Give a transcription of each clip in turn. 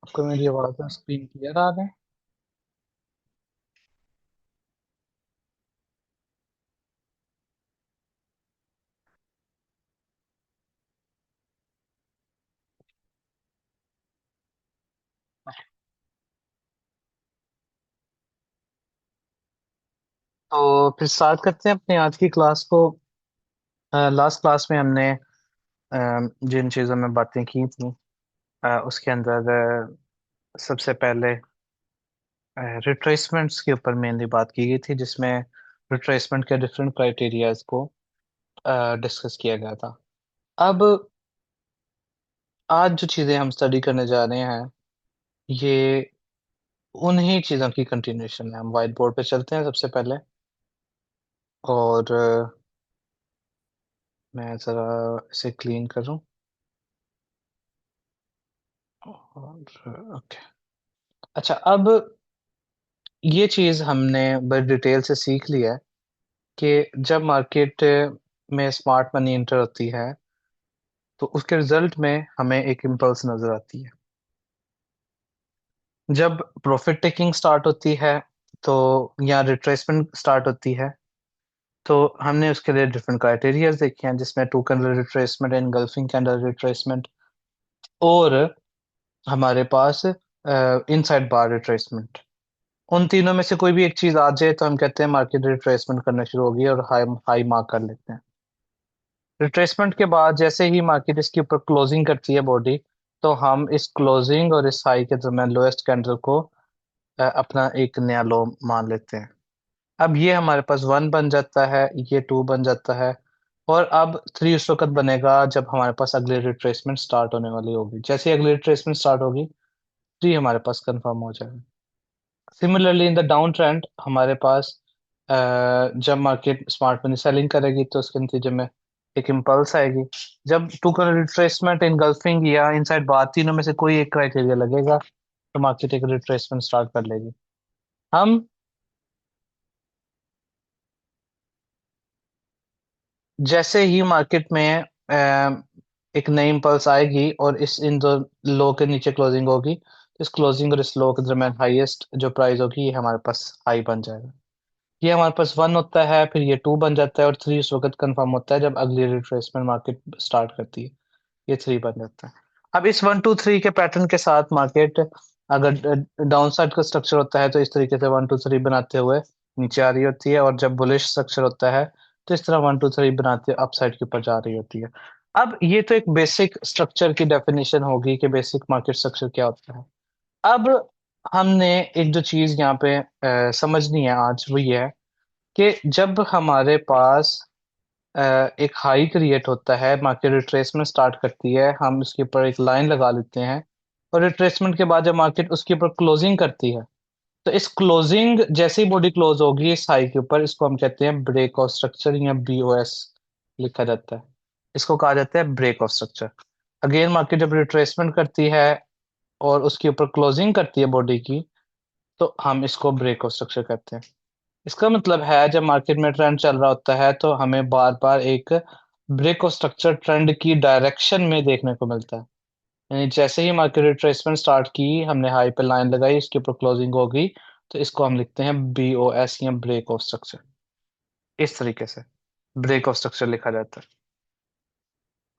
आपको मेरी आवाज़ और स्क्रीन क्लियर आ रहा है? तो फिर स्टार्ट करते हैं अपनी आज की क्लास को। लास्ट क्लास में हमने जिन चीज़ों में बातें की थी, उसके अंदर सबसे पहले रिट्रेसमेंट्स के ऊपर मेनली बात की गई थी, जिसमें रिट्रेसमेंट के डिफरेंट क्राइटेरियाज को डिस्कस किया गया था। अब आज जो चीज़ें हम स्टडी करने जा रहे हैं, ये उन्हीं चीज़ों की कंटिन्यूशन है। हम वाइट बोर्ड पे चलते हैं सबसे पहले। और मैं ज़रा इसे क्लीन करूँ। और ओके। अच्छा, अब ये चीज हमने बड़ी डिटेल से सीख लिया है कि जब मार्केट में स्मार्ट मनी इंटर होती है, तो उसके रिजल्ट में हमें एक इम्पल्स नजर आती है। जब प्रॉफिट टेकिंग स्टार्ट होती है, तो या रिट्रेसमेंट स्टार्ट होती है, तो हमने उसके लिए डिफरेंट क्राइटेरियाज देखे हैं, जिसमें two candle retracement, engulfing candle retracement, और हमारे पास इनसाइड बार रिट्रेसमेंट। उन तीनों में से कोई भी एक चीज आ जाए तो हम कहते हैं मार्केट रिट्रेसमेंट करना शुरू होगी, और हाई हाई मार्क कर लेते हैं। रिट्रेसमेंट के बाद जैसे ही मार्केट इसके ऊपर क्लोजिंग करती है बॉडी, तो हम इस क्लोजिंग और इस हाई के दरम्यान लोएस्ट कैंडल को अपना एक नया लो मान लेते हैं। अब ये हमारे पास वन बन जाता है, ये टू बन जाता है, और अब थ्री उस वक्त बनेगा जब हमारे पास अगली रिट्रेसमेंट स्टार्ट होने वाली होगी। जैसे ही अगली रिट्रेसमेंट स्टार्ट होगी, थ्री हमारे पास कंफर्म हो जाएगा। Similarly in the down trend हमारे पास जब मार्केट स्मार्ट मनी सेलिंग करेगी, तो उसके नतीजे में एक इम्पल्स आएगी। जब टू कलर रिट्रेसमेंट, इनगल्फिंग या इनसाइड बार, तीनों में से कोई एक क्राइटेरिया लगेगा, तो मार्केट एक रिट्रेसमेंट स्टार्ट कर लेगी। हम जैसे ही मार्केट में एक नई इम्पल्स आएगी और इस इन दो लो के नीचे क्लोजिंग होगी, तो इस क्लोजिंग और इस लो के दरम्यान हाईएस्ट जो प्राइस होगी, ये हमारे पास हाई बन जाएगा। ये हमारे पास वन होता है, फिर ये टू बन जाता है, और थ्री उस वक्त कंफर्म होता है जब अगली रिट्रेसमेंट मार्केट स्टार्ट करती है। ये थ्री बन जाता है। अब इस वन टू थ्री के पैटर्न के साथ मार्केट अगर डाउन साइड का स्ट्रक्चर होता है, तो इस तरीके से वन टू थ्री बनाते हुए नीचे आ रही होती है, और जब बुलिश स्ट्रक्चर होता है, तो इस तरह वन टू थ्री बनाते अप साइड के ऊपर जा रही होती है। अब ये तो एक बेसिक स्ट्रक्चर की डेफिनेशन होगी कि बेसिक मार्केट स्ट्रक्चर क्या होता है। अब हमने एक जो चीज यहाँ पे समझनी है आज, वो ये है कि जब हमारे पास अ, एक हाई क्रिएट होता है, मार्केट रिट्रेसमेंट स्टार्ट करती है, हम उसके ऊपर एक लाइन लगा लेते हैं, और रिट्रेसमेंट के बाद जब मार्केट उसके ऊपर क्लोजिंग करती है, तो इस क्लोजिंग जैसे ही बॉडी क्लोज होगी इस हाई के ऊपर, इसको हम कहते हैं ब्रेक ऑफ स्ट्रक्चर, या BOS लिखा जाता है। इसको कहा जाता है break of structure. Again market जब रिट्रेसमेंट करती है और उसके ऊपर क्लोजिंग करती है बॉडी की, तो हम इसको ब्रेक ऑफ स्ट्रक्चर कहते हैं। इसका मतलब है जब मार्केट में ट्रेंड चल रहा होता है, तो हमें बार बार एक ब्रेक ऑफ स्ट्रक्चर ट्रेंड की डायरेक्शन में देखने को मिलता है। यानी जैसे ही मार्केट रिट्रेसमेंट स्टार्ट की, हमने हाई पे लाइन लगाई, इसके ऊपर क्लोजिंग होगी, तो इसको हम लिखते हैं BOS, या ब्रेक ऑफ स्ट्रक्चर। इस तरीके से ब्रेक ऑफ स्ट्रक्चर लिखा जाता है।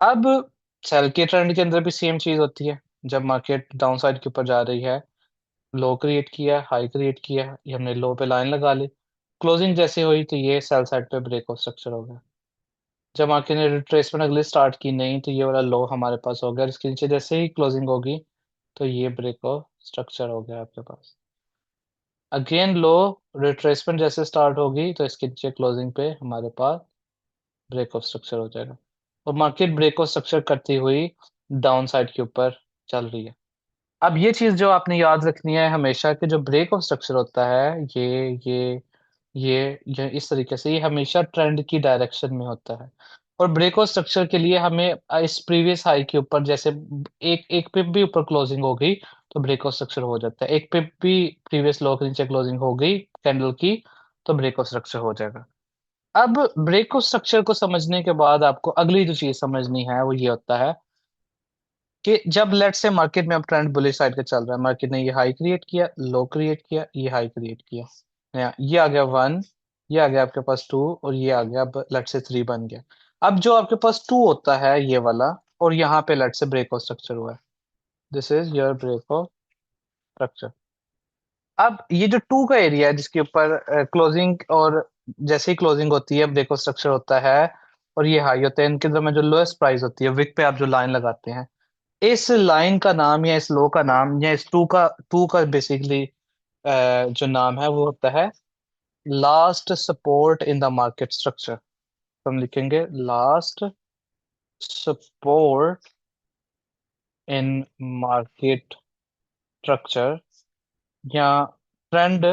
अब सेल के ट्रेंड के अंदर भी सेम चीज होती है। जब मार्केट डाउन साइड के ऊपर जा रही है, लो क्रिएट किया, हाई क्रिएट किया, ये हमने लो पे लाइन लगा ली, क्लोजिंग जैसे हुई, तो ये सेल साइड पे ब्रेक ऑफ स्ट्रक्चर हो गया। जब मार्केट ने रिट्रेसमेंट अगली स्टार्ट की नहीं, तो ये वाला लो हमारे पास हो गया, इसके नीचे जैसे ही क्लोजिंग होगी, तो ये ब्रेक ऑफ स्ट्रक्चर हो गया आपके पास। अगेन लो रिट्रेसमेंट जैसे स्टार्ट होगी, तो इसके नीचे क्लोजिंग पे हमारे पास ब्रेक ऑफ स्ट्रक्चर हो जाएगा, और मार्केट ब्रेक ऑफ स्ट्रक्चर करती हुई डाउन साइड के ऊपर चल रही है। अब ये चीज जो आपने याद रखनी है हमेशा, कि जो ब्रेक ऑफ स्ट्रक्चर होता है, ये इस तरीके से, ये हमेशा ट्रेंड की डायरेक्शन में होता है। और ब्रेक ऑफ स्ट्रक्चर के लिए हमें इस प्रीवियस हाई के ऊपर, जैसे एक एक पिप भी ऊपर क्लोजिंग हो गई, तो ब्रेक ऑफ स्ट्रक्चर हो जाता है। एक पिप भी प्रीवियस लो के नीचे क्लोजिंग हो गई कैंडल की, तो ब्रेक ऑफ स्ट्रक्चर हो जाएगा। अब ब्रेक ऑफ स्ट्रक्चर को समझने के बाद आपको अगली जो चीज समझनी है, वो ये होता है कि जब लेट से मार्केट में अब ट्रेंड बुलिश साइड का चल रहा है, मार्केट ने ये हाई क्रिएट किया, लो क्रिएट किया, ये हाई क्रिएट किया, ये आ गया वन, ये आ गया आपके पास टू, और ये आ गया अब लेट से थ्री बन गया। अब जो आपके पास टू होता है ये वाला, और यहाँ पे लेट से ब्रेकआउट स्ट्रक्चर हुआ है, this is your breakout structure. अब ये जो टू का एरिया है जिसके ऊपर क्लोजिंग, और जैसे ही क्लोजिंग होती है ब्रेकआउट स्ट्रक्चर होता है, और ये हाई होता है, इनके दरम्यान जो लोएस्ट प्राइस होती है विक पे आप जो लाइन लगाते हैं, इस लाइन का नाम या इस लो का नाम या इस टू का बेसिकली जो नाम है वो होता है last support in the market structure. तो हम लिखेंगे last support in market structure, या ट्रेंड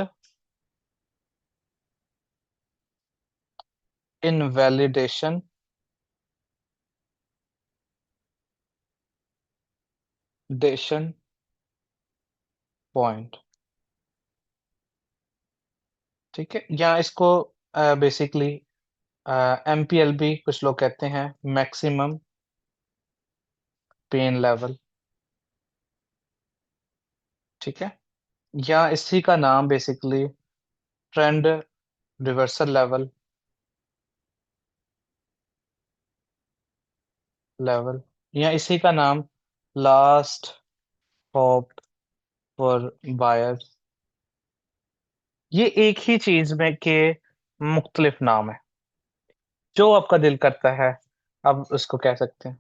इनवैलिडेशन डेशन पॉइंट। ठीक है, या इसको बेसिकली एमपीएलबी कुछ लोग कहते हैं, मैक्सिमम पेन लेवल। ठीक है, या इसी का नाम basically trend reversal level, level, या इसी का नाम लास्ट होप फॉर बायर। ये एक ही चीज में के मुख्तलिफ नाम है, जो आपका दिल करता है आप उसको कह सकते हैं।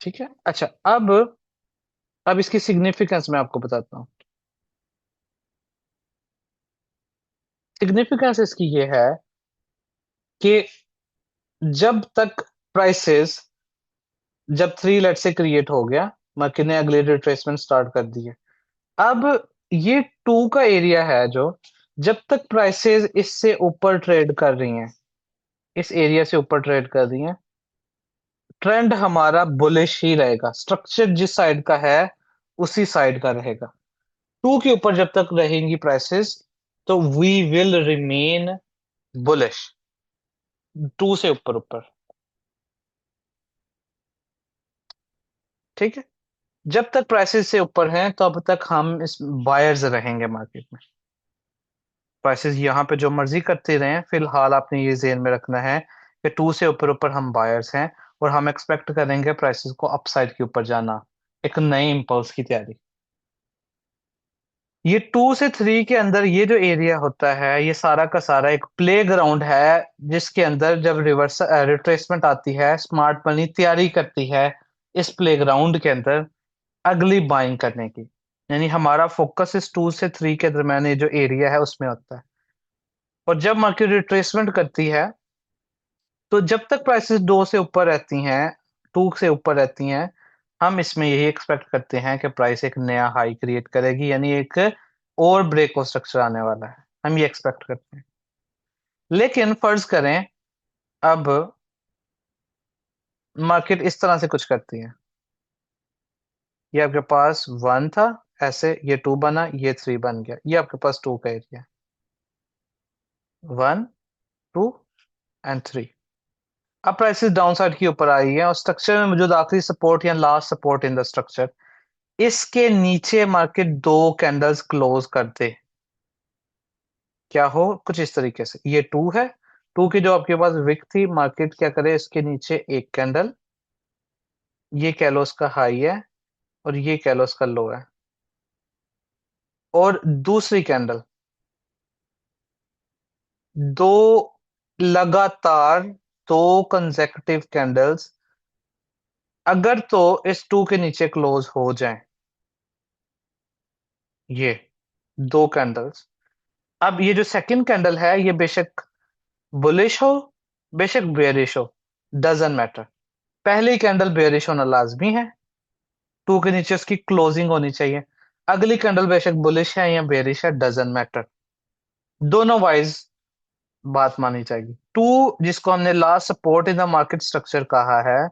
ठीक है, अच्छा, अब इसकी सिग्निफिकेंस मैं आपको बताता हूँ। सिग्निफिकेंस इसकी ये है कि जब तक प्राइसेस, जब थ्री लेट से क्रिएट हो गया, मार्केट ने अगले रिट्रेसमेंट स्टार्ट कर दी है। अब ये टू का एरिया है जो, जब तक प्राइसेस इससे ऊपर ट्रेड कर रही हैं, इस एरिया से ऊपर ट्रेड कर रही हैं, ट्रेंड हमारा बुलिश ही रहेगा, स्ट्रक्चर जिस साइड का है उसी साइड का रहेगा। टू के ऊपर जब तक रहेंगी प्राइसेस तो we will remain bullish, two से ऊपर ऊपर। ठीक है, जब तक प्राइसेस से ऊपर हैं तब तक हम इस बायर्स रहेंगे मार्केट में। प्राइसेस यहाँ पे जो मर्जी करते रहें, फिलहाल आपने ये जेन में रखना है कि टू से ऊपर ऊपर हम बायर्स हैं, और हम एक्सपेक्ट करेंगे प्राइसेस को अपसाइड के ऊपर जाना, एक नए इम्पल्स की तैयारी। ये टू से थ्री के अंदर ये जो एरिया होता है ये सारा का सारा एक प्ले ग्राउंड है, जिसके अंदर जब रिवर्स रिट्रेसमेंट आती है स्मार्ट मनी तैयारी करती है इस प्ले ग्राउंड के अंदर अगली बाइंग करने की। यानी हमारा फोकस इस टू से थ्री के दरम्यान ये जो एरिया है उसमें होता है। और जब मार्केट रिट्रेसमेंट करती है, तो जब तक प्राइसेस दो से ऊपर रहती हैं, टू से ऊपर रहती हैं, हम इसमें यही एक्सपेक्ट करते हैं कि प्राइस एक नया हाई क्रिएट करेगी, यानी एक और ब्रेक ऑफ स्ट्रक्चर आने वाला है, हम ये एक्सपेक्ट करते हैं। लेकिन फर्ज करें अब मार्केट इस तरह से कुछ करती है, ये आपके पास वन था, ऐसे ये टू बना, ये थ्री बन गया, ये आपके पास टू का area, one, two and three. अब प्राइसेस डाउन साइड की ऊपर आई है और स्ट्रक्चर में मौजूद आखिरी सपोर्ट या last support in the structure, इसके नीचे मार्केट दो कैंडल्स क्लोज कर दे, क्या हो कुछ इस तरीके से, ये टू है, टू की जो आपके पास विक थी, मार्केट क्या करे इसके नीचे एक कैंडल, ये कह लो उसका हाई है, और ये कह लो उसका लो है, और दूसरी कैंडल, दो लगातार, दो कंसेक्यूटिव कैंडल्स अगर तो इस टू के नीचे क्लोज हो जाएं, ये दो कैंडल्स। अब ये जो सेकंड कैंडल है ये बेशक बुलिश हो, बेशक बेयरिश हो, डजंट मैटर, पहली कैंडल बेयरिश होना लाजमी है, टू के नीचे उसकी क्लोजिंग होनी चाहिए। अगली कैंडल बेशक बुलिश है या बेयरिश है, डजंट मैटर, दोनों वाइज बात मानी जाएगी। टू जिसको हमने last support in the market structure कहा है,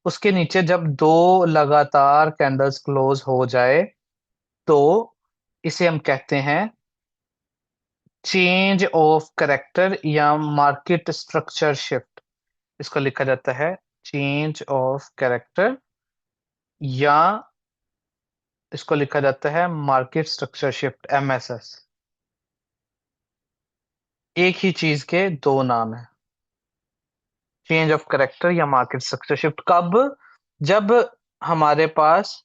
उसके नीचे जब दो लगातार कैंडल्स क्लोज हो जाए तो इसे हम कहते हैं चेंज ऑफ करेक्टर या मार्केट स्ट्रक्चर शिफ्ट, इसको लिखा जाता है चेंज ऑफ कैरेक्टर, या इसको लिखा जाता है मार्केट स्ट्रक्चर शिफ्ट, एमएसएस। एक ही चीज के दो नाम है, चेंज ऑफ करेक्टर या मार्केट स्ट्रक्चर शिफ्ट। कब? जब हमारे पास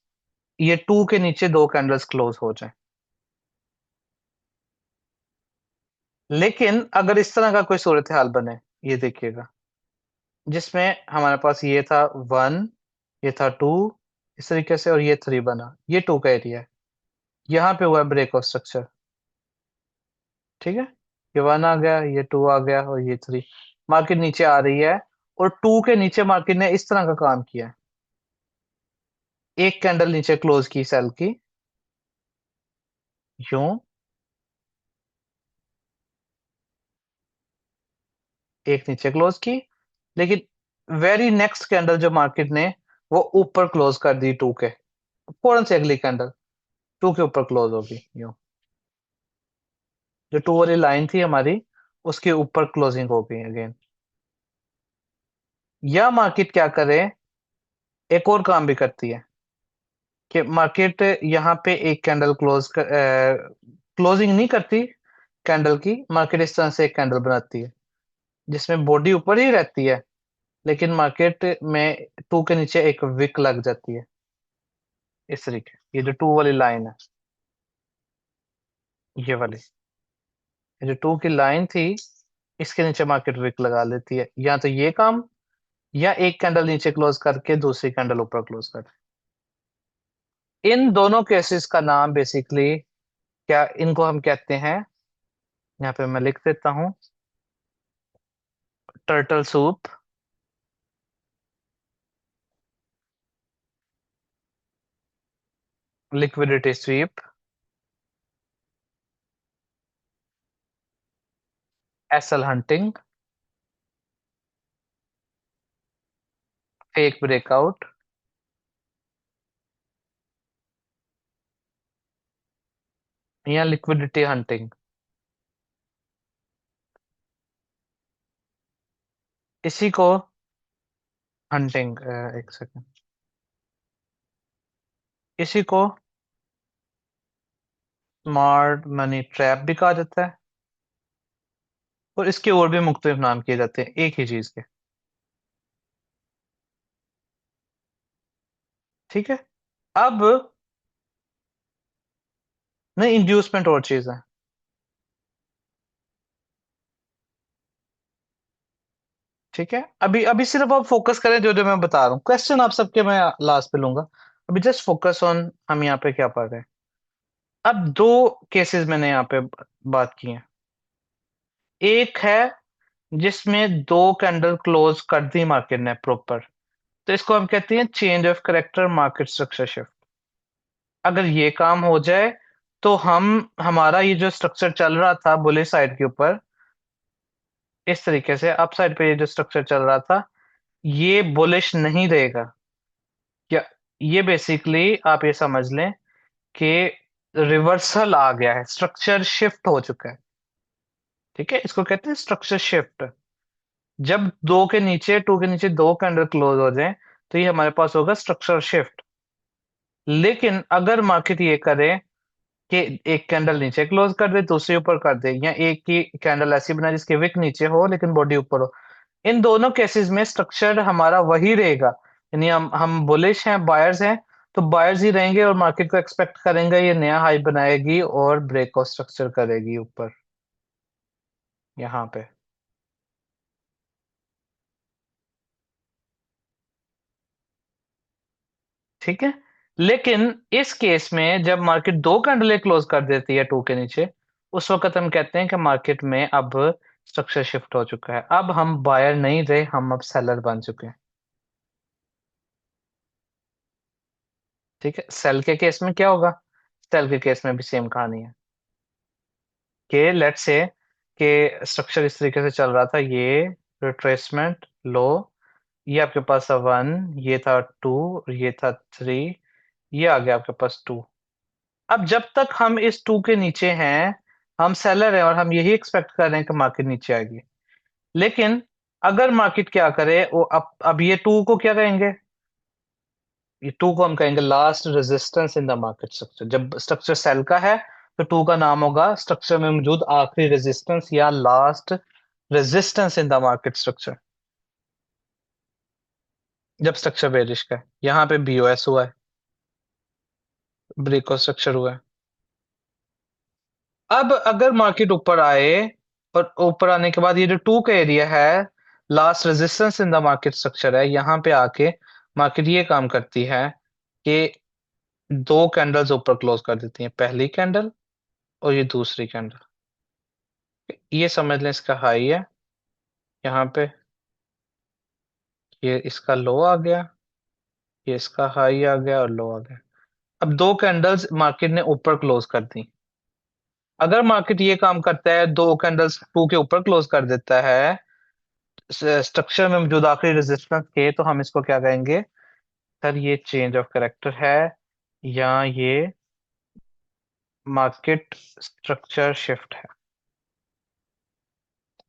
ये टू के नीचे दो कैंडल्स क्लोज हो जाए। लेकिन अगर इस तरह का कोई सूरत हाल बने, ये देखिएगा, जिसमें हमारे पास ये था वन, ये था टू, इस तरीके से, और ये थ्री बना, ये टू का एरिया है, यहाँ पे हुआ ब्रेक ऑफ स्ट्रक्चर। ठीक है, ये वन आ गया, ये टू आ गया, और ये थ्री। मार्केट नीचे आ रही है, और टू के नीचे मार्केट ने इस तरह का काम किया है, एक कैंडल नीचे क्लोज की सेल की, यूं, एक नीचे क्लोज की, लेकिन वेरी नेक्स्ट कैंडल जो मार्केट ने, वो ऊपर क्लोज कर दी टू के, फौरन से अगली कैंडल टू के ऊपर क्लोज होगी यूं, जो टू वाली लाइन थी हमारी, उसके ऊपर क्लोजिंग होगी अगेन। या मार्केट क्या करे, एक और काम भी करती है, कि मार्केट यहाँ पे एक कैंडल क्लोजिंग नहीं करती कैंडल की, मार्केट इस तरह से एक कैंडल बनाती है, जिसमें बॉडी ऊपर ही रहती है, लेकिन मार्केट में टू के नीचे एक विक लग जाती है, इस तरीके। ये जो टू वाली लाइन है, ये वाली, ये जो टू की लाइन थी, इसके नीचे मार्केट विक लगा लेती है, या तो ये काम, या एक कैंडल नीचे क्लोज करके दूसरी कैंडल ऊपर क्लोज कर। इन दोनों केसेस का नाम बेसिकली क्या, इनको हम कहते हैं, यहाँ पे मैं लिख देता हूँ, turtle soup, liquidity sweep, SL hunting, fake breakout, या लिक्विडिटी हंटिंग। इसी को हंटिंग, एक सेकंड, इसी को स्मार्ट मनी ट्रैप भी कहा जाता है, और इसके और भी मुख्तलिफ नाम किए जाते हैं एक ही चीज के। ठीक है। अब नहीं, इंड्यूसमेंट और चीज है। ठीक है, अभी अभी सिर्फ आप फोकस करें जो जो मैं बता रहा हूँ, क्वेश्चन आप सबके मैं लास्ट पे लूंगा। अभी जस्ट फोकस ऑन हम यहाँ पे क्या पढ़ रहे हैं। अब दो केसेस मैंने यहाँ पे बात की है। एक है जिसमें दो कैंडल क्लोज कर दी मार्केट ने प्रॉपर, तो इसको हम कहते हैं change of character market structure shift. अगर ये काम हो जाए, तो हम, हमारा ये जो स्ट्रक्चर चल रहा था बुले साइड के ऊपर, इस तरीके से अप साइड पे ये जो स्ट्रक्चर चल रहा था, ये बुलिश नहीं रहेगा। क्या, ये बेसिकली आप ये समझ लें कि रिवर्सल आ गया है, स्ट्रक्चर शिफ्ट हो चुका है। ठीक है, इसको कहते हैं स्ट्रक्चर शिफ्ट। जब दो के नीचे, टू के नीचे दो कैंडल क्लोज हो जाए, तो ये हमारे पास होगा स्ट्रक्चर शिफ्ट। लेकिन अगर मार्केट ये करे कि एक कैंडल नीचे क्लोज कर दे, दूसरी ऊपर कर दे, या एक की कैंडल ऐसी बनाए जिसके विक नीचे हो लेकिन बॉडी ऊपर हो, इन दोनों केसेस में स्ट्रक्चर हमारा वही रहेगा। यानी हम बुलिश हैं, बायर्स हैं, तो बायर्स ही रहेंगे, और मार्केट को एक्सपेक्ट करेंगे ये नया हाई बनाएगी और ब्रेक ऑफ स्ट्रक्चर करेगी ऊपर, यहाँ पे। ठीक है। लेकिन इस केस में जब मार्केट दो कैंडलें क्लोज कर देती है टू के नीचे, उस वक्त हम कहते हैं कि मार्केट में अब स्ट्रक्चर शिफ्ट हो चुका है, अब हम बायर नहीं रहे, हम अब सेलर बन चुके हैं। ठीक है, सेल के केस में क्या होगा, सेल के केस में भी सेम कहानी है, कि लेट्स से कि स्ट्रक्चर इस तरीके से चल रहा था, ये रिट्रेसमेंट लो, ये आपके पास था वन, ये था टू, ये था थ्री, ये आ गया आपके पास टू। अब जब तक हम इस टू के नीचे हैं, हम सेलर हैं और हम यही एक्सपेक्ट कर रहे हैं कि मार्केट नीचे आएगी। लेकिन अगर मार्केट क्या करे, वो अब ये टू को क्या कहेंगे, ये टू को हम कहेंगे last resistance in the market structure. जब स्ट्रक्चर सेल का है तो टू का नाम होगा स्ट्रक्चर में मौजूद आखिरी रेजिस्टेंस या last resistance in the market structure. जब स्ट्रक्चर बेरिश का है, यहाँ पे बीओएस हुआ है, ब्रेक स्ट्रक्चर हुआ है। अब अगर मार्केट ऊपर आए, और ऊपर आने के बाद ये जो टू का एरिया है, last resistance in the market structure है, यहाँ पे आके मार्केट ये काम करती है कि दो कैंडल्स ऊपर क्लोज कर देती हैं, पहली कैंडल और ये दूसरी कैंडल। ये समझ लें इसका हाई है यहाँ पे, ये इसका लो आ गया, ये इसका हाई आ गया और लो आ गया। अब दो कैंडल्स मार्केट ने ऊपर क्लोज कर दी। अगर मार्केट ये काम करता है, दो कैंडल्स टू के ऊपर क्लोज कर देता है स्ट्रक्चर में मौजूद आखिरी रेजिस्टेंस के, तो हम इसको क्या कहेंगे, सर ये चेंज ऑफ कैरेक्टर है या ये मार्केट स्ट्रक्चर शिफ्ट है।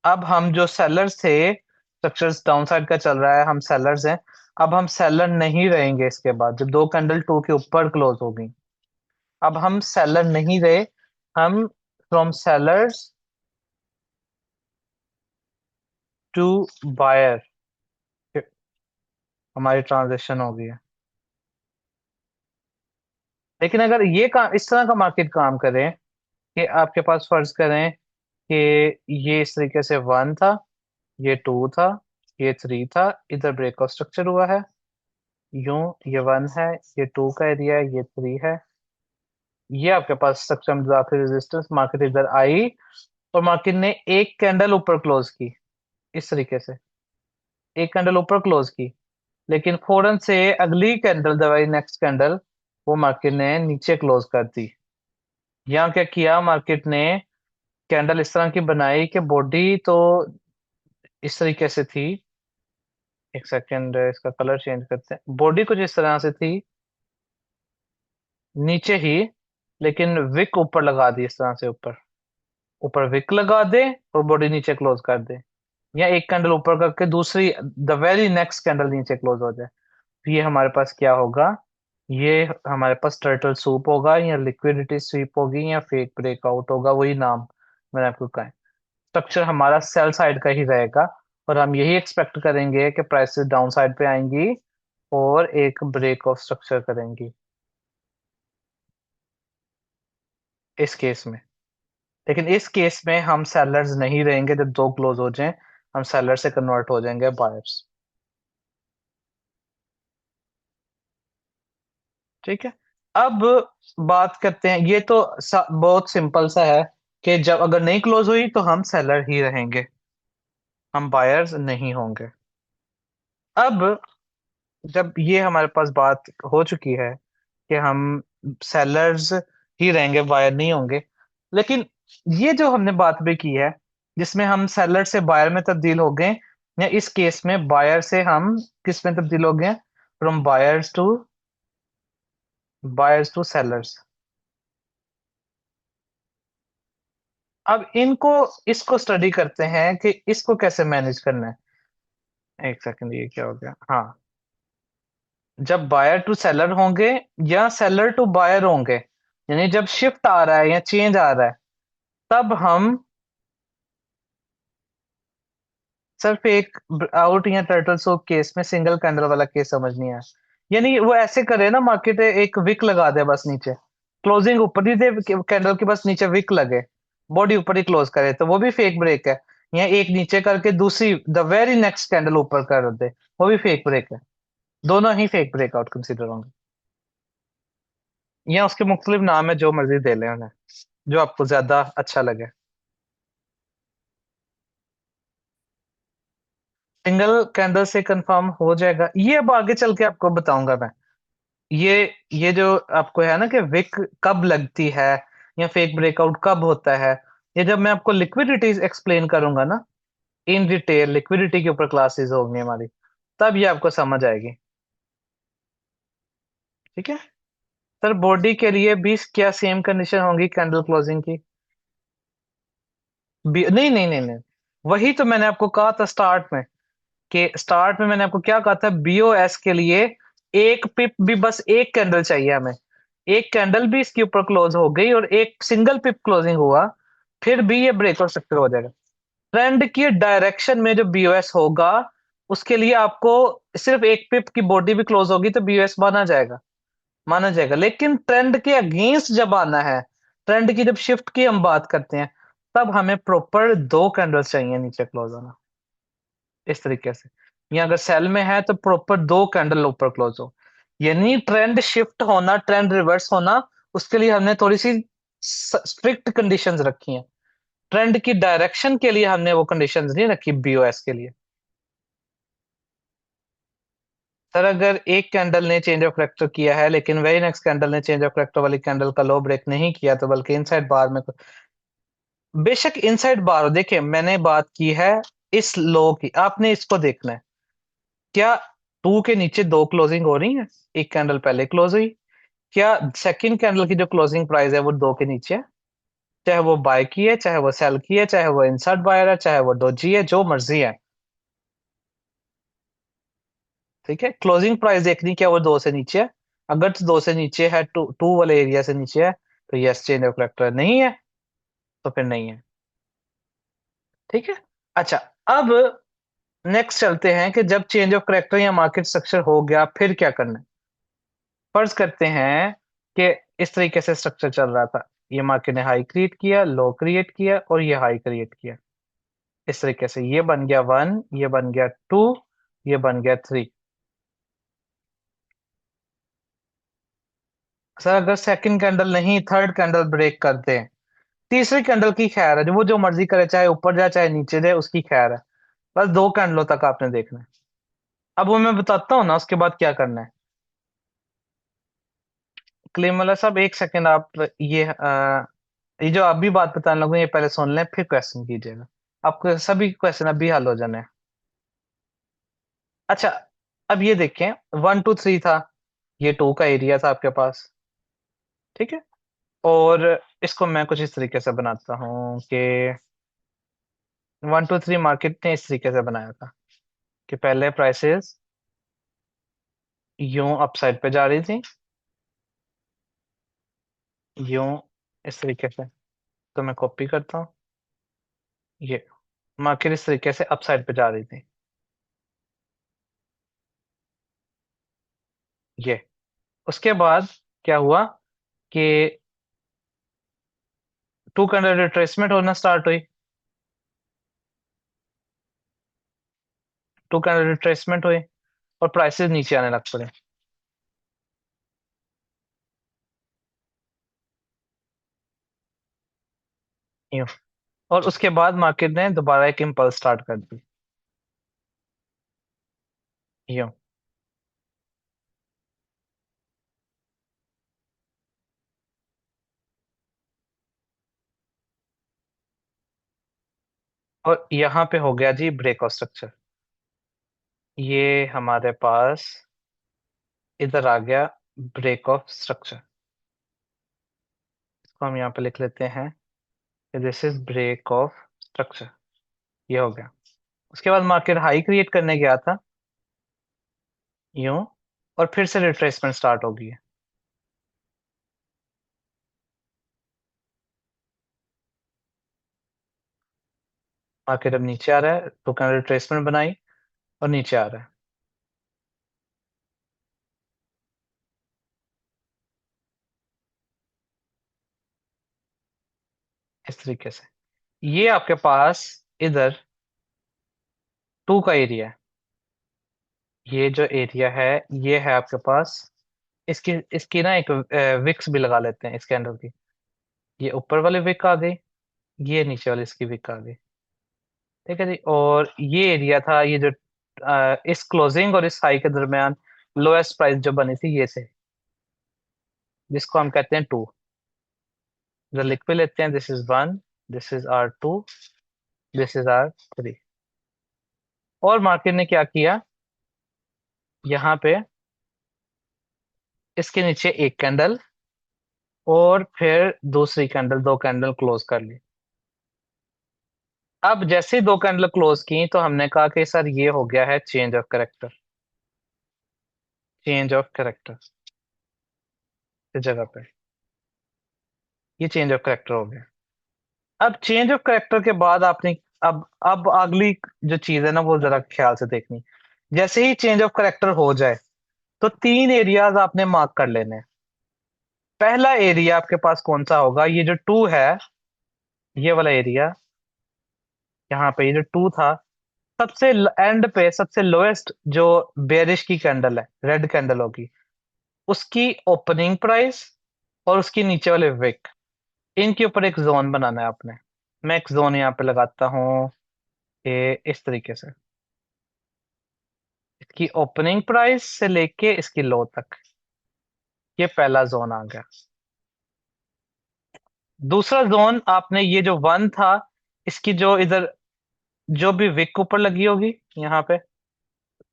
अब हम जो सेलर्स थे, स्ट्रक्चर्स डाउन साइड का चल रहा है, हम सेलर्स हैं। अब हम सेलर नहीं रहेंगे इसके बाद, जब दो कैंडल टू के ऊपर क्लोज हो गई, अब हम सेलर नहीं रहे। हम फ्रॉम सेलर्स टू बायर, हमारी ट्रांजेक्शन हो गई है। लेकिन अगर ये काम इस तरह का मार्केट काम करे कि आपके पास फर्ज करें कि ये इस तरीके से वन था, ये टू था, ये थ्री था, इधर ब्रेकआउट स्ट्रक्चर हुआ है, यूं ये वन है, ये टू का एरिया है, ये थ्री है, ये आपके पास स्ट्रक्चर आखिरी रेजिस्टेंस, मार्केट इधर आई और मार्केट ने एक कैंडल ऊपर क्लोज की इस तरीके से, एक कैंडल ऊपर क्लोज की, लेकिन फौरन से अगली कैंडल दवाई नेक्स्ट कैंडल वो मार्केट ने नीचे क्लोज कर दी। यहाँ क्या किया मार्केट ने, कैंडल इस तरह की बनाई कि बॉडी तो इस तरीके से थी, एक सेकेंड इसका कलर चेंज करते हैं, बॉडी कुछ इस तरह से थी नीचे ही, लेकिन विक ऊपर लगा दी इस तरह से, ऊपर ऊपर विक लगा दे और बॉडी नीचे क्लोज कर दे, या एक कैंडल ऊपर करके दूसरी द वेरी नेक्स्ट कैंडल नीचे क्लोज हो जाए, तो ये हमारे पास क्या होगा, ये हमारे पास टर्टल सूप होगा या लिक्विडिटी स्वीप होगी या फेक ब्रेकआउट होगा, वही नाम मैंने आपको कहा है। स्ट्रक्चर हमारा सेल साइड का ही रहेगा और हम यही एक्सपेक्ट करेंगे कि प्राइसेस डाउन साइड पे आएंगी और एक ब्रेक ऑफ स्ट्रक्चर करेंगी इस केस में। लेकिन इस केस में हम सेलर्स नहीं रहेंगे, जब दो क्लोज हो जाएं हम सेलर से कन्वर्ट हो जाएंगे बायर्स। ठीक है। अब बात करते हैं, ये तो बहुत सिंपल सा है कि जब अगर नहीं क्लोज हुई तो हम सेलर ही रहेंगे, हम बायर्स नहीं होंगे। अब जब ये हमारे पास बात हो चुकी है कि हम सेलर्स ही रहेंगे, बायर नहीं होंगे, लेकिन ये जो हमने बात भी की है जिसमें हम सेलर से बायर में तब्दील हो गए, या इस केस में बायर से हम किस में तब्दील हो गए, फ्रॉम बायर्स टू सेलर्स। अब इनको इसको स्टडी करते हैं कि इसको कैसे मैनेज करना है। एक सेकंड, ये क्या हो गया, हाँ, जब बायर टू सेलर होंगे या सेलर टू बायर होंगे, यानी जब शिफ्ट आ रहा है या चेंज आ रहा है, तब हम सिर्फ एक आउट या टर्टल सोप केस में सिंगल कैंडल वाला केस समझ नहीं आया। यानी वो ऐसे करे ना, मार्केट एक विक लगा दे बस नीचे, क्लोजिंग ऊपर ही दे कैंडल के बस नीचे विक लगे, बॉडी ऊपर ही क्लोज करे, तो वो भी फेक ब्रेक है। या एक नीचे करके दूसरी द वेरी नेक्स्ट कैंडल ऊपर कर दे, वो भी फेक ब्रेक है। दोनों ही फेक ब्रेकआउट कंसिडर होंगे, या उसके मुख्तलिफ नाम है, जो मर्जी दे लें उन्हें, जो आपको ज्यादा अच्छा लगे। सिंगल कैंडल से कंफर्म हो जाएगा, ये अब आगे चल के आपको बताऊंगा मैं। ये ये जो आपको है ना कि विक कब लगती है या फेक ब्रेकआउट कब होता है, ये जब मैं आपको लिक्विडिटी एक्सप्लेन करूंगा ना इन डिटेल, लिक्विडिटी के ऊपर क्लासेस होंगी हमारी, तब ये आपको समझ आएगी। ठीक है। सर बॉडी के लिए भी क्या सेम कंडीशन होंगी कैंडल क्लोजिंग की? नहीं नहीं नहीं नहीं, वही तो मैंने आपको कहा था स्टार्ट में, कि स्टार्ट में मैंने आपको क्या कहा था, बीओएस के लिए एक पिप भी, बस एक कैंडल चाहिए हमें। एक कैंडल भी इसके ऊपर क्लोज हो गई और एक सिंगल पिप क्लोजिंग हुआ, फिर भी ये ब्रेक और स्ट्रक्चर हो जाएगा। ट्रेंड की डायरेक्शन में जो बीओएस होगा, उसके लिए आपको सिर्फ एक पिप की बॉडी भी क्लोज होगी तो बीओएस माना जाएगा, माना जाएगा। लेकिन ट्रेंड के अगेंस्ट जब आना है, ट्रेंड की जब शिफ्ट की हम बात करते हैं, तब हमें प्रॉपर दो कैंडल्स चाहिए नीचे क्लोज होना, इस तरीके से। या अगर सेल में है तो प्रॉपर दो कैंडल ऊपर क्लोज हो, यानी ट्रेंड शिफ्ट होना, ट्रेंड रिवर्स होना, उसके लिए हमने थोड़ी सी स्ट्रिक्ट कंडीशंस रखी हैं। ट्रेंड की डायरेक्शन के लिए हमने वो कंडीशंस नहीं रखी बीओएस के लिए। सर अगर एक कैंडल ने चेंज ऑफ करेक्टर किया है, लेकिन वेरी नेक्स्ट कैंडल ने चेंज ऑफ करेक्टर वाली कैंडल का लो ब्रेक नहीं किया, तो बल्कि इनसाइड बार में, बेशक इनसाइड बार हो, देखिए मैंने बात की है इस लो की, आपने इसको देखना है। क्या टू के नीचे दो क्लोजिंग हो रही है? एक कैंडल पहले क्लोज हुई। क्या सेकंड कैंडल की जो क्लोजिंग प्राइस है वो दो के नीचे है? चाहे वो बाय की है, चाहे वो सेल की है, चाहे वो इनसाइड बायर है, चाहे वो डोजी है, जो मर्जी है, ठीक है। क्लोजिंग प्राइस देखनी, क्या वो दो से नीचे है? अगर तो दो से नीचे है, टू टू वाले एरिया से नीचे है, तो यस चेंज ऑफ करेक्टर। नहीं है तो फिर नहीं है, ठीक है। अच्छा, अब नेक्स्ट चलते हैं कि जब चेंज ऑफ करेक्टर या मार्केट स्ट्रक्चर हो गया, फिर क्या करना है। फर्ज करते हैं कि इस तरीके से स्ट्रक्चर चल रहा था, ये मार्केट ने हाई क्रिएट किया, लो क्रिएट किया और ये हाई क्रिएट किया। इस तरीके से ये बन गया वन, ये बन गया टू, ये बन गया थ्री। सर अगर सेकंड कैंडल नहीं, थर्ड कैंडल ब्रेक कर दे, तीसरी कैंडल की खैर है, जो वो जो मर्जी करे, चाहे ऊपर जाए चाहे नीचे जाए, उसकी खैर है। बस दो कैंडलों तक आपने देखना है। अब वो मैं बताता हूँ ना उसके बाद क्या करना है। क्लेम वाला साहब एक सेकंड, आप ये जो अभी बात बताने लगूँ, ये पहले सुन लें फिर क्वेश्चन कीजिएगा। आपके सभी क्वेश्चन अभी हल हो जाने हैं। अच्छा, अब ये देखें, वन टू थ्री था, ये टू का एरिया था आपके पास, ठीक है। और इसको मैं कुछ इस तरीके से बनाता हूँ कि वन टू थ्री मार्केट ने इस तरीके से बनाया था कि पहले प्राइसेस यूं अपसाइड पे जा रही थी, यूं, इस तरीके से। तो मैं कॉपी करता हूँ, ये मार्केट इस तरीके से अपसाइड पे जा रही थी, ये। उसके बाद क्या हुआ कि टू कैंडल रिट्रेसमेंट होना स्टार्ट हुई, टू कैंडल रिट्रेसमेंट हुई और प्राइसेस नीचे आने लग पड़े, यूं। और उसके बाद मार्केट ने दोबारा एक इम्पल्स स्टार्ट कर दी, यूं। और यहाँ पे हो गया जी ब्रेक ऑफ स्ट्रक्चर, ये हमारे पास इधर आ गया ब्रेक ऑफ स्ट्रक्चर। इसको हम यहाँ पे लिख लेते हैं कि this is break of structure, ये हो गया। उसके बाद मार्केट हाई क्रिएट करने गया था, यूं, और फिर से रिट्रेसमेंट स्टार्ट हो गई है। मार्केट अब नीचे आ रहा है, तो क्या रिट्रेसमेंट बनाई और नीचे आ रहा है, इस तरीके से। ये आपके पास इधर टू का एरिया है, ये जो एरिया है, ये है आपके पास। इसकी इसकी ना एक विक्स भी लगा लेते हैं इस कैंडल की। ये ऊपर वाली विक आ गई, ये नीचे वाली इसकी विक आ गई, ठीक है जी। और ये एरिया था, ये जो इस क्लोजिंग और इस हाई के दरमियान लोएस्ट प्राइस जो बनी थी, ये से, जिसको हम कहते हैं टू। इधर लिख भी लेते हैं, this is one, this is R two, this is R three. और मार्केट ने क्या किया, यहाँ पे इसके नीचे एक कैंडल और फिर दूसरी कैंडल, दो कैंडल क्लोज कर ली। अब जैसे ही दो कैंडल क्लोज की तो हमने कहा कि सर ये हो गया है change of character. Change of character इस जगह पे ये चेंज ऑफ करेक्टर हो गया। अब चेंज ऑफ करेक्टर के बाद आपने अब अगली जो चीज है ना वो जरा ख्याल से देखनी। जैसे ही चेंज ऑफ करेक्टर हो जाए तो तीन एरियाज आपने मार्क कर लेने हैं। पहला एरिया आपके पास कौन सा होगा, ये जो टू है, ये वाला एरिया। यहाँ पे ये जो टू था, सबसे एंड पे सबसे लोएस्ट जो बेरिश की कैंडल है, रेड कैंडल होगी, उसकी ओपनिंग प्राइस और उसकी नीचे वाले विक, इनके ऊपर एक जोन बनाना है आपने। मैं एक जोन यहाँ पे लगाता हूँ, ये इस तरीके से। इसकी ओपनिंग प्राइस से लेके इसकी लो तक, ये पहला जोन आ गया। दूसरा जोन आपने ये जो वन था, इसकी जो इधर जो भी विक ऊपर लगी होगी यहाँ पे,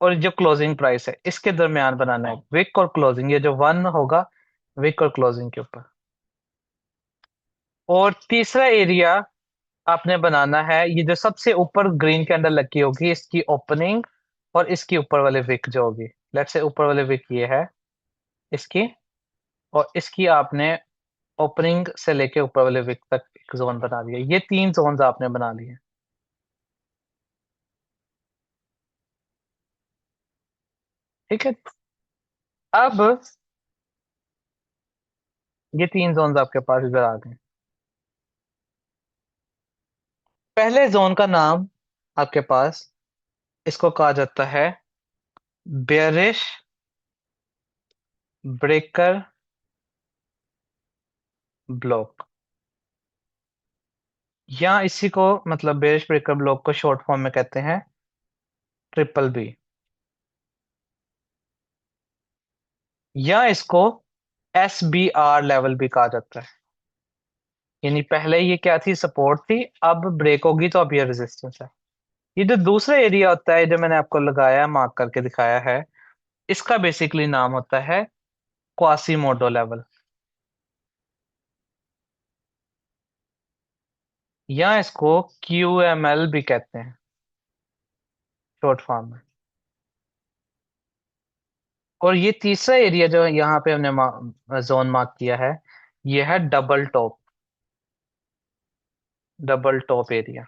और जो क्लोजिंग प्राइस है इसके दरमियान बनाना है विक और क्लोजिंग, ये जो वन होगा विक और क्लोजिंग के ऊपर। और तीसरा एरिया आपने बनाना है ये जो सबसे ऊपर ग्रीन कैंडल लगी होगी, इसकी ओपनिंग और इसकी ऊपर वाले विक जो होगी। लेट्स से ऊपर वाले विक ये है इसकी, और इसकी आपने ओपनिंग से लेके ऊपर वाले विक तक एक जोन बना दिया। ये तीन जोन्स आपने बना लिए। ठीक है। अब ये तीन जोन्स आपके पास इधर आ गए। पहले जोन का नाम आपके पास, इसको कहा जाता है बेयरिश ब्रेकर ब्लॉक, या इसी को मतलब बेयरिश ब्रेकर ब्लॉक को शॉर्ट फॉर्म में कहते हैं ट्रिपल बी, या इसको एस बी आर लेवल भी कहा जाता है। यानी पहले ये क्या थी, सपोर्ट थी, अब ब्रेक होगी तो अब ये रेजिस्टेंस है। ये जो दूसरा एरिया होता है जो मैंने आपको लगाया मार्क करके दिखाया है, इसका बेसिकली नाम होता है क्वासीमोडो लेवल, या इसको क्यू एम एल भी कहते हैं शॉर्ट फॉर्म में। और ये तीसरा एरिया जो यहाँ पे हमने जोन मार्क किया है, ये है double top, double top area.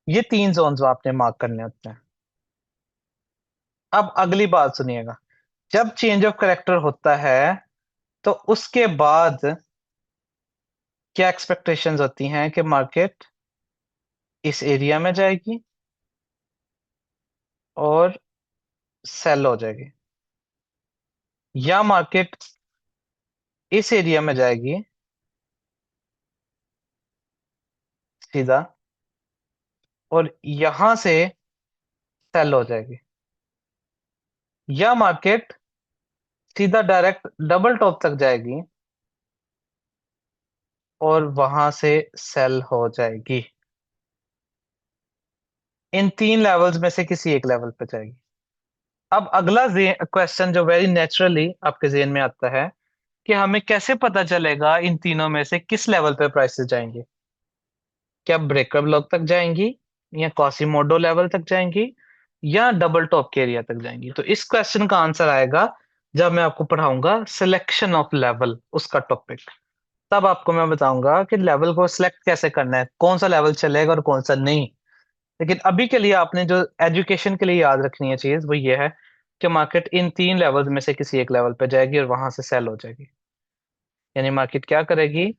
ये तीन जोन जो आपने मार्क करने होते हैं। अब अगली बात सुनिएगा, जब चेंज ऑफ करेक्टर होता है तो उसके बाद क्या एक्सपेक्टेशंस होती हैं कि मार्केट इस एरिया में जाएगी और सेल हो जाएगी, या मार्केट इस एरिया में जाएगी सीधा और यहां से सेल हो जाएगी, या मार्केट सीधा डायरेक्ट डबल टॉप तक जाएगी और वहां से सेल हो जाएगी। इन तीन लेवल्स में से किसी एक लेवल पे जाएगी। अब अगला क्वेश्चन जो वेरी नेचुरली आपके जेहन में आता है कि हमें कैसे पता चलेगा इन तीनों में से किस लेवल पे प्राइसेस जाएंगे। क्या ब्रेकर ब्लॉक तक जाएंगी, या कॉसिमोडो लेवल तक जाएंगी, या डबल टॉप के एरिया तक जाएंगी। तो इस क्वेश्चन का आंसर आएगा जब मैं आपको पढ़ाऊंगा सिलेक्शन ऑफ लेवल, उसका टॉपिक। तब आपको मैं बताऊंगा कि लेवल को सिलेक्ट कैसे करना है, कौन सा लेवल चलेगा और कौन सा नहीं। लेकिन अभी के लिए आपने जो एजुकेशन के लिए याद रखनी है चीज वो ये है कि मार्केट इन तीन लेवल्स में से किसी एक लेवल पे जाएगी और वहां से सेल हो जाएगी। यानी मार्केट क्या करेगी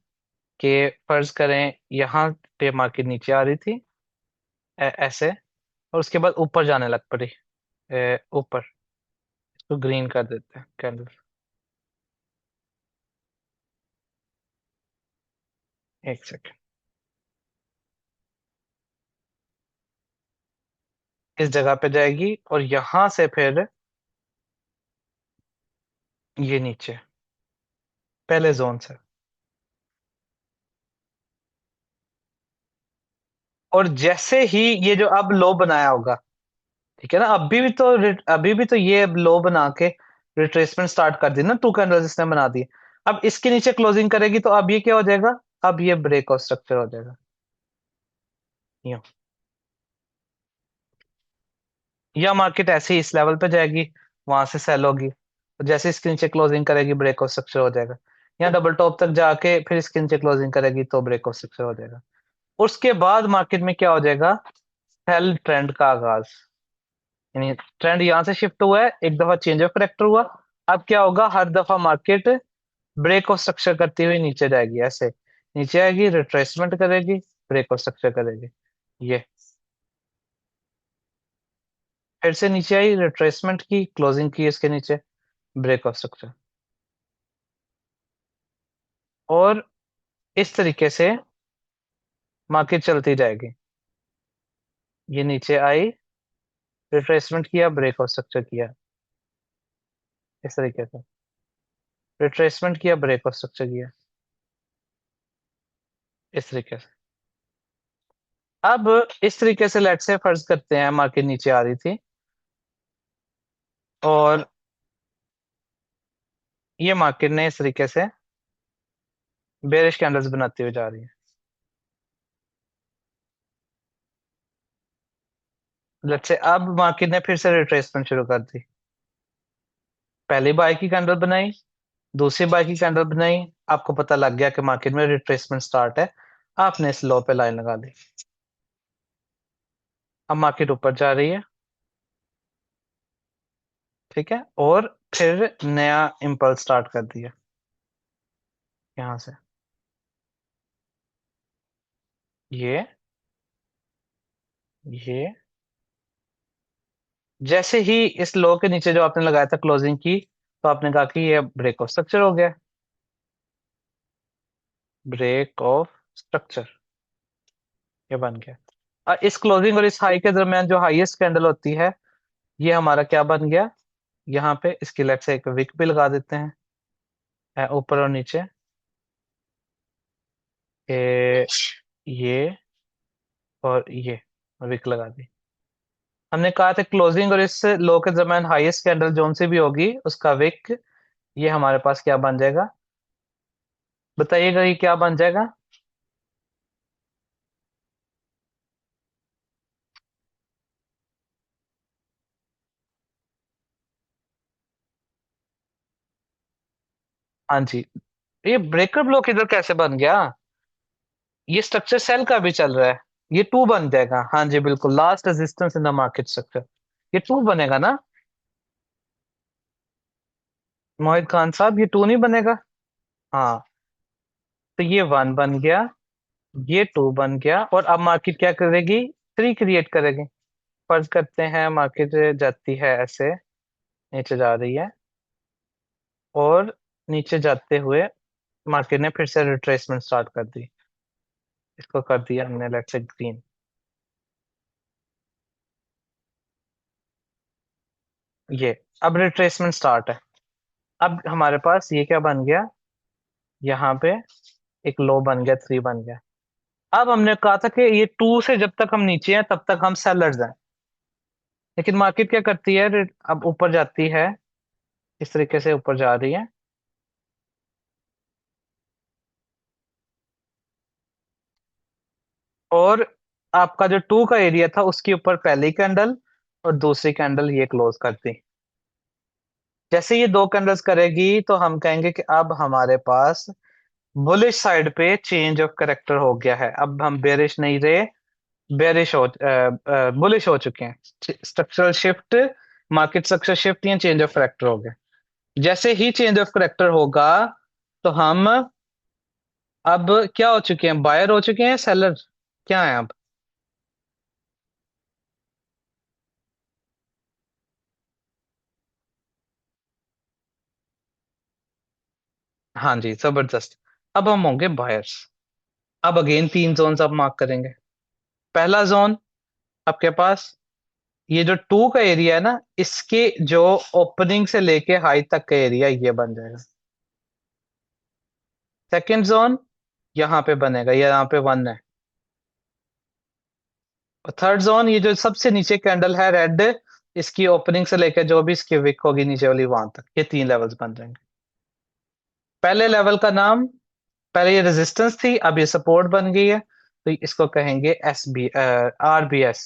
कि फर्ज करें यहाँ पे मार्केट नीचे आ रही थी, ऐसे, और उसके बाद ऊपर जाने लग पड़ी, ऊपर। इसको ग्रीन कर देते हैं कैंडल। एक सेकेंड। इस जगह पे जाएगी और यहां से फिर ये नीचे पहले जोन से। और जैसे ही ये जो अब लो बनाया होगा, ठीक है ना, अभी भी तो ये लो बना के रिट्रेसमेंट स्टार्ट कर दी ना, टू कैंडल्स इसने बना दी। अब इसके नीचे क्लोजिंग करेगी तो अब ये क्या हो जाएगा, अब ये ब्रेक ऑफ स्ट्रक्चर हो जाएगा, यूं। या मार्केट ऐसे ही इस लेवल पे जाएगी, वहां से सेल होगी, तो जैसे इसके नीचे क्लोजिंग करेगी ब्रेक ऑफ स्ट्रक्चर हो जाएगा। या डबल टॉप तक जाके फिर इसके नीचे क्लोजिंग करेगी तो ब्रेक ऑफ स्ट्रक्चर हो जाएगा। उसके बाद मार्केट में क्या हो जाएगा, सेल ट्रेंड का आगाज। यानी ट्रेंड यहां से शिफ्ट हुआ है, एक दफा चेंज ऑफ करेक्टर हुआ, अब क्या होगा, हर दफा मार्केट ब्रेक ऑफ स्ट्रक्चर करती हुई नीचे जाएगी, ऐसे नीचे आएगी, रिट्रेसमेंट करेगी, ब्रेक ऑफ स्ट्रक्चर करेगी, ये फिर से नीचे आई, रिट्रेसमेंट की, क्लोजिंग की इसके नीचे, ब्रेक ऑफ स्ट्रक्चर। और इस तरीके से मार्केट चलती जाएगी। ये नीचे आई, रिट्रेसमेंट किया, ब्रेक ऑफ स्ट्रक्चर किया, इस तरीके से रिट्रेसमेंट किया, ब्रेक ऑफ स्ट्रक्चर किया, इस तरीके से। अब इस तरीके से लेट से फर्ज करते हैं मार्केट नीचे आ रही थी, और ये मार्केट ने इस तरीके से बेरिश कैंडल्स बनाती हुई जा रही है। लेट से अब मार्केट ने फिर से रिट्रेसमेंट शुरू कर दी, पहली बाय की कैंडल बनाई, दूसरी बाय की कैंडल बनाई, आपको पता लग गया कि मार्केट में रिट्रेसमेंट स्टार्ट है, आपने इस लो पे लाइन लगा दी। अब मार्केट ऊपर जा रही है, ठीक है, और फिर नया इम्पल्स स्टार्ट कर दिया यहां से, ये ये जैसे ही इस लो के नीचे जो आपने लगाया था क्लोजिंग की, तो आपने कहा कि ये ब्रेक ऑफ स्ट्रक्चर हो गया, ब्रेक ऑफ स्ट्रक्चर, ये बन गया। और इस क्लोजिंग और इस हाई के दरमियान जो हाईएस्ट कैंडल होती है, ये हमारा क्या बन गया, यहाँ पे इसकी लेफ्ट से एक विक भी लगा देते हैं, ऊपर और नीचे, ये और ये विक लगा दी। हमने कहा था क्लोजिंग और इस लो के दरमियान हाईएस्ट कैंडल जोन से भी होगी, उसका विक, ये हमारे पास क्या बन जाएगा, बताइएगा ये क्या बन जाएगा। हाँ जी, ये ब्रेकर ब्लॉक इधर कैसे बन गया, ये स्ट्रक्चर सेल का भी चल रहा है, ये टू बन जाएगा, हाँ जी बिल्कुल, last resistance in the market structure, ये टू बनेगा ना मोहित खान साहब, ये टू नहीं बनेगा। हाँ, तो ये वन बन गया, ये टू बन गया, और अब मार्केट क्या करेगी, थ्री क्रिएट करेगी। फर्ज करते हैं मार्केट जाती है ऐसे, नीचे जा रही है, और नीचे जाते हुए मार्केट ने फिर से रिट्रेसमेंट स्टार्ट कर दी, इसको कर दिया हमने लेट्स से ग्रीन, ये अब रिट्रेसमेंट स्टार्ट है। अब हमारे पास ये क्या बन गया, यहाँ पे एक लो बन गया, थ्री बन गया। अब हमने कहा था कि ये टू से जब तक हम नीचे हैं तब तक हम सेलर्स हैं, लेकिन मार्केट क्या करती है, अब ऊपर जाती है, इस तरीके से ऊपर जा रही है, और आपका जो टू का एरिया था उसके ऊपर पहली कैंडल और दूसरी कैंडल ये क्लोज कर दी। जैसे ये दो कैंडल्स करेगी तो हम कहेंगे कि अब हमारे पास बुलिश साइड पे चेंज ऑफ करेक्टर हो गया है, अब हम बेरिश नहीं रहे, बेरिश हो बुलिश हो चुके हैं, structural shift, market structure shift या चेंज ऑफ करेक्टर हो गया। जैसे ही चेंज ऑफ करेक्टर होगा तो हम अब क्या हो चुके हैं, बायर हो चुके हैं, सेलर क्या है अब। हाँ जी जबरदस्त, अब हम होंगे बायर्स। अब अगेन तीन जोन अब मार्क करेंगे। पहला जोन आपके पास ये जो टू का एरिया है ना, इसके जो ओपनिंग से लेके हाई तक का एरिया ये बन जाएगा। सेकंड जोन यहाँ पे बनेगा, ये यहाँ पे वन है। और थर्ड जोन ये जो सबसे नीचे कैंडल है रेड, इसकी ओपनिंग से लेकर जो भी इसकी विक होगी नीचे वाली वहां तक, ये तीन लेवल्स बन जाएंगे। पहले लेवल का नाम पहले ये रेजिस्टेंस थी, अब ये सपोर्ट बन गई है, तो इसको कहेंगे RBS,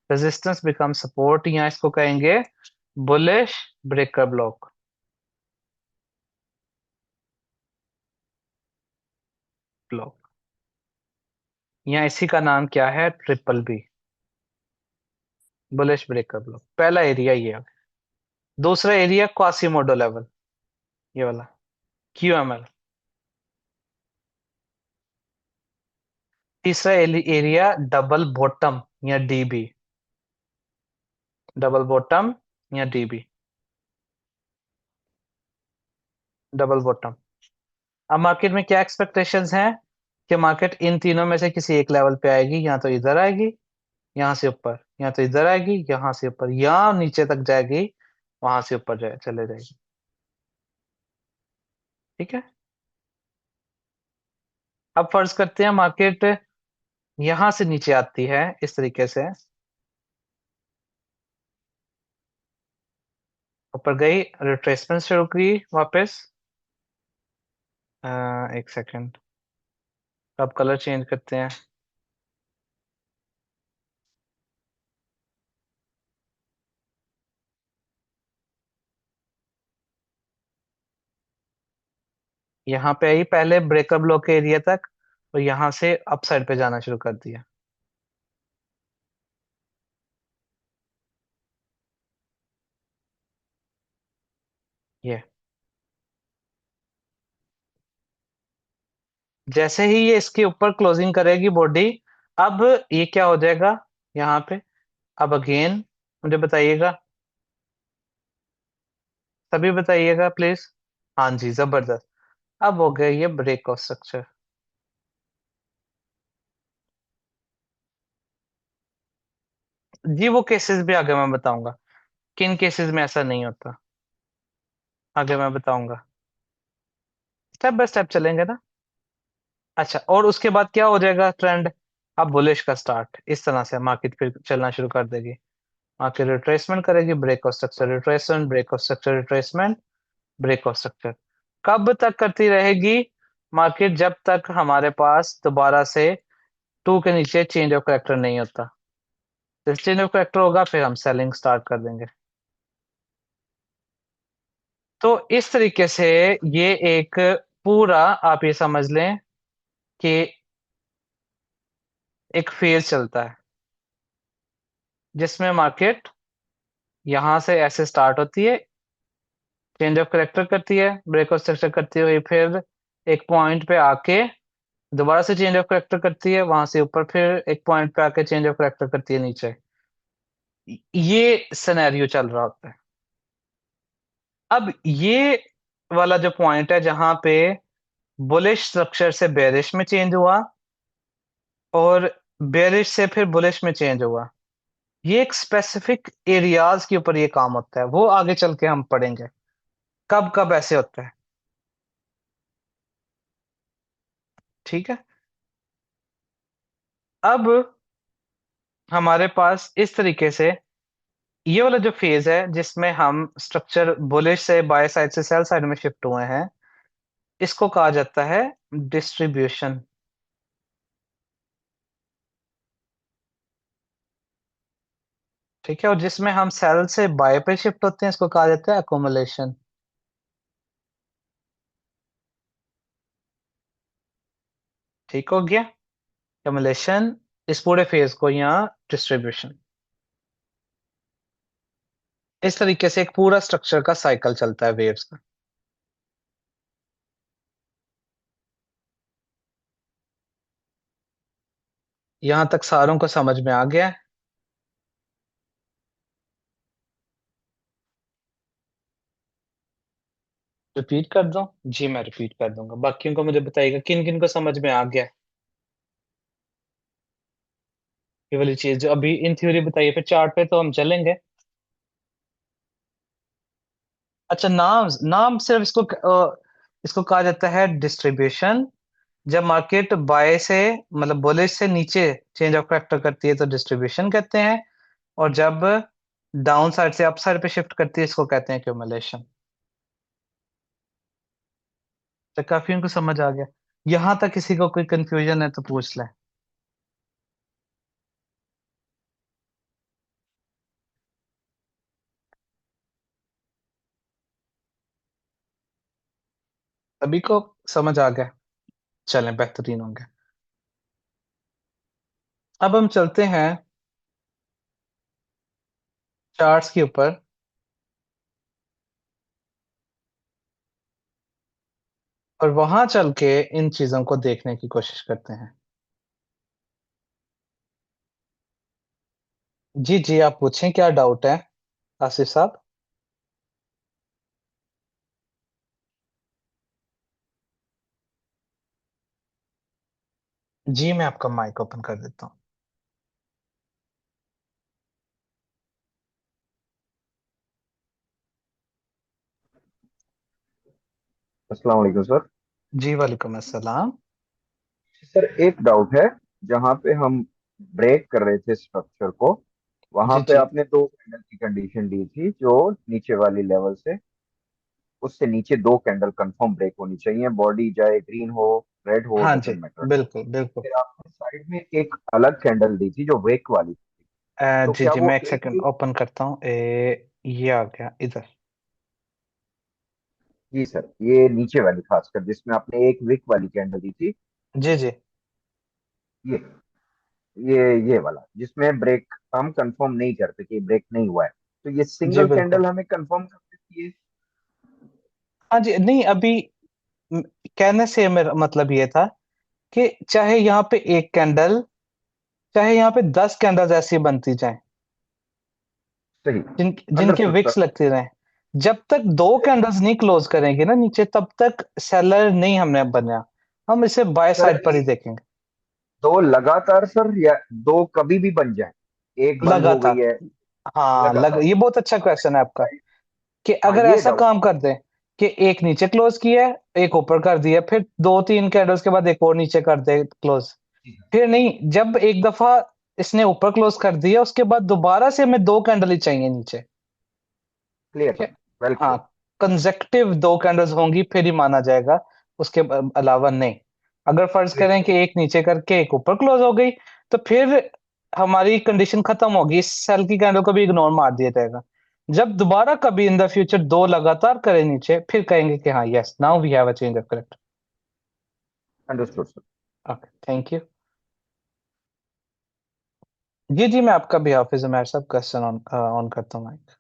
रेजिस्टेंस बिकम सपोर्ट, या इसको कहेंगे बुलिश ब्रेकर ब्लॉक। ब्लॉक, या इसी का नाम क्या है, triple B, bullish breaker block. पहला एरिया ये है। दूसरा एरिया क्वासीमोडो लेवल, ये वाला QML। तीसरा एरिया डबल बॉटम या DB, डबल बॉटम या DB, डबल बॉटम। अब मार्केट में क्या एक्सपेक्टेशंस हैं कि मार्केट इन तीनों में से किसी एक लेवल पे आएगी, या तो इधर आएगी, यहाँ से ऊपर, या तो इधर आएगी, यहाँ से ऊपर, या नीचे तक जाएगी, वहां से ऊपर जाए चले जाएगी। ठीक है। अब फर्ज करते हैं मार्केट यहां से नीचे आती है इस तरीके से, ऊपर गई, रिट्रेसमेंट शुरू की वापस। एक सेकेंड, अब कलर चेंज करते हैं। यहाँ पे आई पहले ब्रेकर ब्लॉक के एरिया तक, और यहाँ से अप साइड पे जाना शुरू कर दिया। ये जैसे ही ये इसके ऊपर क्लोजिंग करेगी बॉडी, अब ये क्या हो जाएगा यहाँ पे, अब अगेन मुझे बताइएगा, सभी बताइएगा प्लीज। हाँ जी, जबरदस्त। अब हो गया ये ब्रेक ऑफ स्ट्रक्चर। जी वो केसेस भी आगे मैं बताऊंगा, किन केसेस में ऐसा नहीं होता, आगे मैं बताऊंगा। स्टेप बाय स्टेप चलेंगे ना। अच्छा, और उसके बाद क्या हो जाएगा ट्रेंड, अब बुलिश का स्टार्ट, इस तरह से मार्केट फिर चलना शुरू कर देगी। मार्केट रिट्रेसमेंट करेगी, break of structure, retracement, break of structure, retracement, break of structure. कब तक करती रहेगी मार्केट, जब तक हमारे पास दोबारा से टू के नीचे चेंज ऑफ करेक्टर नहीं होता। जब चेंज ऑफ करेक्टर होगा फिर हम सेलिंग स्टार्ट कर देंगे। तो इस तरीके से ये एक पूरा, आप ये समझ लें कि एक फेज चलता है जिसमें मार्केट यहां से ऐसे स्टार्ट होती है, चेंज ऑफ करेक्टर करती है, ब्रेक ऑफ स्ट्रक्चर करती हुई, फिर एक पॉइंट पे आके दोबारा से चेंज ऑफ करेक्टर करती है, वहां से ऊपर फिर एक पॉइंट पे आके चेंज ऑफ करेक्टर करती है नीचे। ये सिनेरियो चल रहा होता है। अब ये वाला जो पॉइंट है जहां पे बुलिश स्ट्रक्चर से बेरिश में चेंज हुआ, और बेरिश से फिर बुलिश में चेंज हुआ, ये एक स्पेसिफिक एरियाज के ऊपर ये काम होता है, वो आगे चल के हम पढ़ेंगे कब कब ऐसे होता है। ठीक है। अब हमारे पास इस तरीके से ये वाला जो फेज है जिसमें हम स्ट्रक्चर बुलिश से बाय साइड से सेल साइड में शिफ्ट हुए हैं, इसको कहा जाता है डिस्ट्रीब्यूशन। ठीक है, और जिसमें हम सेल से बाय पे शिफ्ट होते हैं इसको कहा जाता है एकोमुलेशन। ठीक हो गया, एकोमुलेशन, इस पूरे फेज को यहाँ डिस्ट्रीब्यूशन। इस तरीके से एक पूरा स्ट्रक्चर का साइकिल चलता है वेव्स का। यहां तक सारों को समझ में आ गया है। रिपीट कर दूं? जी मैं रिपीट कर दूंगा, बाकियों को मुझे बताइएगा किन किन को समझ में आ गया है ये वाली चीज जो अभी इन थ्योरी बताइए, फिर चार्ट पे तो हम चलेंगे। अच्छा, नाम नाम सिर्फ इसको कहा जाता है डिस्ट्रीब्यूशन। जब मार्केट बाय से मतलब बुलिश से नीचे चेंज ऑफ करेक्टर करती है तो डिस्ट्रीब्यूशन कहते हैं, और जब डाउन साइड से अप साइड पे शिफ्ट करती है इसको कहते हैं क्यूमुलेशन। तो काफी उनको समझ आ गया। यहाँ तक किसी को कोई कंफ्यूजन है तो पूछ ले। सभी को समझ आ गया। चलें, बेहतरीन होंगे। अब हम चलते हैं चार्ट्स के ऊपर, और वहां चल के इन चीजों को देखने की कोशिश करते हैं। जी जी, आप पूछें, क्या डाउट है आसिफ साहब। जी, मैं आपका माइक ओपन कर देता हूँ। अस्सलाम वालेकुम सर। जी वालेकुम अस्सलाम। सर एक डाउट है। जहाँ पे हम ब्रेक कर रहे थे स्ट्रक्चर को, वहां जी पे जी। आपने दो कैंडल की कंडीशन दी थी, जो नीचे वाली लेवल से उससे नीचे दो कैंडल कंफर्म ब्रेक होनी चाहिए, बॉडी चाहे ग्रीन हो रेड हो हाँ जी, डजेंट मैटर। बिल्कुल बिल्कुल। फिर आपने साइड में एक अलग कैंडल दी थी जो वेक वाली थी। तो जी क्या जी, वो मैं एक एक सेकंड ही? ओपन करता हूँ। ये आ गया इधर। जी सर, ये नीचे वाली खासकर जिसमें आपने एक विक वाली कैंडल दी थी। जी जी। ये ये वाला जिसमें ब्रेक हम कंफर्म नहीं करते कि ब्रेक नहीं हुआ है, तो ये जी सिंगल बिल्कुल। कैंडल हमें कंफर्म कर देती है। हाँ जी, नहीं अभी म- कहने से मेरा मतलब ये था कि चाहे यहाँ पे एक कैंडल, चाहे यहाँ पे 10 कैंडल्स ऐसी बनती जाएं, सही। जिनके अंडरस्टूड विक्स सर। लगते रहे, जब तक दो कैंडल्स नहीं क्लोज करेंगे ना नीचे, तब तक सेलर नहीं हमने बनया। हम इसे बाय सर साइड पर ही देखेंगे। दो लगातार सर, या दो कभी भी बन जाए, एक बंद हो गई लगातार। है हाँ, लगातार। ये बहुत अच्छा क्वेश्चन है आपका, राइट। कि हाँ अगर ये ऐसा डाउट। काम कर दे कि एक नीचे क्लोज किया है, एक ऊपर कर दिया, फिर दो तीन कैंडल्स के बाद एक और नीचे कर दे क्लोज। फिर नहीं, जब एक दफा इसने ऊपर क्लोज कर दिया, उसके बाद दोबारा से हमें दो कैंडल ही चाहिए नीचे। क्लियर ठीक सर। है। वेल हाँ, क्लियर। कंसेक्टिव दो कैंडल्स होंगी फिर ही माना जाएगा, उसके अलावा नहीं। अगर फर्ज क्लियर करें सर। कि एक नीचे करके एक ऊपर क्लोज हो गई, तो फिर हमारी कंडीशन खत्म होगी, इस सेल की कैंडल को भी इग्नोर मार दिया जाएगा। जब दोबारा कभी इन द फ्यूचर दो लगातार करें नीचे, फिर कहेंगे कि हाँ, yes, now we have a change of correct. Understood sir. Okay, thank you. जी जी, मैं आपका भी हाफिज उमर साहब, क्वेश्चन ऑन ऑन करता हूँ माइक।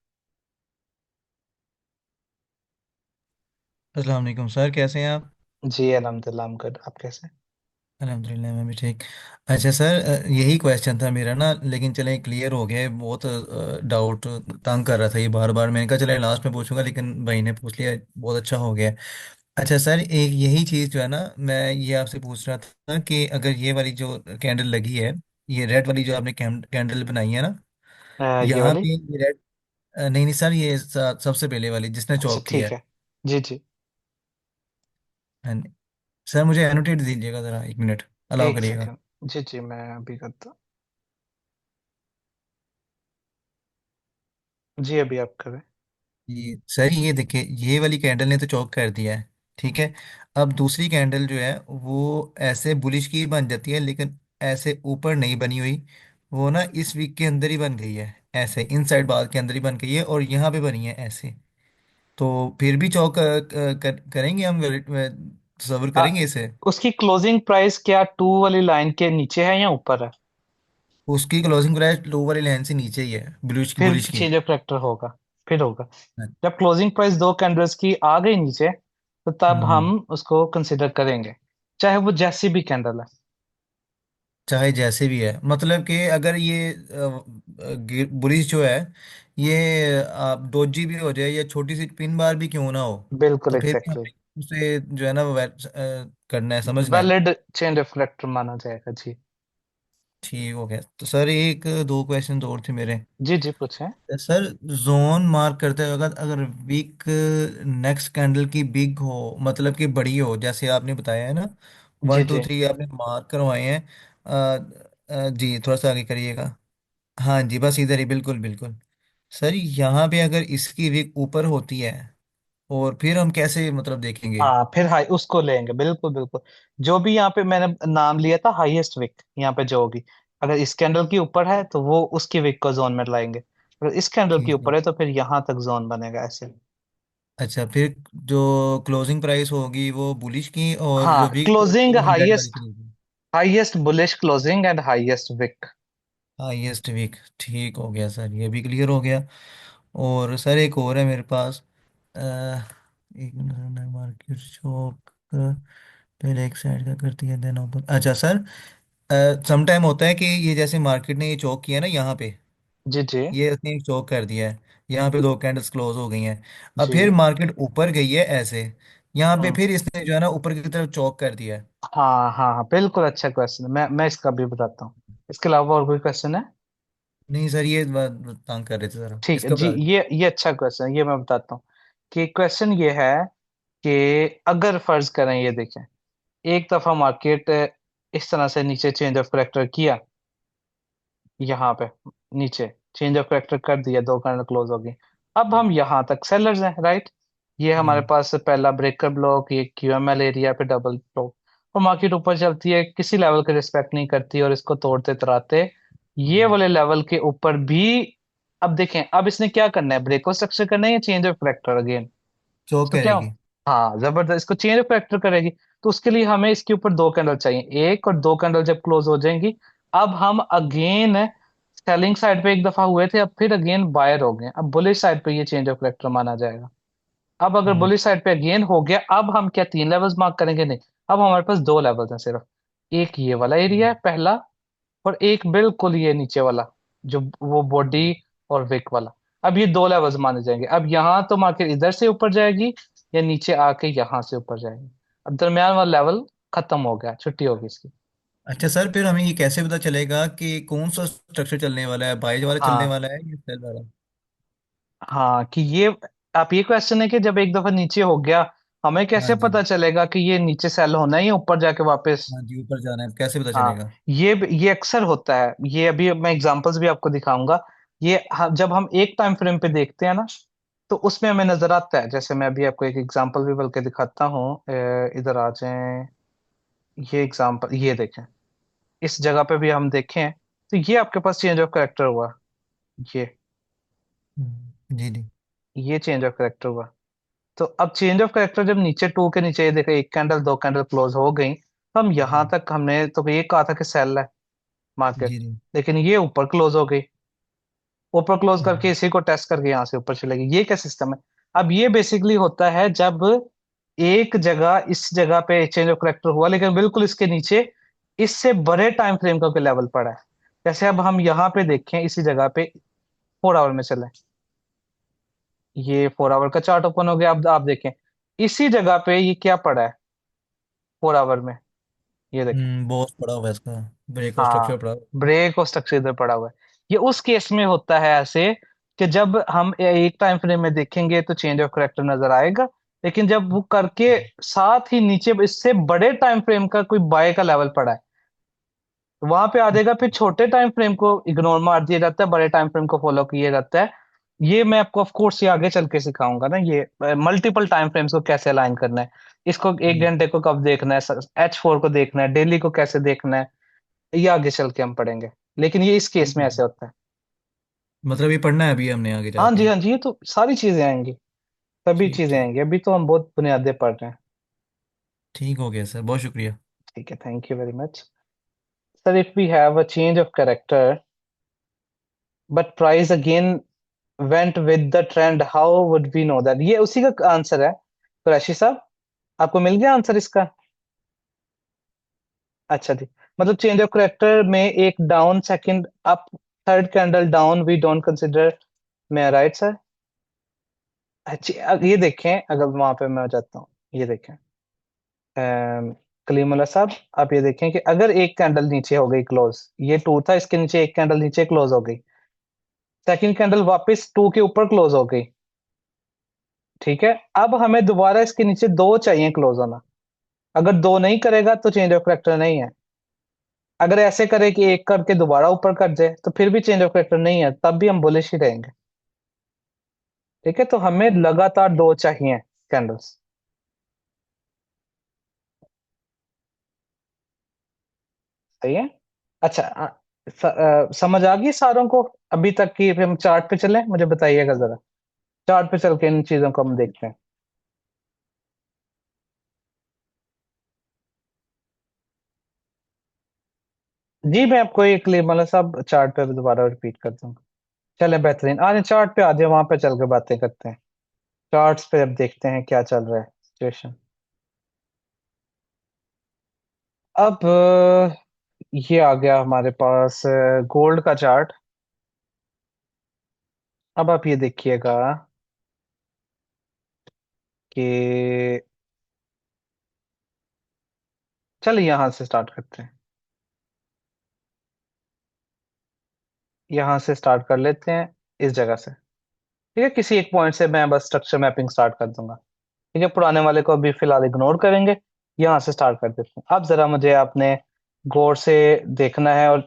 अस्सलाम वालेकुम सर, कैसे हैं आप? जी अल्हम्दुलिल्लाह, हम गुड। आप कैसे? अल्हम्दुलिल्लाह मैं भी ठीक। अच्छा सर, यही क्वेश्चन था मेरा ना, लेकिन चले क्लियर हो गया। बहुत डाउट तंग कर रहा था ये बार बार। मैंने कहा चले लास्ट में पूछूंगा, लेकिन भाई ने पूछ लिया, बहुत अच्छा हो गया। अच्छा सर, एक यही चीज़ जो है ना, मैं ये आपसे पूछ रहा था कि अगर ये वाली जो कैंडल लगी है, ये रेड वाली जो आपने कैंडल बनाई है ना, ये यहाँ वाली। पे ये रेड, नहीं नहीं सर, ये सबसे पहले वाली जिसने अच्छा चौक किया ठीक है। है। जी जी। हाँ जी। सर मुझे एनोटेट दीजिएगा ज़रा, 1 मिनट अलाउ एक करिएगा। सेकंड। जी जी, मैं अभी करता हूँ। जी, अभी आप करें। ये सर, ये देखिए, ये वाली कैंडल ने तो चौक कर दिया है, ठीक है। अब दूसरी कैंडल जो है वो ऐसे बुलिश की बन जाती है, लेकिन ऐसे ऊपर नहीं बनी हुई। वो ना इस वीक के अंदर ही बन गई है, ऐसे इनसाइड बार के अंदर ही बन गई है, और यहाँ पे बनी है ऐसे। तो फिर भी चौक करेंगे हम, तस्वर आ, करेंगे इसे। उसकी क्लोजिंग प्राइस क्या टू वाली लाइन के नीचे है या ऊपर है? उसकी क्लोजिंग प्राइस लो वाली लाइन से नीचे ही है, बुलिश की, फिर बुलिश की। चेंज ऑफ फैक्टर होगा। फिर होगा। हाँ। जब क्लोजिंग प्राइस दो कैंडल्स की आ गई नीचे, तो तब हम्म। हम उसको कंसिडर करेंगे, चाहे वो जैसी भी कैंडल है। चाहे जैसे भी है, मतलब कि अगर ये बुलिश जो है, ये आप डोजी भी हो जाए या छोटी सी पिन बार भी क्यों ना हो, बिल्कुल तो फिर भी एग्जैक्टली। हमें उसे जो है ना वो करना है, समझना है। वैलिड चेंज ऑफ फैक्टर माना जाएगा जी। ठीक हो गया। तो सर एक दो क्वेश्चन और थे मेरे। जी जी, पूछें। सर, जोन मार्क करते हुए अगर अगर वीक नेक्स्ट कैंडल की बिग हो, मतलब कि बड़ी हो, जैसे आपने बताया है ना, जी 1 2 3 आपने मार्क करवाए हैं। जी थोड़ा सा आगे करिएगा। हाँ जी, बस इधर ही, बिल्कुल बिल्कुल। सर यहाँ पे अगर इसकी विक ऊपर होती है और फिर हम कैसे मतलब देखेंगे? हाँ फिर हाई उसको लेंगे, बिल्कुल बिल्कुल। जो भी यहाँ पे मैंने नाम लिया था हाईएस्ट विक, यहाँ पे जो होगी, अगर इस कैंडल के ऊपर है तो वो उसकी विक को जोन में लाएंगे, अगर इस कैंडल के ठीक है। ऊपर है तो फिर यहाँ तक जोन बनेगा ऐसे। अच्छा, फिर जो क्लोजिंग प्राइस होगी वो बुलिश की, और जो हाँ वीक क्लोजिंग होगी वो डेड वाली हाईएस्ट, की होगी। Highest bullish closing and highest wick. Highest week, ठीक हो गया सर, ये भी क्लियर हो गया। और सर एक और है मेरे पास। एक मिनट, मार्केट शॉक पहले एक साइड का करती है देन ओपन। अच्छा सर, सम टाइम होता है कि ये जैसे मार्केट ने ये चौक किया ना यहाँ पे, जी जी ये उसने चौक कर दिया है, यहाँ पे दो कैंडल्स क्लोज हो गई हैं। अब जी। फिर मार्केट ऊपर गई है ऐसे, यहाँ पे हम्म। फिर इसने जो है ना ऊपर की तरफ चौक कर दिया है। हाँ हाँ हाँ बिल्कुल, अच्छा क्वेश्चन है, मैं इसका भी बताता हूँ। इसके अलावा और कोई क्वेश्चन है? नहीं सर, ये बात तंग कर रहे थे सर, ठीक है इसका जी, बता। ये अच्छा क्वेश्चन है, ये मैं बताता हूँ। कि क्वेश्चन ये है कि अगर फर्ज करें, ये देखें, एक दफा मार्केट इस तरह से नीचे चेंज ऑफ करेक्टर किया, यहाँ पे नीचे चेंज ऑफ करेक्टर कर दिया, दो कैंडल क्लोज हो गई। अब हम यहाँ तक सेलर्स हैं, राइट? ये हमारे हम्म। पास पहला ब्रेकर ब्लॉक, ये क्यूएमएल एरिया पे डबल ब्लॉक, और मार्केट ऊपर चलती है, किसी लेवल के रिस्पेक्ट नहीं करती और इसको तोड़ते तराते ये हम्म। वाले लेवल के ऊपर भी। अब देखें, अब इसने क्या करना है, ब्रेकआउट स्ट्रक्चर करना है या चेंज ऑफ करेक्टर अगेन? चौक इसको क्या, करेगी। हाँ जबरदस्त, इसको चेंज ऑफ करेक्टर करेगी। तो उसके लिए हमें इसके ऊपर दो कैंडल चाहिए, एक और दो कैंडल जब क्लोज हो जाएंगी, अब हम अगेन सेलिंग साइड पे एक दफा हुए थे, अब फिर अगेन बायर हो गए, अब बुलिश साइड पे ये चेंज ऑफ करेक्टर माना जाएगा। अब अगर हम्म। बुलिश साइड पे अगेन हो गया, अब हम क्या तीन लेवल्स मार्क करेंगे? नहीं, अब हमारे पास दो लेवल्स हैं सिर्फ। एक ये वाला एरिया है पहला, और एक बिल्कुल ये नीचे वाला, जो वो बॉडी और विक वाला। अब ये दो लेवल्स माने जाएंगे। अब यहाँ तो मार्केट इधर से ऊपर जाएगी या नीचे आके यहाँ से ऊपर जाएगी। अब दरम्यान वाला लेवल खत्म हो गया, छुट्टी होगी इसकी। अच्छा सर, फिर हमें ये कैसे पता चलेगा कि कौन सा स्ट्रक्चर चलने वाला है, बाइज वाला चलने हाँ वाला है या सेल वाला? हाँ, कि ये, आप ये क्वेश्चन है कि जब एक दफा नीचे हो गया, हमें हाँ कैसे जी। पता चलेगा कि ये नीचे सेल होना है या ऊपर जाके वापस? हाँ जी, ऊपर जाना है, कैसे पता हाँ, चलेगा? ये अक्सर होता है, ये अभी मैं एग्जांपल्स भी आपको दिखाऊंगा। ये जब हम एक टाइम फ्रेम पे देखते हैं ना, तो उसमें हमें नजर आता है। जैसे मैं अभी आपको एक एग्जांपल भी बल्कि दिखाता हूँ, इधर आ जाएं। ये एग्जांपल ये देखें, इस जगह पे भी हम देखें तो ये आपके पास चेंज ऑफ करेक्टर हुआ, ये जी जी। ये चेंज ऑफ करेक्टर हुआ। तो अब चेंज ऑफ करेक्टर जब नीचे टू के नीचे, ये देखें, एक कैंडल दो कैंडल क्लोज हो गई, तो हम यहाँ जी तक हमने तो ये कहा था कि सेल है मार्केट, जी जी। लेकिन ये ऊपर क्लोज हो गई, ऊपर क्लोज करके हम्म। इसी को टेस्ट करके यहाँ से ऊपर चलेगी। ये क्या सिस्टम है? अब ये बेसिकली होता है जब एक जगह, इस जगह पे चेंज ऑफ करेक्टर हुआ, लेकिन बिल्कुल इसके नीचे इससे बड़े टाइम फ्रेम का कोई लेवल पड़ा है। जैसे अब हम यहाँ पे देखें, इसी जगह पे 4 आवर में चले, ये 4 आवर का चार्ट ओपन हो गया। अब आप देखें इसी जगह पे ये क्या पड़ा है 4 आवर में, ये देखें। बॉस पड़ा हुआ है इसका, ब्रेक और स्ट्रक्चर हाँ, पड़ा हुआ है। ब्रेक और स्ट्रक्चर इधर पड़ा हुआ है। ये उस केस में होता है ऐसे, कि जब हम एक टाइम फ्रेम में देखेंगे तो चेंज ऑफ करेक्टर नजर आएगा, लेकिन जब वो करके साथ ही नीचे इससे बड़े टाइम फ्रेम का कोई बाय का लेवल पड़ा है, तो वहां पे आ जाएगा, फिर छोटे टाइम फ्रेम को इग्नोर मार दिया जाता है, बड़े टाइम फ्रेम को फॉलो किया जाता है। ये मैं आपको ऑफ कोर्स ये आगे चल के सिखाऊंगा ना, ये मल्टीपल टाइम फ्रेम्स को कैसे अलाइन करना है, इसको एक ठीक। घंटे को कब देखना है, H4 को देखना है, डेली को कैसे देखना है, ये आगे चल के हम पढ़ेंगे। लेकिन ये इस केस ठीक में है, ऐसे होता है। मतलब ये पढ़ना है अभी हमने आगे हाँ जी जाके? हाँ जी, ये तो सारी चीजें आएंगी, सभी ठीक चीजें ठीक। आएंगी, अभी तो हम बहुत बुनियादें पढ़ रहे हैं। ठीक हो गया सर, बहुत शुक्रिया। ठीक है, thank you very much. Sir, if we have a change of character but price again went with the trend, how would we know that? ये उसी का आंसर है कुरैशी साहब, आपको मिल गया आंसर इसका? अच्छा जी, मतलब चेंज ऑफ कैरेक्टर में एक down, second up, third candle down we don't consider, मैं राइट सर? अच्छा, अब ये देखें, अगर वहां पे मैं जाता हूँ, ये देखें, कलीमुल्ला साहब, आप ये देखें कि अगर एक कैंडल नीचे हो गई क्लोज, ये टू था, इसके नीचे एक कैंडल नीचे क्लोज हो गई, सेकंड कैंडल वापस टू के ऊपर क्लोज हो गई, ठीक है? अब हमें दोबारा इसके नीचे दो चाहिए क्लोज होना। अगर दो नहीं करेगा तो चेंज ऑफ करेक्टर नहीं है। अगर ऐसे करे कि एक करके दोबारा ऊपर कर जाए तो फिर भी चेंज ऑफ करेक्टर नहीं है, तब भी हम बुलिश ही रहेंगे। ठीक है, तो हमें लगातार दो चाहिए कैंडल्स। सही है। अच्छा समझ आ गई सारों को अभी तक की? फिर हम चार्ट पे चलें, मुझे बताइएगा जरा। चार्ट पे चल के इन चीजों को हम देखते हैं। जी मैं आपको एक मतलब सब चार्ट पे दोबारा रिपीट कर दूंगा। चले बेहतरीन, आज चार्ट पे आ जाए, वहां पे चल के बातें करते हैं। चार्ट्स पे अब देखते हैं क्या चल रहा है सिचुएशन। अब ये आ गया हमारे पास गोल्ड का चार्ट। अब आप ये देखिएगा कि चलिए यहां से स्टार्ट करते हैं। यहां से स्टार्ट कर लेते हैं, इस जगह से। ठीक है, किसी एक पॉइंट से मैं बस स्ट्रक्चर मैपिंग स्टार्ट कर दूंगा। ठीक है, पुराने वाले को अभी फिलहाल इग्नोर करेंगे। यहाँ से स्टार्ट कर देते हैं। अब जरा मुझे आपने गौर से देखना है, और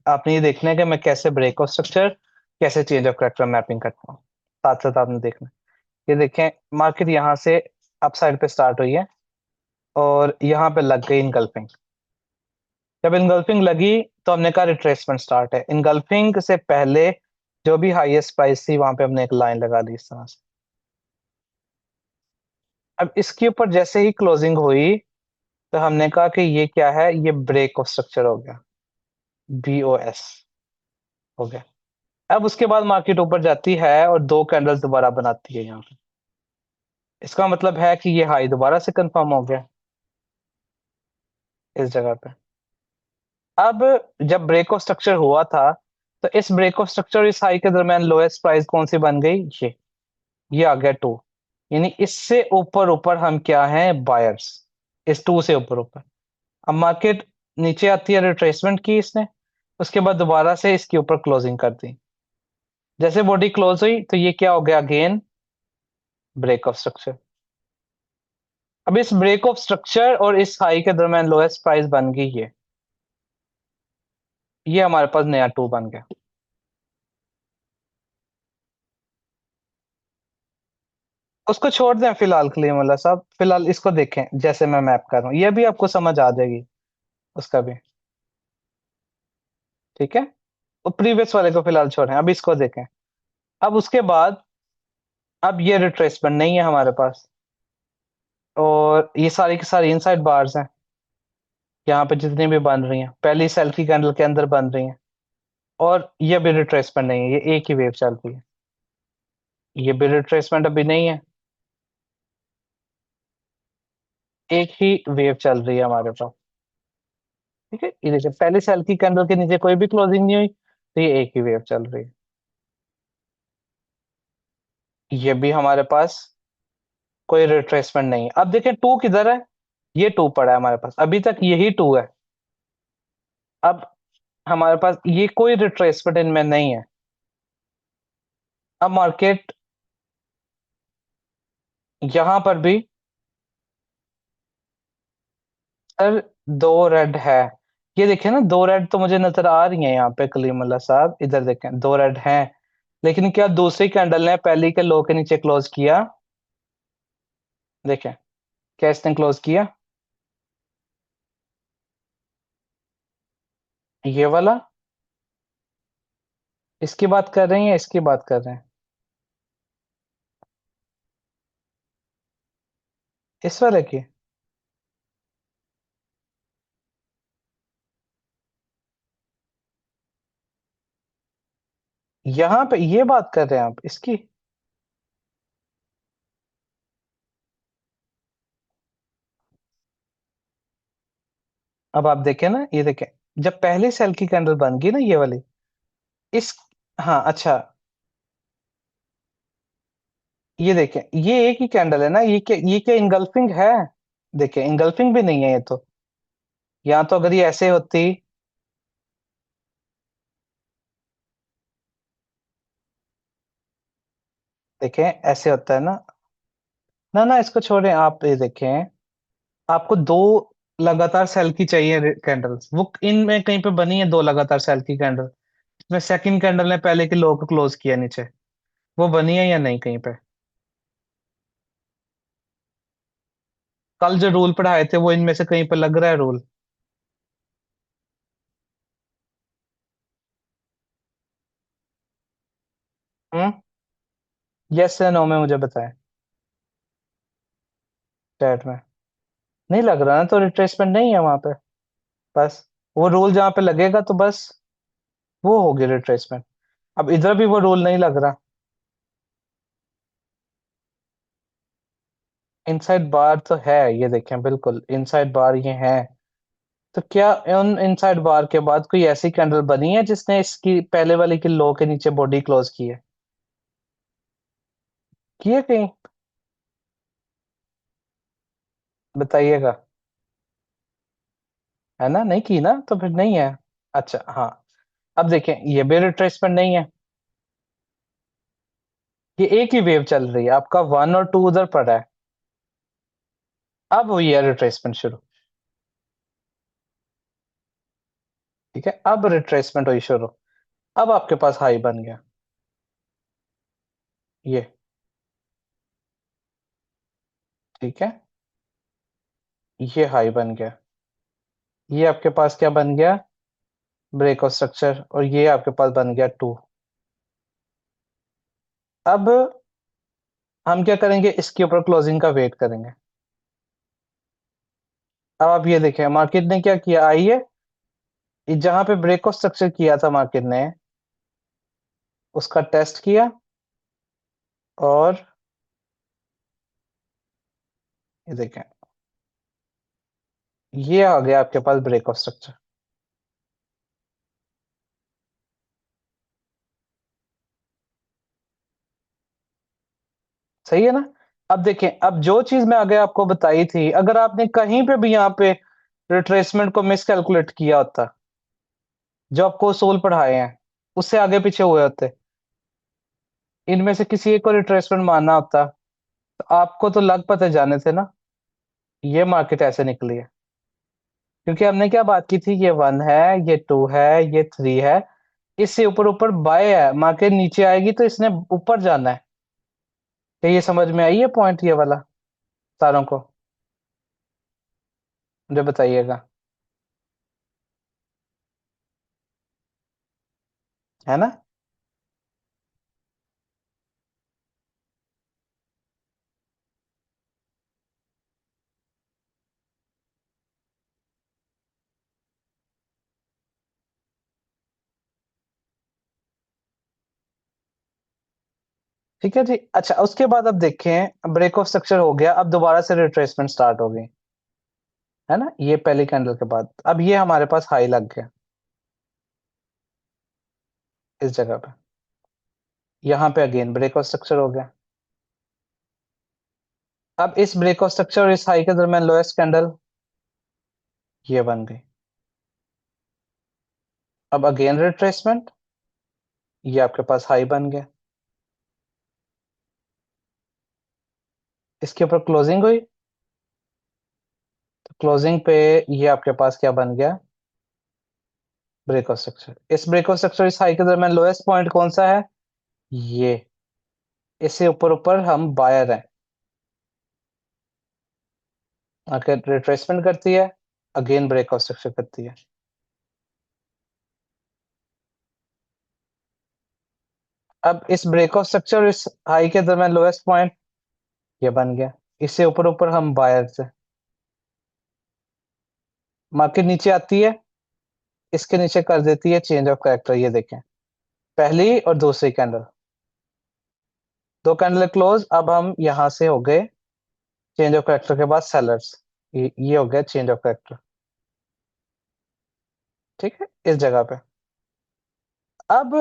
आपने ये देखना है कि मैं कैसे ब्रेक ऑफ स्ट्रक्चर, कैसे चेंज ऑफ करेक्टर मैपिंग करता हूँ। साथ साथ आपने देखना है। ये देखें, मार्केट यहाँ से अप साइड पे स्टार्ट हुई है, और यहाँ पे लग गई इनगल्फिंग। जब इनगल्फिंग लगी तो हमने कहा रिट्रेसमेंट स्टार्ट है। इनगल्फिंग से पहले जो भी हाईएस्ट प्राइस थी, वहां पे हमने एक लाइन लगा दी इस तरह से। अब इसके ऊपर जैसे ही क्लोजिंग हुई, तो हमने कहा कि ये क्या है, ये ब्रेक ऑफ स्ट्रक्चर हो गया, BOS हो गया। अब उसके बाद मार्केट ऊपर जाती है और दो कैंडल्स दोबारा बनाती है यहाँ पे। इसका मतलब है कि ये हाई दोबारा से कंफर्म हो गया इस जगह पे। अब जब ब्रेक ऑफ स्ट्रक्चर हुआ था, तो इस ब्रेक ऑफ स्ट्रक्चर और इस हाई के दरमियान लोएस्ट प्राइस कौन सी बन गई? ये आ गया 2। यानी इससे ऊपर ऊपर हम क्या हैं? बायर्स। इस 2 से ऊपर ऊपर। अब मार्केट नीचे आती है, रिट्रेसमेंट की इसने, उसके बाद दोबारा से इसके ऊपर क्लोजिंग कर दी। जैसे बॉडी क्लोज हुई, तो ये क्या हो गया? Again break of structure. अब इस ब्रेक ऑफ स्ट्रक्चर और इस हाई के दरमियान लोएस्ट प्राइस बन गई ये हमारे पास नया 2 बन गया। उसको छोड़ दें फिलहाल के लिए मुल्ला साहब, फिलहाल इसको देखें जैसे मैं मैप कर रहा हूँ, ये भी आपको समझ आ जाएगी उसका भी। ठीक है, वो प्रीवियस वाले को फिलहाल छोड़ें, अब इसको देखें। अब उसके बाद, अब ये रिट्रेसमेंट नहीं है हमारे पास, और ये सारी की सारी इनसाइड बार्स हैं। यहाँ पे जितनी भी बन रही हैं, पहली सेल की कैंडल के अंदर बन रही हैं, और ये भी रिट्रेसमेंट नहीं है, ये एक ही वेव चल रही है। ये भी रिट्रेसमेंट अभी नहीं है, एक ही वेव चल रही है हमारे पास। ठीक है, ये देखिए, पहली सेल की कैंडल के नीचे कोई भी क्लोजिंग नहीं हुई, तो ये एक ही वेव चल रही है। ये भी हमारे पास कोई रिट्रेसमेंट नहीं है। अब देखिए 2 किधर है? ये 2 पड़ा है हमारे पास, अभी तक यही 2 है। अब हमारे पास ये कोई रिट्रेसमेंट इनमें नहीं है। अब मार्केट यहां पर भी, सर, 2 रेड है। ये देखिए ना, 2 रेड तो मुझे नजर आ रही है यहाँ पे कलीमुल्ला साहब, इधर देखें 2 रेड हैं। लेकिन क्या दूसरी कैंडल ने पहली के लो के नीचे क्लोज किया? देखें, क्या इसने क्लोज किया? ये वाला? इसकी बात कर रही हैं, इसकी बात कर रहे हैं? इस वाले की? यहाँ पे ये बात कर रहे हैं आप इसकी? अब आप देखें ना, ये देखें, जब पहली सेल की कैंडल बन गई ना, ये वाली, इस, हाँ अच्छा, ये देखें, ये एक ही कैंडल है ना, ये क्या इंगल्फिंग है? देखें, इंगल्फिंग भी नहीं है ये तो। यहाँ तो अगर ये ऐसे होती, देखें ऐसे होता है ना। ना ना, इसको छोड़ें, आप ये देखें, आपको 2 लगातार सेल की चाहिए कैंडल्स, वो इनमें कहीं पे बनी है 2 लगातार सेल की कैंडल। इसमें सेकंड कैंडल ने पहले के लो को क्लोज किया नीचे, वो बनी है या नहीं कहीं पे? कल जो रूल पढ़ाए थे वो इनमें से कहीं पर लग रहा है रूल? हम्म। यस या नो में मुझे बताएं, चैट में। नहीं लग रहा ना, तो रिट्रेसमेंट नहीं है वहां पे। बस वो रूल जहाँ पे लगेगा तो बस वो होगी रिट्रेसमेंट। अब इधर भी वो रूल नहीं लग रहा। इनसाइड बार तो है, ये देखें, बिल्कुल इनसाइड बार ये है। तो क्या उन इनसाइड बार के बाद कोई ऐसी कैंडल बनी है जिसने इसकी पहले वाली की लो के नीचे बॉडी क्लोज की है? की है कहीं? बताइएगा। है ना, नहीं की ना, तो फिर नहीं है। अच्छा हाँ। अब देखें, ये भी रिट्रेसमेंट नहीं है। ये एक ही वेव चल रही है, आपका वन और टू उधर पड़ा है। अब हुई है रिट्रेसमेंट शुरू। ठीक है, अब रिट्रेसमेंट हुई शुरू। अब आपके पास हाई बन गया, ये। ठीक है, ये हाई बन गया। ये आपके पास क्या बन गया? Break of structure. और ये आपके पास बन गया टू। अब हम क्या करेंगे, इसके ऊपर क्लोजिंग का वेट करेंगे। अब आप ये देखें, मार्केट ने क्या किया, आइए, जहां पे ब्रेक ऑफ स्ट्रक्चर किया था मार्केट ने, उसका टेस्ट किया। और ये देखें, ये आ गया आपके पास ब्रेक ऑफ स्ट्रक्चर। सही है ना? अब देखें, अब जो चीज मैं आगे आपको बताई थी, अगर आपने कहीं पे भी यहाँ पे रिट्रेसमेंट को मिस कैलकुलेट किया होता, जो आपको उसूल पढ़ाए हैं उससे आगे पीछे हुए होते, इनमें से किसी एक को रिट्रेसमेंट मानना होता, तो आपको तो लग पते जाने थे ना, ये मार्केट ऐसे निकली है। क्योंकि हमने क्या बात की थी, ये वन है, ये टू है, ये थ्री है, इससे ऊपर ऊपर बाय है, मार्केट नीचे आएगी तो इसने ऊपर जाना है। क्या ये समझ में आई है पॉइंट ये वाला सारों को? मुझे बताइएगा। है ना? ठीक है जी। अच्छा, उसके बाद अब देखें, ब्रेक ऑफ स्ट्रक्चर हो गया, अब दोबारा से रिट्रेसमेंट स्टार्ट हो गई। है ना, ये पहली कैंडल के बाद अब ये हमारे पास हाई लग गया इस जगह पे। यहाँ पे अगेन ब्रेक ऑफ स्ट्रक्चर हो गया। अब इस ब्रेक ऑफ स्ट्रक्चर और इस हाई के दरमियान लोएस्ट कैंडल ये बन गई। अब अगेन रिट्रेसमेंट, ये आपके पास हाई बन गया। इसके ऊपर क्लोजिंग हुई, तो क्लोजिंग पे ये आपके पास क्या बन गया? Break of structure. इस ब्रेक ऑफ स्ट्रक्चर इस हाई के दरमियान लोएस्ट पॉइंट कौन सा है? ये। इससे ऊपर ऊपर हम बायर हैं। अगर रिट्रेसमेंट करती है, अगेन ब्रेक ऑफ स्ट्रक्चर करती है। अब इस ब्रेक ऑफ स्ट्रक्चर और इस हाई के दरमियान लोएस्ट पॉइंट ये बन गया। इससे ऊपर ऊपर हम बायर से। मार्केट नीचे आती है, इसके नीचे कर देती है चेंज ऑफ कैरेक्टर, ये देखें, पहली और दूसरी कैंडल, दो कैंडल क्लोज। अब हम यहां से हो गए चेंज ऑफ कैरेक्टर के बाद सेलर्स। ये हो गया चेंज ऑफ कैरेक्टर। ठीक है, इस जगह पे। अब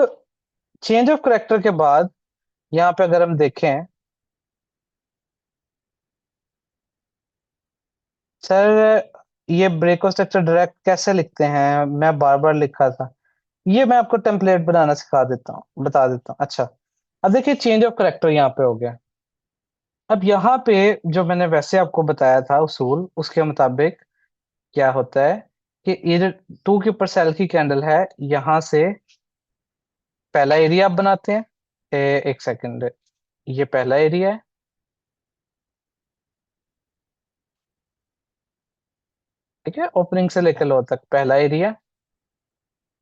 चेंज ऑफ कैरेक्टर के बाद यहाँ पे अगर हम देखें, सर ये ब्रेक ऑफ स्ट्रक्चर डायरेक्ट कैसे लिखते हैं, मैं बार बार लिखा था। ये मैं आपको टेम्पलेट बनाना सिखा देता हूँ, बता देता हूँ। अच्छा, अब देखिए चेंज ऑफ कैरेक्टर यहाँ पे हो गया। अब यहाँ पे जो मैंने वैसे आपको बताया था उसूल, उसके मुताबिक क्या होता है कि ये टू के ऊपर सेल की कैंडल है, यहाँ से पहला एरिया आप बनाते हैं। एक सेकंड, ये पहला एरिया है। ठीक है, ओपनिंग से लेकर लो तक पहला एरिया।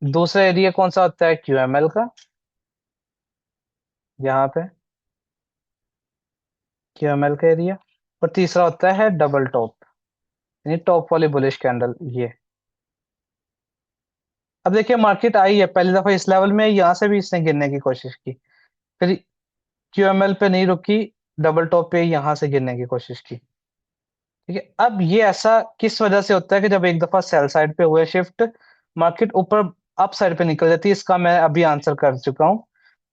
दूसरा एरिया कौन सा होता है, क्यूएमएल का, यहाँ पे क्यूएमएल का एरिया। और तीसरा होता है डबल टॉप, यानी टॉप वाली बुलिश कैंडल ये। अब देखिए मार्केट आई है पहली दफा इस लेवल में, यहाँ से भी इसने गिरने की कोशिश की, फिर क्यूएमएल पे नहीं रुकी, डबल टॉप पे यहाँ से गिरने की कोशिश की। ठीक है, अब ये ऐसा किस वजह से होता है कि जब एक दफा सेल साइड पे हुए शिफ्ट, मार्केट ऊपर अप साइड पे निकल जाती है। इसका मैं अभी आंसर कर चुका हूं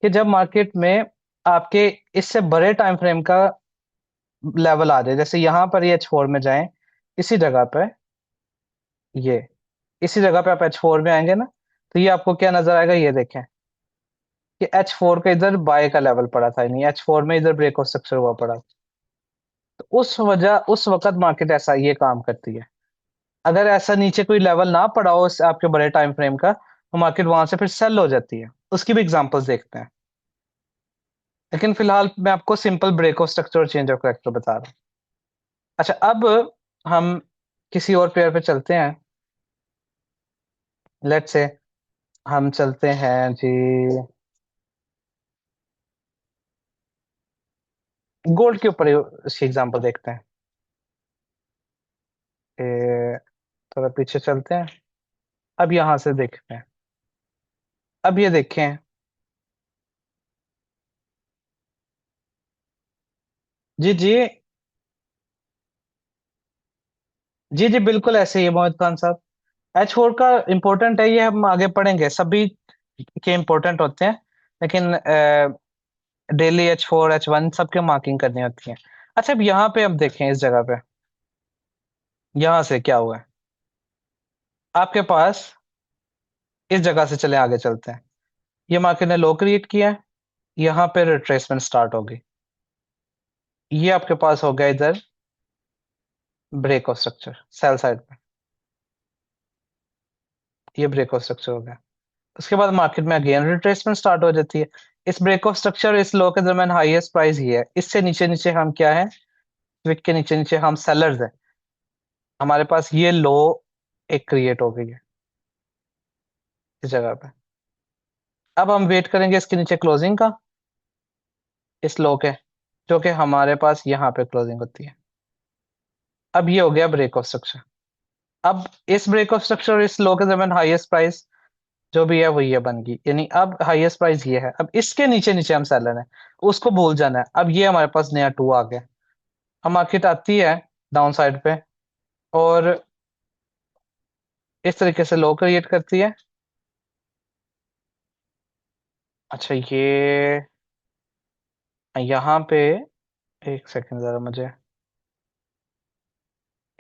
कि जब मार्केट में आपके इससे बड़े टाइम फ्रेम का लेवल आ जाए, जैसे यहाँ पर ये H4 में जाएं, इसी जगह पे ये इसी जगह पे आप H4 में आएंगे ना, तो ये आपको क्या नजर आएगा, ये देखें कि H4 का इधर बाय का लेवल पड़ा था, नहीं H4 में इधर ब्रेक ऑफ स्ट्रक्चर हुआ पड़ा। तो उस वक्त मार्केट ऐसा ये काम करती है। अगर ऐसा नीचे कोई लेवल ना पड़ा हो आपके बड़े टाइम फ्रेम का, तो मार्केट वहां से फिर सेल हो जाती है। उसकी भी एग्जांपल्स देखते हैं, लेकिन फिलहाल मैं आपको सिंपल ब्रेक ऑफ स्ट्रक्चर और चेंज ऑफ करेक्टर बता रहा हूँ। अच्छा, अब हम किसी और पेयर पे चलते हैं। लेट्स से हम चलते हैं जी, गोल्ड के ऊपर इसकी एग्जांपल देखते हैं। थोड़ा पीछे चलते हैं, अब यहां से देखते हैं। अब ये देखें, जी जी, जी जी बिल्कुल ऐसे ही है मोहित खान साहब। H4 का इंपॉर्टेंट है, ये हम आगे पढ़ेंगे, सभी के इंपॉर्टेंट होते हैं, लेकिन डेली H4 H1 सबके मार्किंग करनी होती है। अच्छा, अब यहाँ पे हम देखें इस जगह पे, यहाँ से क्या हुआ है आपके पास, इस जगह से चले आगे चलते हैं। ये मार्केट ने लो क्रिएट किया है, यहाँ पे रिट्रेसमेंट स्टार्ट होगी, ये आपके पास हो गया इधर break of structure sell side पे, ये ब्रेक ऑफ स्ट्रक्चर हो गया। उसके बाद मार्केट में अगेन रिट्रेसमेंट स्टार्ट हो जाती है। इस ब्रेक ऑफ स्ट्रक्चर इस लो के दरमियान हाईएस्ट प्राइस ही है, इससे नीचे नीचे हम क्या है, विक के नीचे नीचे हम सेलर्स हैं। हमारे पास ये लो एक क्रिएट हो गई है इस जगह पे। अब हम वेट करेंगे इसके नीचे क्लोजिंग का, इस लो के, जो कि हमारे पास यहाँ पे क्लोजिंग होती है। अब ये हो गया ब्रेक ऑफ स्ट्रक्चर। अब इस ब्रेक ऑफ स्ट्रक्चर और इस लो के दरमियान हाईएस्ट प्राइस जो भी है वो ये बन गई, यानी अब हाईएस्ट प्राइस ये है। अब इसके नीचे नीचे हम सेलर हैं, उसको भूल जाना है। अब ये हमारे पास नया टू आ गया। अब मार्केट आती है डाउन साइड पे और इस तरीके से लो क्रिएट करती है। अच्छा, ये यहाँ पे एक सेकंड जरा मुझे,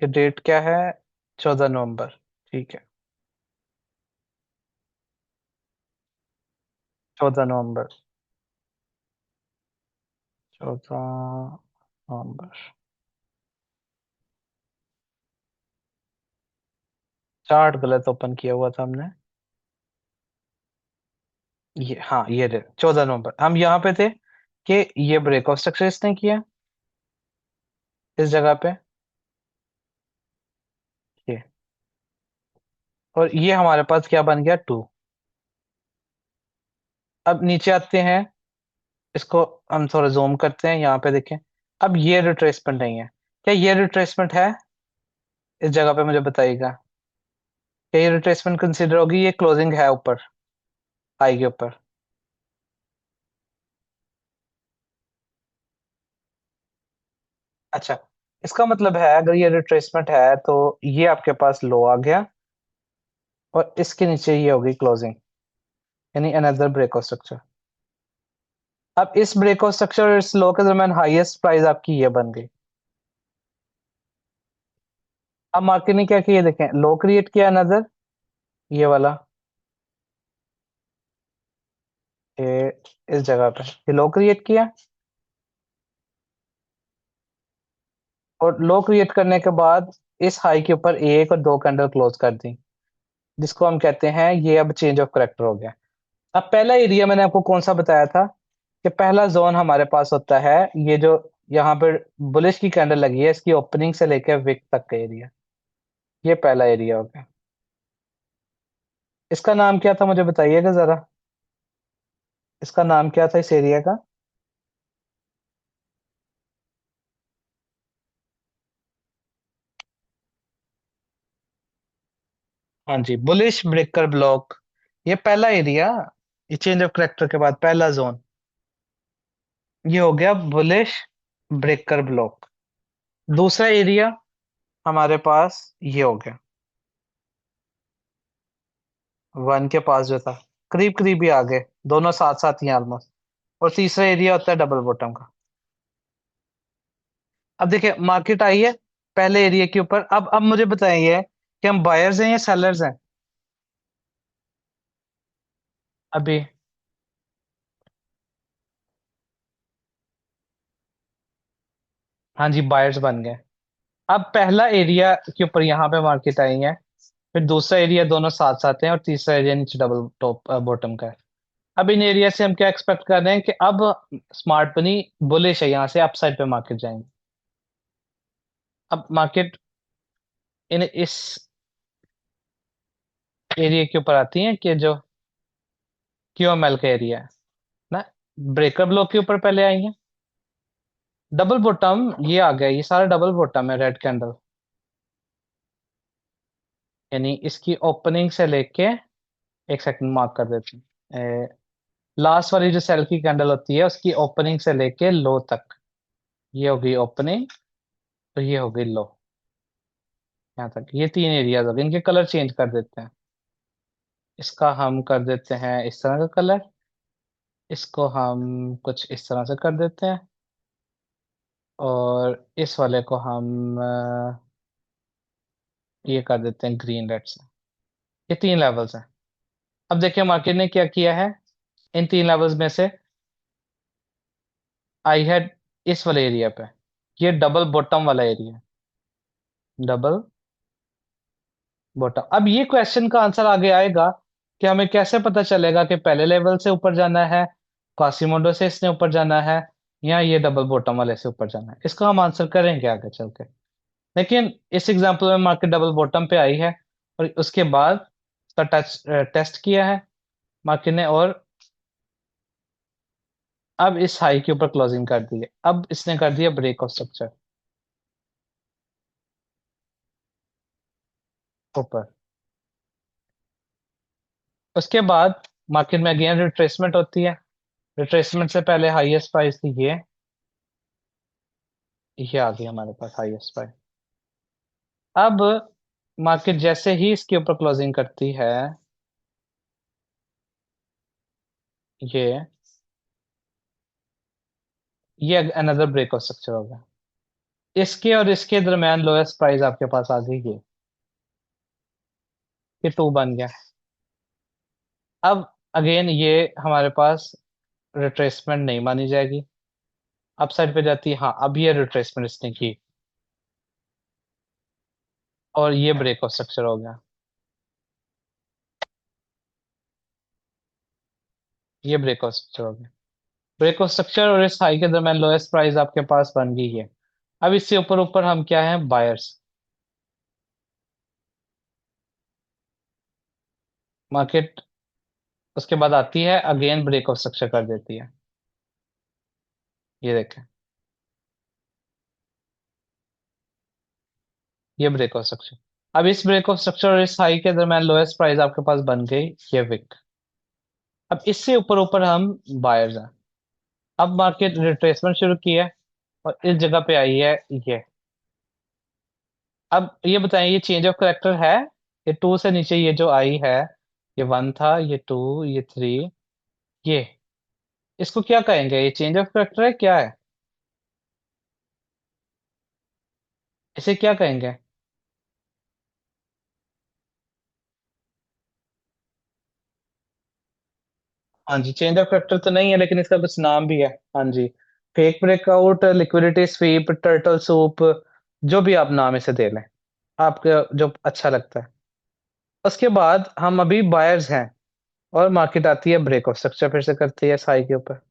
ये डेट क्या है, 14 नवंबर, ठीक है, 14 नवंबर, 14 नवंबर। चार्ट गलत ओपन किया हुआ था हमने, ये हाँ, ये 14 नवंबर हम यहाँ पे थे कि ये ब्रेक ऑफ स्ट्रक्चर इसने किया इस जगह पे, ये, और ये हमारे पास क्या बन गया, टू। अब नीचे आते हैं, इसको हम थोड़ा जूम करते हैं, यहाँ पे देखें। अब ये रिट्रेसमेंट नहीं है, क्या ये रिट्रेसमेंट है, इस जगह पे मुझे बताइएगा, क्या ये रिट्रेसमेंट कंसिडर होगी, ये क्लोजिंग है ऊपर हाई के ऊपर। अच्छा, इसका मतलब है अगर ये रिट्रेसमेंट है तो ये आपके पास लो आ गया और इसके नीचे ये होगी क्लोजिंग, यानी अनदर ब्रेक ऑफ स्ट्रक्चर। अब इस ब्रेक ऑफ स्ट्रक्चर और इस लो के दरमियान हाईएस्ट प्राइस आपकी ये बन गई। अब मार्केट ने क्या किया, देखें लो क्रिएट किया अनदर, ये वाला, ये इस जगह पे ये लो क्रिएट किया, और लो क्रिएट करने के बाद इस हाई के ऊपर एक और दो कैंडल क्लोज कर दी, जिसको हम कहते हैं ये अब चेंज ऑफ करेक्टर हो गया। अब पहला एरिया मैंने आपको कौन सा बताया था, कि पहला जोन हमारे पास होता है ये जो यहाँ पर बुलिश की कैंडल लगी है, इसकी ओपनिंग से लेकर विक तक का एरिया, ये पहला एरिया हो गया। इसका नाम क्या था मुझे बताइएगा जरा। इसका नाम क्या था इस एरिया का? हाँ जी, बुलिश ब्रेकर ब्लॉक। ये पहला एरिया, ये चेंज ऑफ करेक्टर के बाद पहला जोन, ये हो गया बुलिश ब्रेकर ब्लॉक। दूसरा एरिया हमारे पास ये हो गया, वन के पास जो था, करीब करीब ही आ गए, दोनों साथ साथ ही ऑलमोस्ट। और तीसरा एरिया होता है डबल बॉटम का। अब देखिए मार्केट आई है पहले एरिया के ऊपर। अब मुझे बताइए कि हम बायर्स हैं या सेलर्स हैं अभी? हाँ जी, बायर्स बन गए। अब पहला एरिया के ऊपर यहाँ पे मार्केट आई है, फिर दूसरा एरिया, दोनों साथ साथ हैं, और तीसरा एरिया नीचे डबल टॉप बॉटम का है। अब इन एरिया से हम क्या एक्सपेक्ट कर रहे हैं कि अब स्मार्ट मनी बुलिश है, यहाँ से अपसाइड पे मार्केट जाएंगे। अब मार्केट इन इस एरिया के ऊपर आती है कि जो क्यूएमएल का एरिया है ना, ब्रेकर ब्लॉक के ऊपर पहले आई है। डबल बॉटम ये आ गया, ये सारा डबल बॉटम है रेड कैंडल, यानी इसकी ओपनिंग से लेके, एक सेकंड मार्क कर देते हैं, लास्ट वाली जो सेल की कैंडल होती है उसकी ओपनिंग से लेके लो तक, ये हो गई ओपनिंग, तो ये हो गई लो, यहाँ तक। ये तीन एरियाज हो गए, इनके कलर चेंज कर देते हैं। इसका हम कर देते हैं इस तरह का कलर, इसको हम कुछ इस तरह से कर देते हैं, और इस वाले को हम ये कर देते हैं ग्रीन रेड से। ये तीन लेवल्स हैं। अब देखिए मार्केट ने क्या किया है, इन तीन लेवल्स में से आई हैड इस वाले एरिया पे, ये डबल बॉटम वाला एरिया, डबल बॉटम। अब ये क्वेश्चन का आंसर आगे आएगा कि हमें कैसे पता चलेगा कि पहले लेवल से ऊपर जाना है, क्वासीमोडो से इसने ऊपर जाना है, या ये डबल बॉटम वाले से ऊपर जाना है। इसका हम आंसर करेंगे आगे चल के। लेकिन इस एग्जांपल में मार्केट डबल बॉटम पे आई है, और उसके बाद उसका टच टेस्ट किया है मार्केट ने, और अब इस हाई के ऊपर क्लोजिंग कर दी है। अब इसने कर दिया ब्रेक ऑफ स्ट्रक्चर ऊपर। उसके बाद मार्केट में अगेन रिट्रेसमेंट होती है। रिट्रेसमेंट से पहले हाईएस्ट प्राइस थी ये आ गई हमारे पास हाईएस्ट प्राइस। अब मार्केट जैसे ही इसके ऊपर क्लोजिंग करती है, ये ये अनदर ब्रेक ऑफ स्ट्रक्चर होगा। इसके और इसके दरमियान लोएस्ट प्राइस आपके पास आ गई ये टू बन गया। अब अगेन ये हमारे पास रिट्रेसमेंट नहीं मानी जाएगी, अपसाइड पे जाती है। हाँ, अब ये रिट्रेसमेंट इसने की, और ये ब्रेक ऑफ स्ट्रक्चर हो गया, ये ब्रेक ऑफ स्ट्रक्चर हो गया। ब्रेक ऑफ स्ट्रक्चर और इस हाई के दरमियान लोएस्ट प्राइस आपके पास बन गई है। अब इससे ऊपर ऊपर हम क्या है, बायर्स। मार्केट उसके बाद आती है अगेन ब्रेक ऑफ स्ट्रक्चर कर देती है, ये देखें, ये ब्रेक ऑफ स्ट्रक्चर। अब इस ब्रेक ऑफ स्ट्रक्चर और इस हाई के दरमियान लोएस्ट प्राइस आपके पास बन गई ये विक। अब इससे ऊपर ऊपर हम बायर्स हैं। अब मार्केट रिट्रेसमेंट शुरू की है, और इस जगह पे आई है ये। अब ये बताएं, ये चेंज ऑफ करेक्टर है? ये टू से नीचे ये जो आई है, ये वन था, ये टू, ये थ्री, ये, इसको क्या कहेंगे? ये चेंज ऑफ करेक्टर है क्या है? इसे क्या कहेंगे? हाँ जी, चेंज ऑफ करेक्टर तो नहीं है, लेकिन इसका कुछ नाम भी है। हाँ जी, fake breakout, liquidity sweep, turtle soup, जो भी आप नाम इसे दे लें, आपको जो अच्छा लगता है। उसके बाद हम अभी बायर्स हैं, और मार्केट आती है ब्रेक ऑफ स्ट्रक्चर फिर से करती है साई के ऊपर,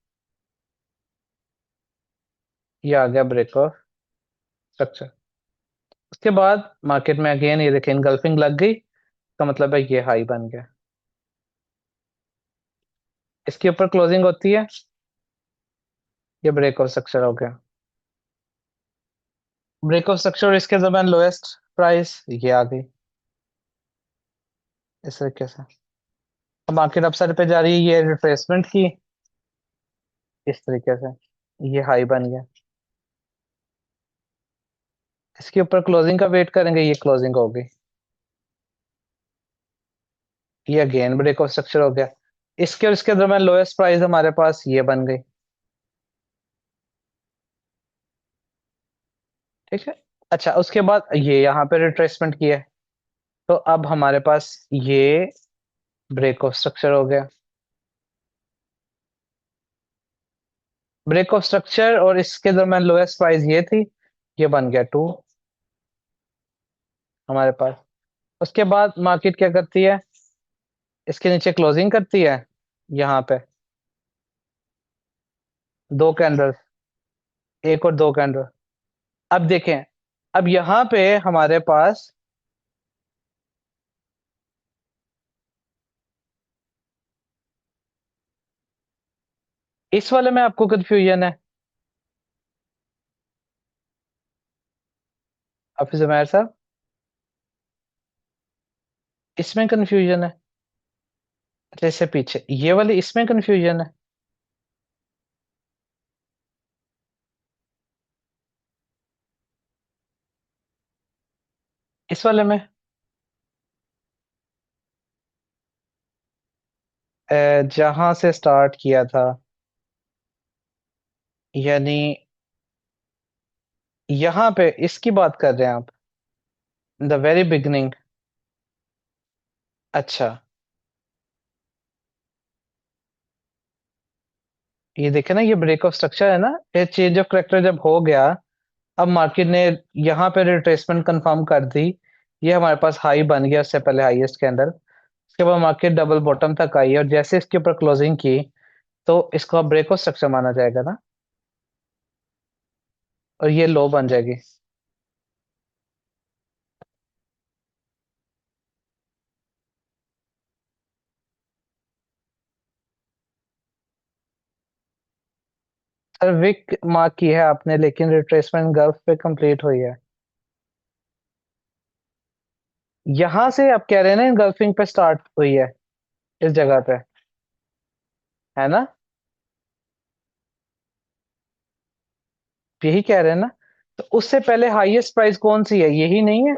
ये आ गया ब्रेक ऑफ स्ट्रक्चर। उसके बाद मार्केट में अगेन ये देखें इनगल्फिंग लग गई, का मतलब है ये हाई बन गया। इसके ऊपर क्लोजिंग होती है, ये ब्रेक ऑफ स्ट्रक्चर हो गया। ब्रेक ऑफ स्ट्रक्चर इसके दरम्यान लोएस्ट प्राइस ये आ गई इस तरीके से। अब मार्केट अपसाइड पे जा रही है, ये रिट्रेसमेंट की इस तरीके से, ये हाई बन गया। इसके ऊपर क्लोजिंग का वेट करेंगे, ये क्लोजिंग हो गई, ये अगेन ब्रेक ऑफ स्ट्रक्चर हो गया। इसके और इसके दरम्यान लोएस्ट प्राइस हमारे पास ये बन गई। ठीक है। अच्छा उसके बाद ये यहाँ पे रिट्रेसमेंट किया है, तो अब हमारे पास ये ब्रेक ऑफ स्ट्रक्चर हो गया। ब्रेक ऑफ स्ट्रक्चर और इसके दरम्यान लोएस्ट प्राइस ये थी, ये बन गया 2 हमारे पास। उसके बाद मार्केट क्या करती है, इसके नीचे क्लोजिंग करती है यहाँ पे, 2 कैंडल, एक और 2 कैंडल। अब देखें, अब यहाँ पे हमारे पास इस वाले में आपको कंफ्यूजन है हाफिज उमैर साहब, इसमें कंफ्यूजन है। अच्छा इससे पीछे ये वाली इसमें कंफ्यूजन है। इस वाले में जहां से स्टार्ट किया था, यानी यहाँ पे इसकी बात कर रहे हैं आप, द वेरी बिगनिंग। अच्छा ये देखे ना, ये ब्रेक ऑफ स्ट्रक्चर है ना, ये चेंज ऑफ करेक्टर जब हो गया, अब मार्केट ने यहाँ पे रिट्रेसमेंट कंफर्म कर दी, ये हमारे पास हाई बन गया उससे पहले हाईएस्ट कैंडल। उसके बाद मार्केट डबल बॉटम तक आई और जैसे इसके ऊपर क्लोजिंग की, तो इसको ब्रेक ऑफ स्ट्रक्चर माना जाएगा ना, और ये लो बन जाएगी। सर विक मार्क की है आपने, लेकिन रिट्रेसमेंट गल्फ पे कंप्लीट हुई है। यहां से आप कह रहे हैं ना इनगल्फिंग पे स्टार्ट हुई है, इस जगह पे, है ना, यही कह रहे हैं ना। तो उससे पहले हाईएस्ट प्राइस कौन सी है, यही नहीं है,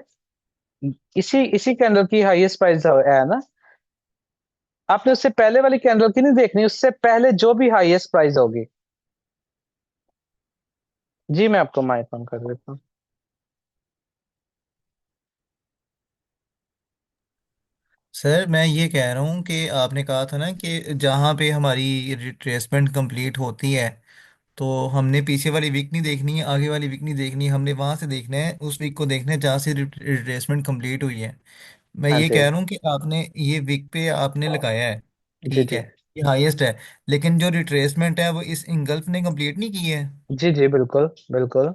इसी इसी कैंडल की हाईएस्ट प्राइस है ना। आपने उससे पहले वाली कैंडल की नहीं देखनी, उससे पहले जो भी हाईएस्ट प्राइस होगी। जी मैं आपको माइक ऑन कर देता हूँ। सर मैं ये कह रहा हूँ कि आपने कहा था ना कि जहाँ पे हमारी रिट्रेसमेंट कंप्लीट होती है, तो हमने पीछे वाली वीक नहीं देखनी है, आगे वाली वीक नहीं देखनी है, हमने वहां से देखना है, उस वीक को देखना है जहाँ से रिट्रेसमेंट कंप्लीट हुई है। मैं हाँ ये जी। कह रहा हूँ कि आपने ये वीक पे आपने लगाया है, जी ठीक जी। है, ये हाईएस्ट है, लेकिन जो रिट्रेसमेंट है वो इस इंगल्फ ने कंप्लीट नहीं की है। जी जी बिल्कुल बिल्कुल।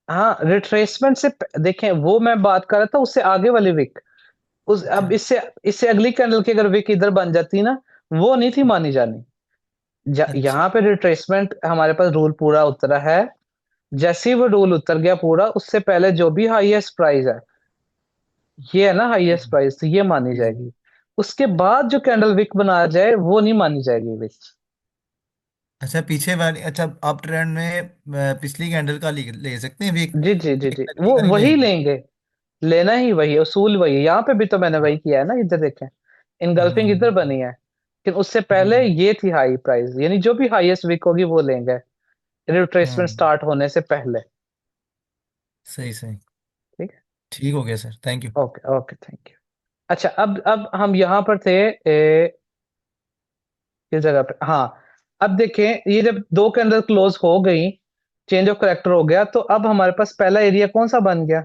हाँ रिट्रेसमेंट से देखें, वो मैं बात कर रहा था उससे आगे वाली वीक, उस अब अच्छा इससे इससे अगली कैंडल की अगर वीक इधर बन जाती ना, वो नहीं थी मानी जानी। अच्छा। यहाँ पे रिट्रेसमेंट हमारे पास रूल पूरा उतरा है, जैसे ही वो रूल उतर गया पूरा, उससे पहले जो भी हाईएस्ट प्राइस है, ये है ना हाईएस्ट हम्म, प्राइस, तो ये मानी जी जी। जाएगी। उसके बाद जो कैंडल विक बनाया जाए वो नहीं मानी जाएगी विक। अच्छा पीछे वाली, अच्छा आप ट्रेंड में पिछली कैंडल का ले सकते हैं वीक, जी जी जी जी, लेकिन अगली वो का नहीं वही लेंगे। लेंगे, लेना ही वही है, उसूल वही है, यहाँ पे भी तो मैंने वही किया है ना, इधर देखें इनगल्फिंग इधर हम्म। बनी है, लेकिन उससे जी पहले जी। ये थी हाई प्राइस, यानी जो भी हाईएस्ट विक होगी वो लेंगे रिट्रेसमेंट हम्म। स्टार्ट होने से पहले। सही सही। ठीक है। ठीक हो गया sir, thank you. Okay okay thank you. अच्छा अब हम यहाँ पर थे, किस जगह पे, हाँ। अब देखें ये जब 2 कैंडल क्लोज हो गई, चेंज ऑफ करेक्टर हो गया, तो अब हमारे पास पहला एरिया कौन सा बन गया,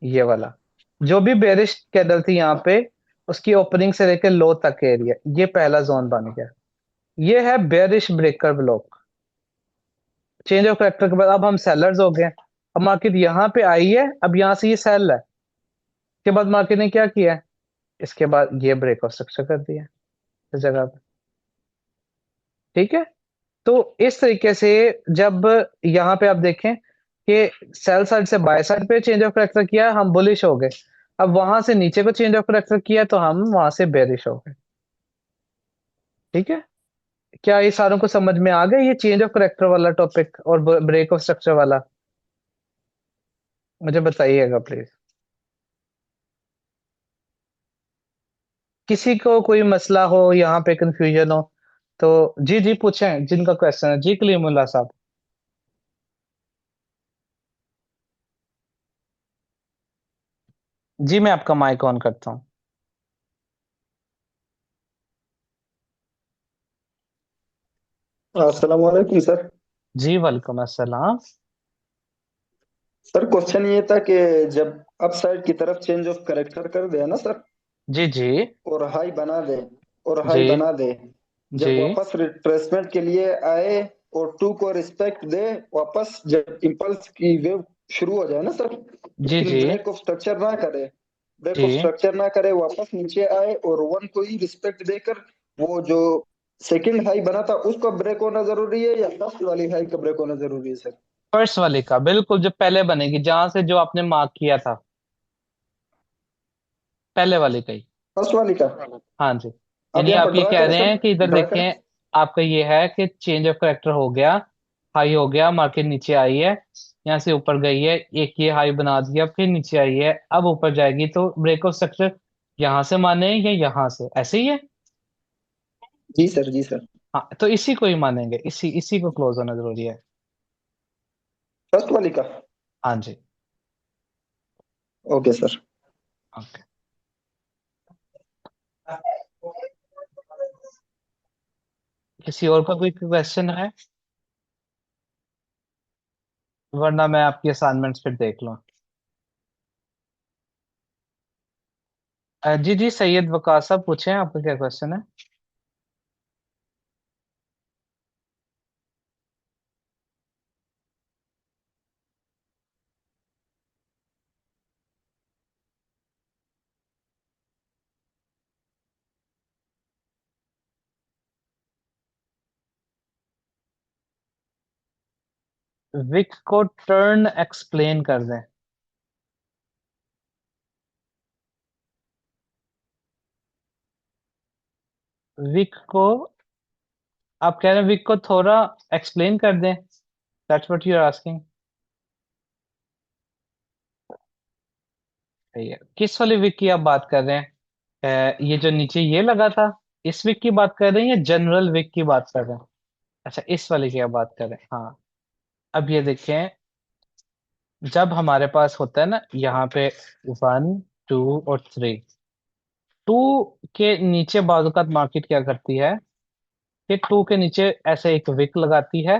ये वाला। जो भी बेरिश कैंडल थी यहाँ पे, उसकी ओपनिंग से लेकर लो तक का एरिया, ये पहला जोन बन गया। ये है bearish breaker block. Change of character के बाद अब हम सेलर्स हो गए, अब मार्केट यहाँ पे आई है, अब यहाँ से ये सेल है, इसके बाद मार्केट ने क्या किया है, इसके बाद ये ब्रेक ऑफ स्ट्रक्चर कर दिया इस जगह पे। ठीक है, तो इस तरीके से जब यहाँ पे आप देखें कि सेल साइड से बाय साइड पे चेंज ऑफ करेक्टर किया, हम बुलिश हो गए। अब वहां से नीचे को चेंज ऑफ करेक्टर किया तो हम वहां से बेरिश हो गए। ठीक है, क्या ये सारों को समझ में आ गया, ये चेंज ऑफ करेक्टर वाला टॉपिक और ब्रेक ऑफ स्ट्रक्चर वाला? मुझे बताइएगा प्लीज। किसी को कोई मसला हो, यहाँ पे कंफ्यूजन हो तो जी जी पूछें, जिनका क्वेश्चन है। जी कलीमुल्लाह साहब। जी मैं आपका माइक ऑन करता हूँ। अस्सलाम वालेकुम सर। जी वालेकुम अस्सलाम। सर क्वेश्चन ये था कि जब अप साइड की तरफ चेंज ऑफ करेक्टर कर दे ना सर, जी जी और हाई बना दे, जी जी जब वापस रिट्रेसमेंट के लिए आए और टू को रिस्पेक्ट दे, वापस जब इम्पल्स की वेव शुरू हो जाए ना सर, जी लेकिन जी ब्रेक ऑफ जी। स्ट्रक्चर ना करे, वापस नीचे आए और वन को ही रिस्पेक्ट देकर वो जो सेकंड हाई बना था उसका ब्रेक होना जरूरी है या फर्स्ट वाली हाई का ब्रेक होना जरूरी है सर? फर्स्ट वाले का बिल्कुल, जो पहले बनेगी जहां से जो आपने मार्क किया था, पहले वाले का ही। फर्स्ट वाली का। हाँ जी। आप यानी यहाँ आप पर ये ड्रा कह करें रहे सर, हैं कि इधर ड्रा करें। देखें, आपका ये है कि चेंज ऑफ करेक्टर हो गया, हाई हो गया, मार्केट नीचे आई है, यहाँ से ऊपर गई है, एक ये हाई बना दिया, फिर नीचे आई है, अब ऊपर जाएगी तो ब्रेक ऑफ स्ट्रक्चर यहाँ से माने या यहाँ से, ऐसे ही है। जी सर, जी सर। हाँ, तो इसी को ही मानेंगे, इसी इसी को क्लोज होना जरूरी है। फर्स्ट वाली का। हाँ जी। Okay sir. ओके। किसी और का कोई क्वेश्चन है, वरना मैं आपकी असाइनमेंट्स फिर देख लूँ। जी जी सैयद वकास साहब पूछें, आपका क्या क्वेश्चन है? विक को टर्न एक्सप्लेन कर दें। विक को, आप कह रहे हैं विक को थोड़ा एक्सप्लेन कर दें, that's what you are asking? किस वाली विक की आप बात कर रहे हैं? ये जो नीचे ये लगा था, इस विक की बात कर रहे हैं या जनरल विक की बात कर रहे हैं? अच्छा, इस वाली की आप बात कर रहे हैं, हाँ। अब ये देखें, जब हमारे पास होता है ना यहाँ पे 1 2 और 3, 2 के नीचे बाजुकात मार्केट क्या करती है कि 2 के नीचे ऐसे एक विक लगाती है,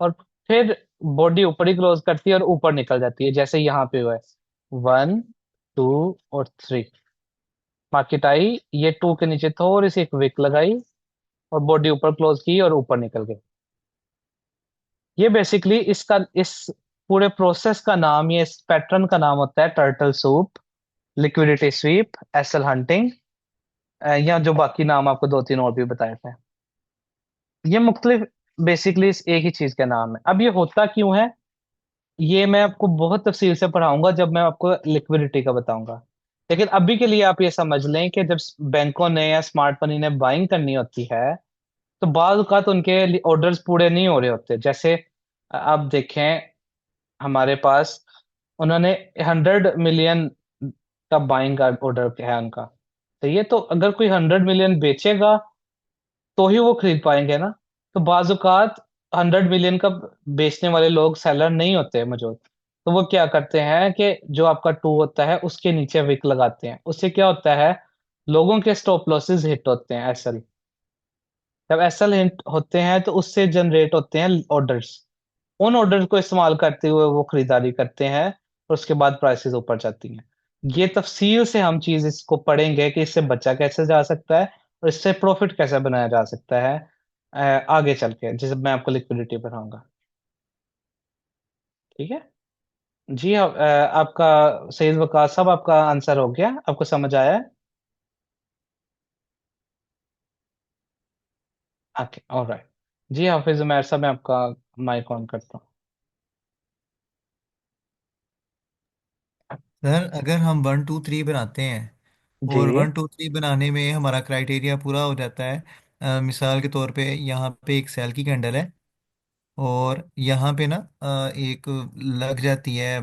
और फिर बॉडी ऊपर ही क्लोज करती है और ऊपर निकल जाती है, जैसे यहाँ पे हुआ है 1 2 और 3। मार्केट आई, ये 2 के नीचे थोड़ी सी एक विक लगाई और बॉडी ऊपर क्लोज की और ऊपर निकल गई। ये बेसिकली इसका, इस पूरे प्रोसेस का नाम, ये इस पैटर्न का नाम होता है turtle soup, liquidity sweep, SL hunting, या जो बाकी नाम आपको दो तीन और भी बताए थे। ये मुख्तलिफ बेसिकली इस एक ही चीज का नाम है। अब ये होता क्यों है, ये मैं आपको बहुत तफसील से पढ़ाऊंगा जब मैं आपको लिक्विडिटी का बताऊंगा। लेकिन अभी के लिए आप ये समझ लें कि जब बैंकों ने या स्मार्ट मनी ने बाइंग करनी होती है, तो बाज़ औक़ात उनके ऑर्डर्स पूरे नहीं हो रहे होते। जैसे आप देखें, हमारे पास उन्होंने 100 मिलियन का बाइंग का ऑर्डर है उनका, तो ये तो अगर कोई 100 मिलियन बेचेगा तो ही वो खरीद पाएंगे ना। तो बाज़ औक़ात 100 मिलियन का बेचने वाले लोग सेलर नहीं होते मौजूद, तो वो क्या करते हैं कि जो आपका टू होता है उसके नीचे विक लगाते हैं। उससे क्या होता है, लोगों के स्टॉप लॉसेस हिट होते हैं, एसएल। जब एसएल हिट होते हैं तो उससे जनरेट होते हैं ऑर्डर्स, उन ऑर्डर को इस्तेमाल करते हुए वो खरीदारी करते हैं, और उसके बाद प्राइसेस ऊपर जाती हैं। ये तफसील से हम चीज इसको पढ़ेंगे कि इससे बचा कैसे जा सकता है और इससे प्रॉफिट कैसे बनाया जा सकता है, आगे चल के, जैसे मैं आपको लिक्विडिटी पढ़ाऊंगा। ठीक है। जी आपका सईद वकास साहब, आपका आंसर हो गया, आपको समझ आया है? Okay, alright. जी हाफिज उमैर साहब, मैं आपका माइक ऑन करता हूँ। सर अगर हम 1 2 3 बनाते हैं जी। और 1 2 3 बनाने में हमारा क्राइटेरिया पूरा हो जाता है, मिसाल के तौर पे यहाँ पे एक सेल की कैंडल है और यहाँ पे ना एक लग जाती है,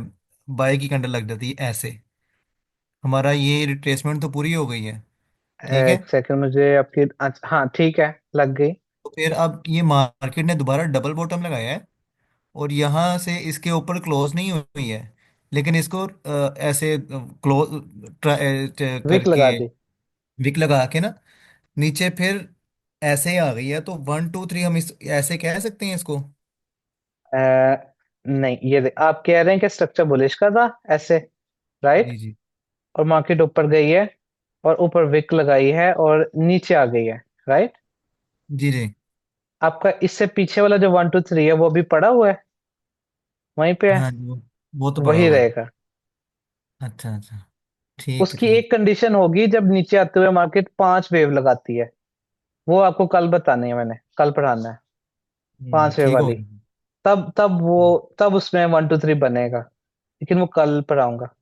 बाई की कैंडल लग जाती है ऐसे, हमारा ये रिट्रेसमेंट तो पूरी हो गई है। ठीक है। एक सेकंड, मुझे आपकी अच्छा, हाँ ठीक है, लग गई। तो फिर अब ये मार्केट ने दोबारा डबल बॉटम लगाया है और यहाँ से इसके ऊपर क्लोज नहीं हुई है, लेकिन इसको ऐसे क्लोज विक करके लगा दी। विक लगा के ना नीचे फिर ऐसे ही आ गई है, तो 1 2 3 हम इस ऐसे कह सकते हैं इसको। अ, नहीं, आप कह रहे हैं कि स्ट्रक्चर बुलिश का था ऐसे, राइट? जी जी। और मार्केट ऊपर गई है और ऊपर विक लगाई है और नीचे आ गई है, राइट? जी जी। आपका इससे पीछे वाला जो 1 2 3 है वो भी पड़ा हुआ है, वहीं पे है, हाँ जी, वो तो पड़ा वही हुआ है। रहेगा। अच्छा अच्छा। ठीक है उसकी ठीक। एक कंडीशन होगी, जब नीचे आते हुए मार्केट 5 वेव लगाती है, वो आपको कल बतानी है, मैंने कल पढ़ाना है, 5 वेव ठीक हो वाली। गया। तब उसमें 1 2 3 बनेगा, लेकिन वो कल पढ़ाऊंगा।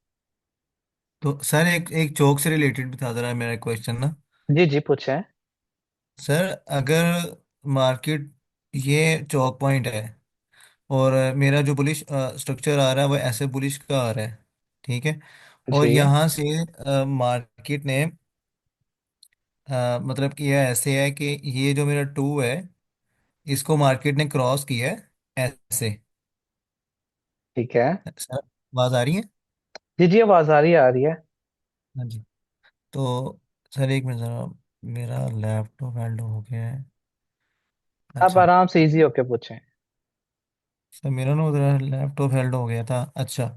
तो सर एक एक चौक से रिलेटेड भी था जरा मेरा क्वेश्चन ना। जी जी, पूछे। सर अगर मार्केट ये चौक पॉइंट है और मेरा जो बुलिश स्ट्रक्चर आ रहा है वो ऐसे बुलिश का आ रहा है, ठीक है, और जी। यहाँ से मार्केट ने मतलब कि यह ऐसे है कि ये जो मेरा टू है इसको मार्केट ने क्रॉस किया है ऐसे। ठीक है। सर आवाज आ रही है? जी जी, आवाज आ रही है, आ रही है। हाँ जी। तो सर एक मिनट जरा, मेरा लैपटॉप हैंड हो गया है। आप अच्छा। आराम से इजी होके पूछें। सर मेरा ना उधर लैपटॉप हेल्ड हो गया था। अच्छा।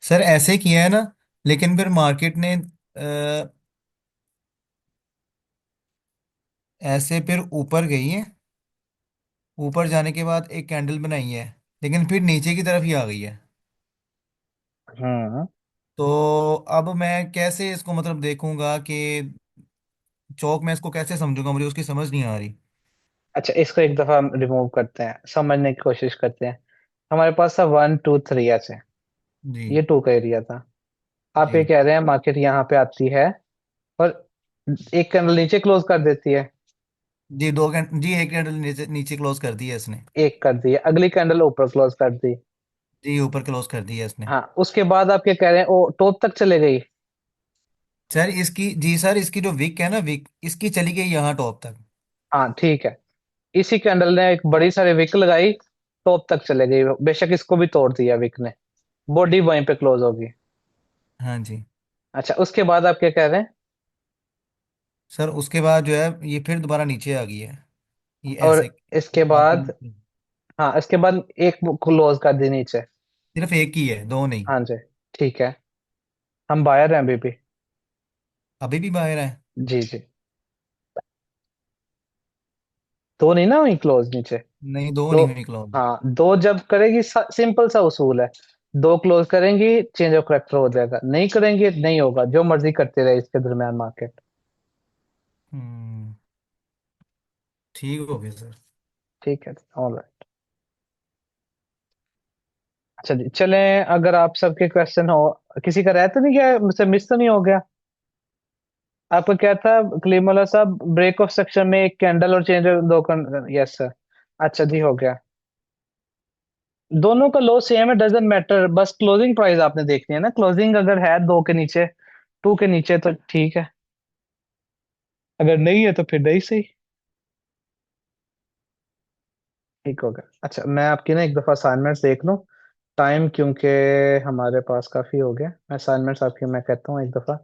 सर ऐसे किया है ना, लेकिन फिर मार्केट ने ऐसे फिर ऊपर गई है, ऊपर जाने के बाद एक कैंडल बनाई है, लेकिन फिर नीचे की तरफ ही आ गई है। हम्म। तो अब मैं कैसे इसको मतलब देखूंगा कि चौक में इसको कैसे समझूंगा, मुझे उसकी समझ नहीं आ रही। अच्छा, इसको एक दफा रिमूव करते हैं, समझने की कोशिश करते हैं। हमारे पास था 1 2 3 ऐसे, जी ये टू का एरिया था। आप ये जी कह रहे हैं मार्केट यहाँ पे आती है और एक कैंडल नीचे क्लोज कर देती है। जी, दो कैंडल जी, एक कैंडल नीचे नीचे क्लोज कर दी है इसने। एक कर दी है, अगली कैंडल ऊपर क्लोज कर दी। जी, ऊपर क्लोज कर दी है इसने। हाँ, उसके बाद आप क्या कह रहे हैं, वो टॉप तक चले गई। सर इसकी जी सर, इसकी जो विक है ना, विक इसकी चली गई यहाँ टॉप तक। हाँ ठीक है, इसी कैंडल ने एक बड़ी सारी विक लगाई, टॉप तक चले गई, बेशक इसको भी तोड़ दिया विक ने, बॉडी वहीं पे क्लोज होगी। हाँ जी। अच्छा, उसके बाद आप क्या कह रहे हैं? सर उसके बाद जो है ये फिर दोबारा नीचे आ गई है, ये और ऐसे इसके मार्केट बाद, नीचे। हाँ इसके बाद एक क्लोज कर दी नीचे। सिर्फ एक ही है, दो नहीं। हाँ जी, ठीक है, हम बायर हैं अभी भी। अभी भी बाहर है? जी जी, दो नहीं ना हुई क्लोज नीचे। नहीं, दो तो नहीं हुई क्लोज। हाँ, दो जब करेगी, सिंपल सा उसूल है, दो क्लोज करेंगी चेंज ऑफ करेक्टर हो जाएगा, नहीं करेंगे नहीं होगा, जो मर्जी करते रहे इसके दरमियान मार्केट। हम्म। ठीक हो गया सर। ठीक है, ऑलराइट। अच्छा जी, चलें, अगर आप सबके क्वेश्चन हो, किसी का रह तो नहीं गया, मुझसे मिस तो नहीं हो गया? आपका क्या था कलीमुल्लाह साहब, ब्रेक ऑफ सेक्शन में एक कैंडल और चेंज, दो, यस सर। अच्छा जी, हो गया। दोनों का लो सेम है, डजेंट मैटर, बस क्लोजिंग प्राइस आपने देखनी है ना, क्लोजिंग अगर है दो के नीचे, टू के नीचे तो ठीक है, अगर नहीं है तो फिर नहीं सही। ठीक हो गया। अच्छा, मैं आपकी ना एक दफा असाइनमेंट्स देख लूं, टाइम क्योंकि हमारे पास काफी हो गया। मैं असाइनमेंट्स आपकी, मैं कहता हूँ एक दफा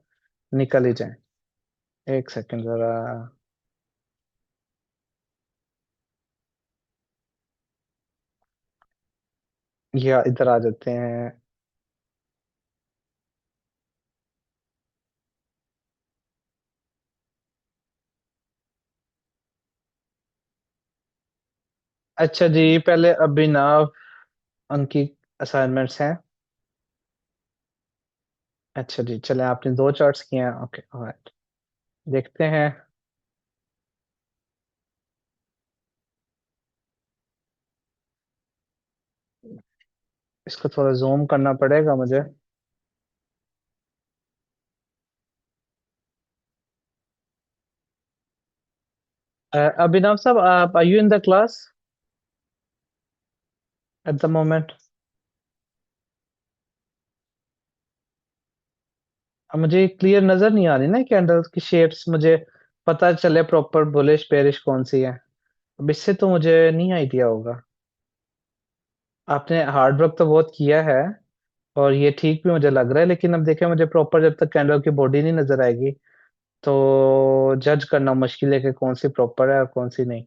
निकल ही जाए। एक सेकंड जरा, या इधर आ जाते हैं। अच्छा जी, पहले अभिनव, उनकी असाइनमेंट्स हैं, अच्छा जी, चले आपने दो चार्ट्स किए हैं, ओके ऑलराइट। देखते हैं। इसको थोड़ा जूम करना पड़ेगा मुझे। अभिनव साहब, आप are you in the class at the moment? मुझे क्लियर नजर नहीं आ रही ना कैंडल्स की शेप्स, मुझे पता चले प्रॉपर बुलिश बेरिश कौन सी है। अब इससे तो मुझे नहीं आइडिया होगा। आपने हार्ड वर्क तो बहुत किया है और ये ठीक भी मुझे लग रहा है, लेकिन अब देखें, मुझे प्रॉपर जब तक कैंडल की बॉडी नहीं नजर आएगी तो जज करना मुश्किल है कि कौन सी प्रॉपर है और कौन सी नहीं।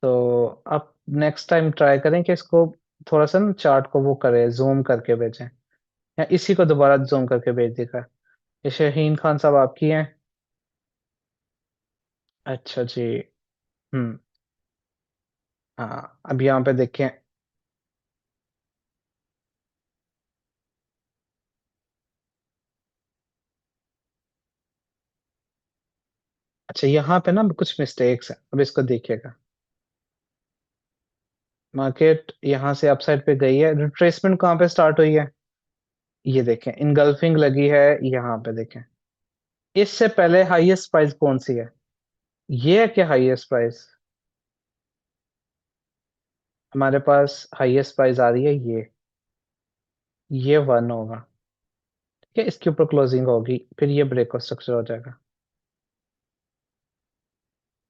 तो आप नेक्स्ट टाइम ट्राई करें कि इसको थोड़ा सा ना चार्ट को वो करें, जूम करके भेजें, या इसी को दोबारा जूम करके भेज देगा। ये शहीन खान साहब आपकी हैं? अच्छा जी। हम्म। हाँ, अब यहाँ पे देखें। अच्छा, यहाँ पे ना कुछ मिस्टेक्स हैं, अब इसको देखिएगा। मार्केट यहाँ से अपसाइड पे गई है, रिट्रेसमेंट कहाँ पे स्टार्ट हुई है? ये देखें, इनगल्फिंग लगी है यहाँ पे, देखें। इससे पहले हाईएस्ट प्राइस कौन सी है? ये है क्या हाईएस्ट प्राइस? हमारे पास हाईएस्ट प्राइस आ रही है ये वन होगा। ठीक है, इसके ऊपर क्लोजिंग होगी, फिर ये ब्रेक और स्ट्रक्चर हो जाएगा।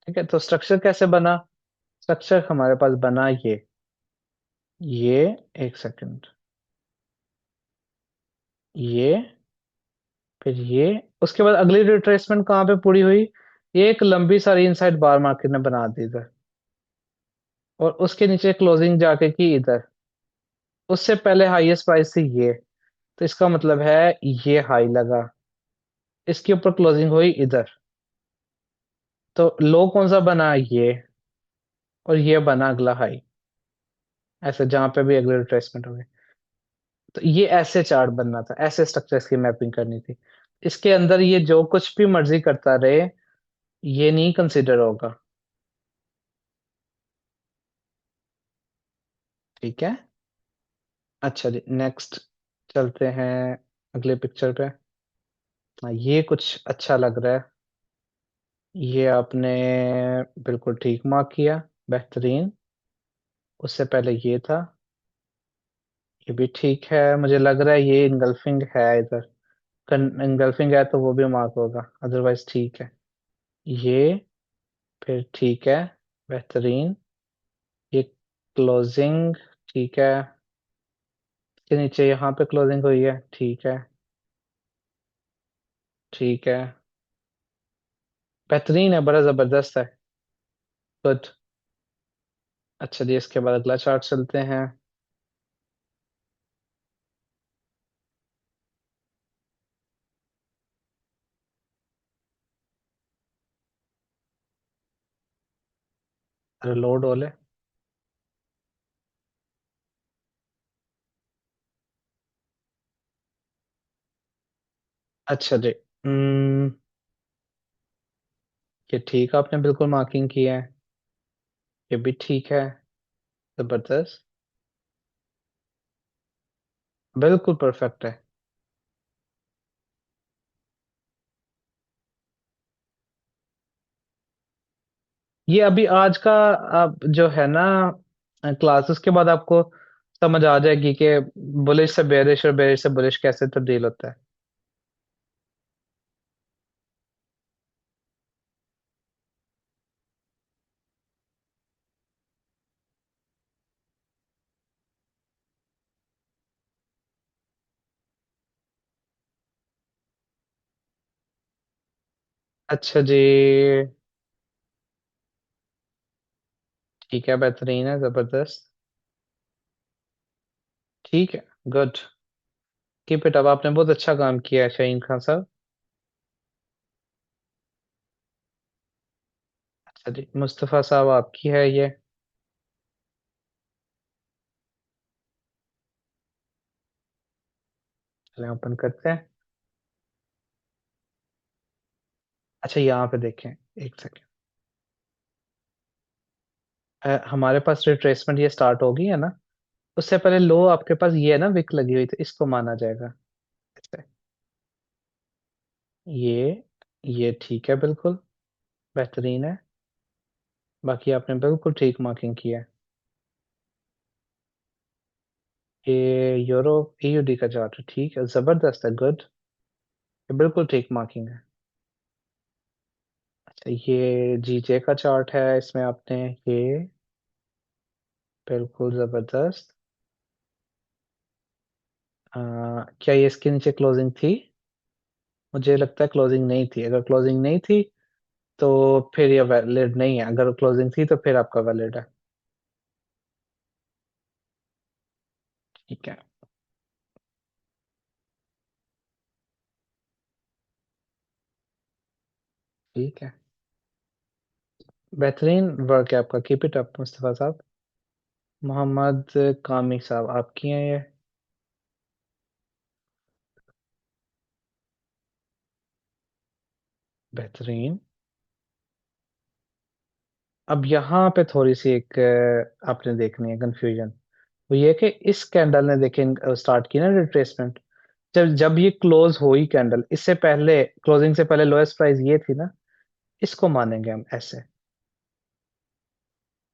ठीक है, तो स्ट्रक्चर कैसे बना? स्ट्रक्चर हमारे पास बना ये, एक सेकंड, ये, फिर ये, उसके बाद अगली रिट्रेसमेंट कहाँ पे पूरी हुई? एक लंबी सारी इनसाइड बार मार्केट ने बना दी इधर, और उसके नीचे क्लोजिंग जाके की इधर। उससे पहले हाईएस्ट प्राइस थी ये, तो इसका मतलब है ये हाई लगा, इसके ऊपर क्लोजिंग हुई इधर, तो लो कौन सा बना? ये, और ये बना अगला हाई, ऐसे जहां पे भी अगले रिट्रेसमेंट हो गए। तो ये ऐसे चार्ट बनना था, ऐसे स्ट्रक्चर्स की मैपिंग करनी थी। इसके अंदर ये जो कुछ भी मर्जी करता रहे, ये नहीं कंसिडर होगा। ठीक है। अच्छा जी, नेक्स्ट चलते हैं अगले पिक्चर पे। हाँ, ये कुछ अच्छा लग रहा है। ये आपने बिल्कुल ठीक मार्क किया, बेहतरीन। उससे पहले ये था, ये भी ठीक है। मुझे लग रहा है ये इनगल्फिंग है इधर, इनगल्फिंग है तो वो भी मार्क होगा, अदरवाइज ठीक है। ये, फिर ठीक है, बेहतरीन। ये क्लोजिंग, ठीक है। इसके नीचे यहाँ पे क्लोजिंग हुई है, ठीक है, ठीक है, बेहतरीन है, बड़ा जबरदस्त है। गुड। अच्छा जी, इसके बाद अगला चार्ट चलते हैं। अरे लोड वाले। अच्छा जी। हम्म। ये ठीक, आपने बिल्कुल मार्किंग की है। ये भी ठीक है, जबरदस्त, बिल्कुल परफेक्ट है। ये अभी आज का अब जो है ना क्लासेस के बाद आपको समझ आ जाएगी कि बुलिश से बेरिश और बेरिश से बुलिश कैसे तब्दील होता है। अच्छा जी। ठीक है, बेहतरीन है, जबरदस्त। ठीक है, गुड। कीप इट अप, आपने बहुत अच्छा काम किया है शाहीन खान साहब। अच्छा जी, मुस्तफ़ा साहब आपकी है ये। चलें ओपन करते हैं। अच्छा यहाँ पे देखें, एक सेकेंड। हमारे पास रिट्रेसमेंट ये स्टार्ट होगी है ना, उससे पहले लो आपके पास ये है ना, विक लगी हुई, तो इसको माना जाएगा ऐसे। ये ये ठीक है, बिल्कुल बेहतरीन है। बाकी आपने बिल्कुल ठीक मार्किंग किया है। ये यूरो ईयूडी का चार्ट है, ठीक है, जबरदस्त है, गुड। ये बिल्कुल ठीक मार्किंग है। अच्छा ये जीजे का चार्ट है, इसमें आपने ये बिल्कुल जबरदस्त। क्या ये इसके नीचे क्लोजिंग थी? मुझे लगता है क्लोजिंग नहीं थी। अगर क्लोजिंग नहीं थी तो फिर ये वैलिड नहीं है, अगर क्लोजिंग थी तो फिर आपका वैलिड है। ठीक है। ठीक है, बेहतरीन वर्क है आपका, कीप इट अप मुस्तफा साहब। मोहम्मद कामी साहब आपकी हैं ये। बेहतरीन। अब यहाँ पे थोड़ी सी एक आपने देखनी है कंफ्यूजन। वो ये कि इस कैंडल ने देखें स्टार्ट की ना रिट्रेसमेंट, जब जब ये क्लोज हुई कैंडल, इससे पहले क्लोजिंग से पहले लोएस्ट प्राइस ये थी ना, इसको मानेंगे हम ऐसे।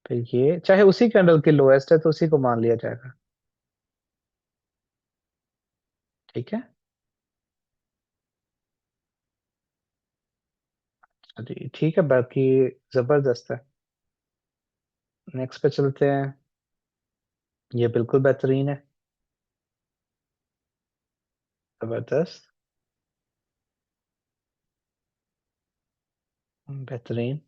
तो ये चाहे उसी कैंडल की लोएस्ट है तो उसी को मान लिया जाएगा। ठीक है। जी ठीक है, बाकी जबरदस्त है। नेक्स्ट पे चलते हैं। ये बिल्कुल बेहतरीन है, जबरदस्त, बेहतरीन,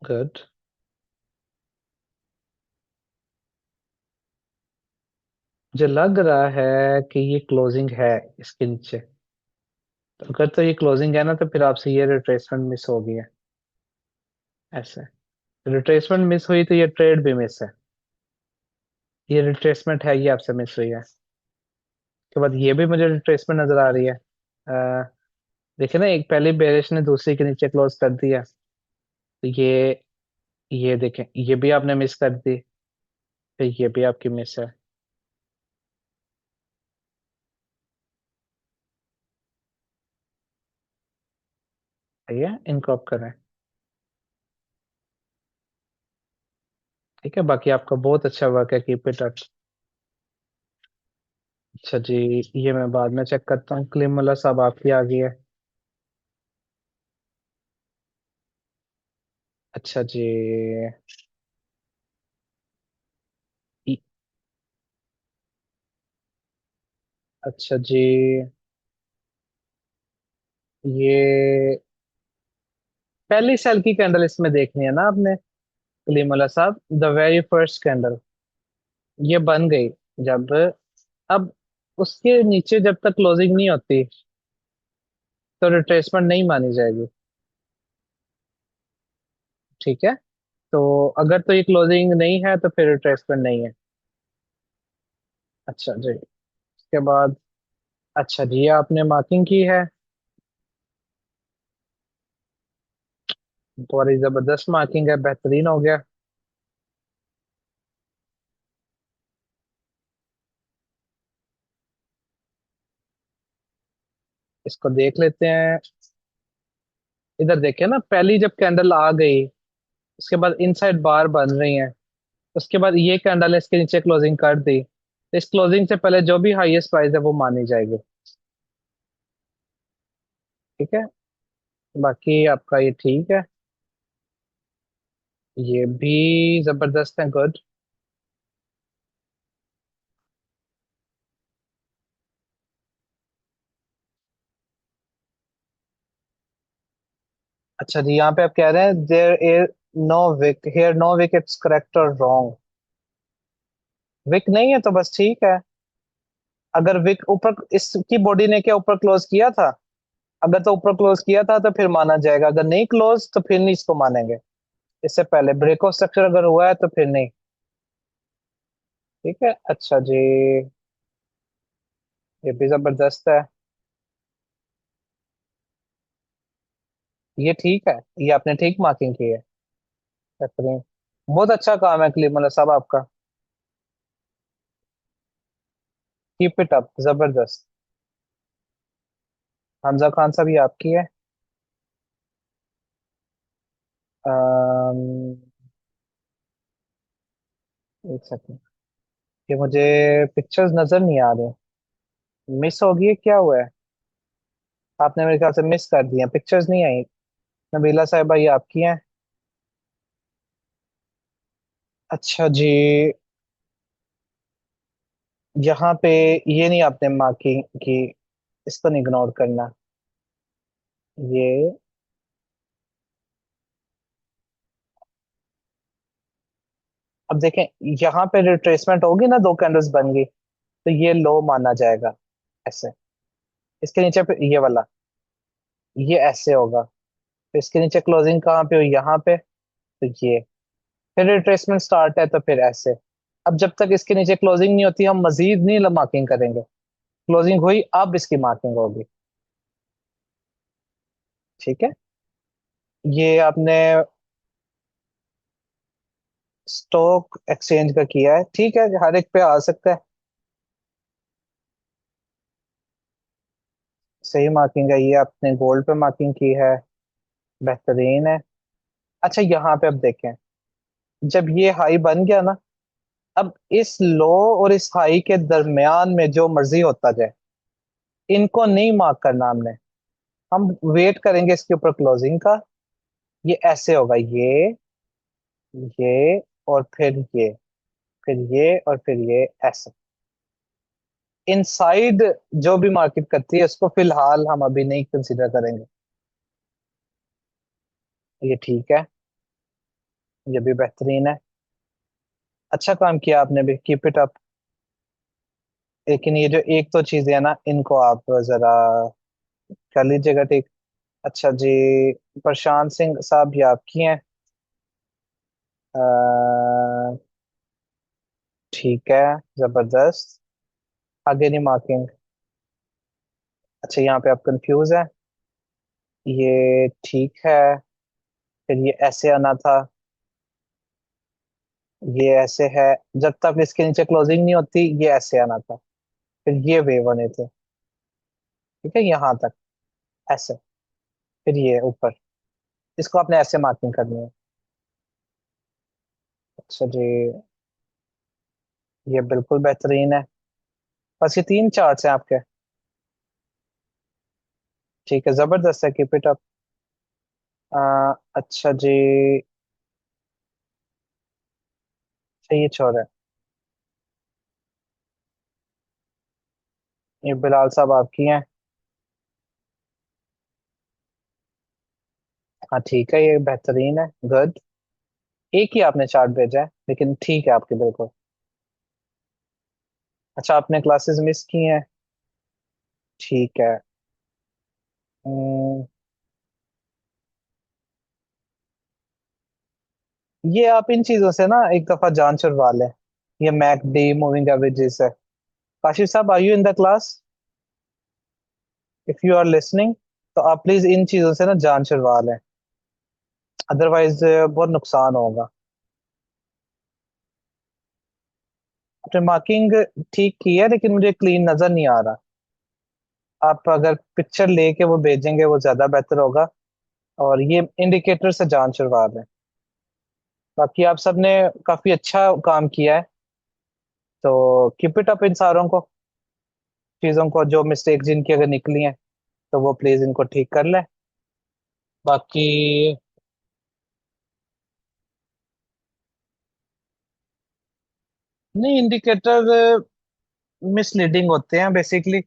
गुड। मुझे लग रहा है कि ये क्लोजिंग है इसके नीचे। तो अगर तो ये क्लोजिंग है ना, तो फिर आपसे ये रिट्रेसमेंट मिस हो गई है ऐसे। रिट्रेसमेंट मिस हुई तो ये ट्रेड भी मिस है। ये रिट्रेसमेंट है, ये आपसे मिस हुई है। उसके बाद ये भी मुझे रिट्रेसमेंट नजर आ रही है। देखिए ना, एक पहली बेरिश ने दूसरी के नीचे क्लोज कर दिया, तो ये देखें, ये भी आपने मिस कर दी, तो ये भी आपकी मिस है। सही है, इनको आप करें। ठीक है, बाकी आपका बहुत अच्छा वर्क है, कीप इट अप। अच्छा जी, ये मैं बाद में चेक करता हूँ। कलीमुल्लाह साहब आपकी आ गई है। अच्छा जी। ई- अच्छा जी, ये पहली सेल की कैंडल इसमें देखनी है ना आपने, कलीमुल्लाह साहब, द वेरी फर्स्ट कैंडल ये बन गई जब, अब उसके नीचे जब तक क्लोजिंग नहीं होती तो रिट्रेसमेंट नहीं मानी जाएगी। ठीक है, तो अगर तो ये क्लोजिंग नहीं है तो फिर रिट्रेसमेंट नहीं है। अच्छा जी, उसके बाद अच्छा जी, ये आपने मार्किंग की है, बड़ी जबरदस्त मार्किंग है, बेहतरीन हो गया। इसको देख लेते हैं। इधर देखिए ना, पहली जब कैंडल आ गई, उसके बाद इनसाइड बार बन रही है, उसके बाद ये कैंडल ने इसके नीचे क्लोजिंग कर दी, तो इस क्लोजिंग से पहले जो भी हाईएस्ट प्राइस है वो मानी जाएगी। ठीक है, बाकी आपका ये ठीक है, ये भी जबरदस्त है, गुड। अच्छा जी, यहाँ पे आप कह रहे हैं there is no wick here, no wick, it's correct और रॉन्ग? विक नहीं है तो बस ठीक है। अगर विक ऊपर, इसकी बॉडी ने क्या ऊपर क्लोज किया था? अगर तो ऊपर क्लोज किया था तो फिर माना जाएगा, अगर नहीं क्लोज तो फिर नहीं इसको मानेंगे। इससे पहले ब्रेकआउट स्ट्रक्चर अगर हुआ है तो फिर नहीं। ठीक है, अच्छा जी, ये भी जबरदस्त है। ये ठीक है, ये आपने ठीक मार्किंग की है। बेहतरीन, बहुत अच्छा काम है मतलब साहब आपका। कीप इट अप, जबरदस्त। हमजा खान साहब, ये आपकी है। अम्म, एक सेकंड, ये मुझे पिक्चर्स नजर नहीं आ रहे। मिस होगी है, क्या हुआ है? आपने मेरे ख्याल से मिस कर दिया, पिक्चर्स नहीं आई। नबीला साहिबा, ये आपकी हैं। अच्छा जी, यहाँ पे ये नहीं आपने मार्किंग की, इसको नहीं इग्नोर करना। ये, अब देखें, यहाँ पे रिट्रेसमेंट होगी ना, दो कैंडल्स बन गई, तो ये लो माना जाएगा ऐसे। इसके नीचे पे ये वाला, ये ऐसे होगा। फिर इसके नीचे क्लोजिंग कहाँ पे हुई, यहाँ पे, तो ये। फिर रिट्रेसमेंट स्टार्ट है, तो फिर ऐसे। अब जब तक इसके नीचे क्लोजिंग नहीं होती, हम मजीद नहीं मार्किंग करेंगे। क्लोजिंग हुई, अब इसकी मार्किंग होगी। ठीक है, ये आपने स्टॉक एक्सचेंज का किया है, ठीक है, हर एक पे आ सकता है। सही मार्किंग है, ये आपने गोल्ड पे मार्किंग की है। बेहतरीन है। अच्छा, यहाँ पे अब देखें, जब ये हाई बन गया ना, अब इस लो और इस हाई के दरमियान में जो मर्जी होता जाए, इनको नहीं मार्क करना हमने। हम वेट करेंगे इसके ऊपर क्लोजिंग का। ये ऐसे होगा, ये और फिर ये और फिर ये ऐसे। इनसाइड जो भी मार्केट करती है, उसको फिलहाल हम अभी नहीं कंसीडर करेंगे। ये ठीक है, ये भी बेहतरीन है। अच्छा काम किया आपने भी, कीप इट अप। लेकिन ये जो एक दो चीजें है ना, इनको आप जरा कर लीजिएगा ठीक। अच्छा जी, प्रशांत सिंह साहब, ये आपकी हैं। अ, ठीक है, जबरदस्त। आगे नहीं मार्किंग। अच्छा, यहाँ पे आप कंफ्यूज है। ये ठीक है, फिर ये ऐसे आना था, ये ऐसे है। जब तक इसके नीचे क्लोजिंग नहीं होती, ये ऐसे आना था। फिर ये वेव बने थे, ठीक है, यहाँ तक ऐसे। फिर ये ऊपर, इसको आपने ऐसे मार्किंग करनी है। अच्छा जी, ये बिल्कुल बेहतरीन है। बस ये तीन चार्ट्स हैं आपके। ठीक है, जबरदस्त है, कीप इट अप। अच्छा जी, सही छोड़ है। ये बिलाल साहब आपकी हैं। हाँ ठीक है, ये बेहतरीन है, गुड। एक ही आपने चार्ट भेजा है, लेकिन ठीक है आपकी बिल्कुल। अच्छा, आपने क्लासेस मिस की हैं, ठीक है। हम्म, ये आप इन चीजों से ना एक दफा जान छुड़वा लें। ये मैकडी मूविंग एवरेजेस है। काशिफ साहब, are you in the class? If you are listening, तो आप प्लीज इन चीजों से ना जान छुड़वा लें, अदरवाइज बहुत नुकसान होगा। आपने मार्किंग ठीक की है, लेकिन मुझे क्लीन नजर नहीं आ रहा। आप अगर पिक्चर लेके वो भेजेंगे, वो ज्यादा बेहतर होगा। और ये इंडिकेटर से जान छुड़वा दें। बाकी आप सबने काफी अच्छा काम किया है, तो कीप इट अप इन सारों को। चीजों को, जो मिस्टेक जिनकी अगर निकली हैं, तो वो प्लीज इनको ठीक कर लें। बाकी नहीं, इंडिकेटर मिसलीडिंग होते हैं बेसिकली।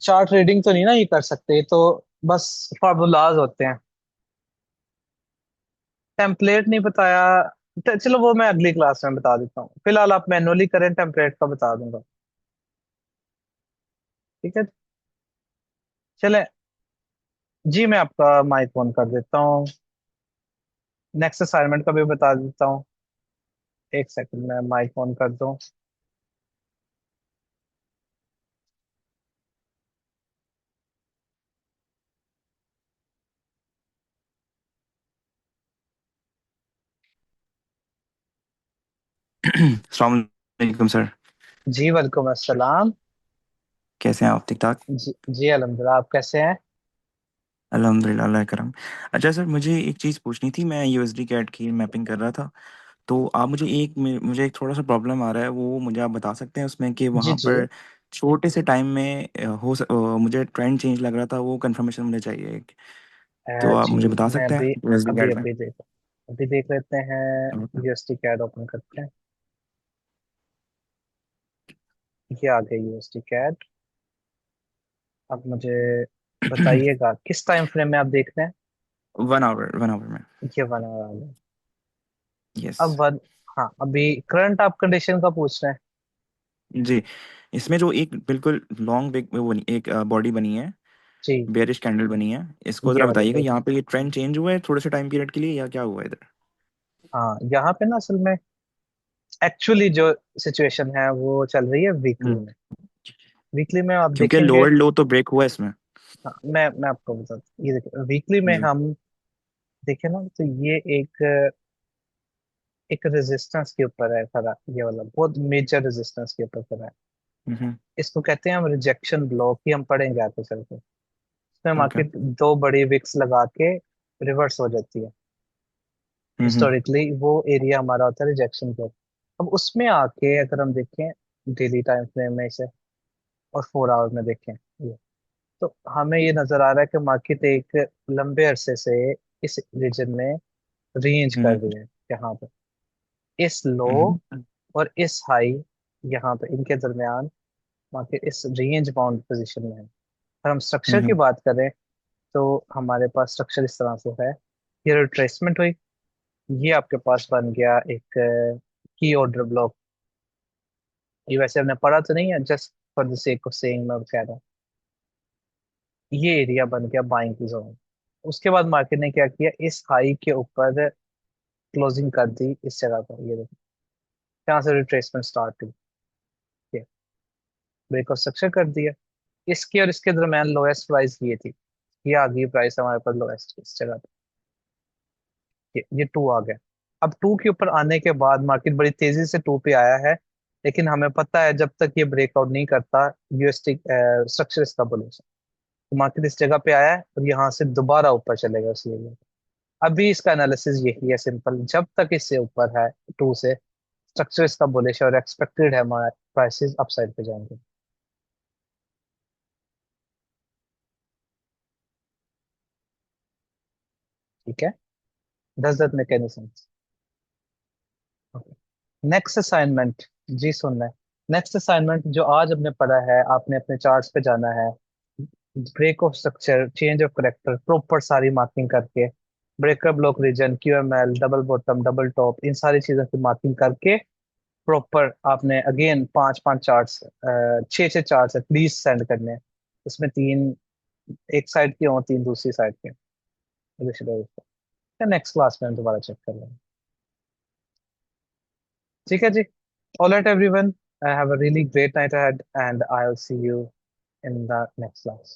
चार्ट रीडिंग तो नहीं ना ये कर सकते, तो बस फार्मूलाज होते हैं। टेम्पलेट नहीं बताया, चलो वो मैं अगली क्लास में बता देता हूँ, फिलहाल आप मैनुअली करें, टेम्पलेट का बता दूंगा। ठीक है, चले। जी, मैं आपका माइक ऑन कर देता हूँ। नेक्स्ट असाइनमेंट का भी बता देता हूँ। एक सेकंड मैं माइक ऑन कर दूं। अस्सलाम वालेकुम सर। जी वालेकुम अस्सलाम। कैसे हैं आप? ठीक ठाक? जी जी अल्हम्दुलिल्लाह, आप कैसे हैं? अल्हम्दुलिल्लाह, अल्लाह करम। अच्छा सर, मुझे एक चीज़ पूछनी थी। मैं यूएसडी कैट की मैपिंग कर रहा था, तो आप मुझे एक थोड़ा सा प्रॉब्लम आ रहा है, वो मुझे आप बता सकते हैं उसमें कि जी वहाँ जी। पर छोटे से टाइम में मुझे ट्रेंड चेंज लग रहा था, वो कंफर्मेशन मुझे चाहिए एक। तो आप जी मुझे बता मैं सकते हैं अभी यूएसडी अभी कैट में? अभी देख लेते हैं। ओके। यूएसडी कैड ओपन करते हैं। ये आ गया यूएसडी कैड। अब मुझे बताइएगा किस टाइम फ्रेम में आप देख रहे हैं। 1 आवर में। ये बना रहा है। यस। अब वन। हाँ, अभी करंट आप कंडीशन का पूछ रहे हैं। जी। इसमें जो एक बिल्कुल लॉन्ग बिग वो बनी, एक बॉडी बनी है, जी। बेयरिश कैंडल बनी है, इसको ये जरा वाले बताइएगा, देख। यहाँ पे ये ट्रेंड चेंज हुआ है थोड़े से टाइम पीरियड के लिए, या क्या हुआ है इधर? हाँ, यहाँ पे ना असल में एक्चुअली जो सिचुएशन है वो चल रही है वीकली हम्म। में। वीकली में आप क्योंकि देखेंगे। लोअर लो तो ब्रेक हुआ है इसमें। हाँ, मैं आपको बताता हूँ। ये देखिए वीकली में जी। हम देखें ना तो ये एक रेजिस्टेंस के ऊपर है खड़ा। ये वाला बहुत मेजर रेजिस्टेंस के ऊपर खड़ा है। हम्म। इसको कहते हैं हम रिजेक्शन ब्लॉक, ही हम पढ़ेंगे आगे चल के। इसमें ओके। मार्केट दो बड़ी विक्स लगा के रिवर्स हो जाती है। हम्म। हिस्टोरिकली वो एरिया हमारा होता है रिजेक्शन ब्लॉक। अब उसमें आके अगर हम देखें डेली टाइम फ्रेम में इसे और 4 आवर में देखें ये, तो हमें ये नजर आ रहा है कि मार्केट एक लंबे अरसे से इस रीजन में रेंज कर हम्म। रही है। यहाँ पे इस लो हम्म। और इस हाई, यहाँ पे इनके दरमियान मार्केट इस रेंज बाउंड पोजीशन में है। अगर हम स्ट्रक्चर की हम्म। बात करें तो हमारे पास स्ट्रक्चर इस तरह से है। ये रिट्रेसमेंट हुई। ये आपके पास बन गया एक की ऑर्डर ब्लॉक। ये वैसे हमने पढ़ा तो नहीं है, just for the sake of saying मैं कह रहा हूँ। ये एरिया बन गया बाइंग की जोन। उसके बाद मार्केट ने क्या किया, इस हाई के ऊपर क्लोजिंग कर दी इस जगह पर। ये देखो यहाँ से रिट्रेसमेंट स्टार्ट हुई। ब्रेक ऑफ स्ट्रक्चर कर दिया। इसके और इसके दरमियान लोएस्ट प्राइस ये थी। ये आ गई प्राइस हमारे पास लोएस्ट इस जगह पे। ये टू आ गया। अब टू के ऊपर आने के बाद मार्केट बड़ी तेजी से टू पे आया है। लेकिन हमें पता है जब तक ये ब्रेकआउट नहीं करता यूएसटी स्ट्रक्चर इसका बुलिश है। तो मार्केट इस जगह पे आया है और यहाँ से दोबारा ऊपर चलेगा उस एरिया पे। अभी इसका एनालिसिस यही है सिंपल, जब तक इससे ऊपर है टू से स्ट्रक्चर इसका बुलिश है और एक्सपेक्टेड है हमारा प्राइसेस अपसाइड पे जाएंगे। ठीक है। Does that make any sense? Next assignment. जी सुनना है। नेक्स्ट असाइनमेंट जो आज हमने पढ़ा है, आपने अपने चार्ट्स पे जाना है। Break of structure, change of character, proper सारी मार्किंग करके breaker block region, QML, double bottom, double top, इन सारी चीजों की मार्किंग करके प्रॉपर आपने अगेन पांच पांच चार्ट्स, छह छह चार्ट्स एटलीस्ट सेंड करने हैं। इसमें तीन एक साइड के और तीन दूसरी साइड के। नेक्स्ट क्लास में हम दोबारा चेक कर लेंगे। ठीक है जी। All right everyone, have a really great night ahead and I will see you in the next class.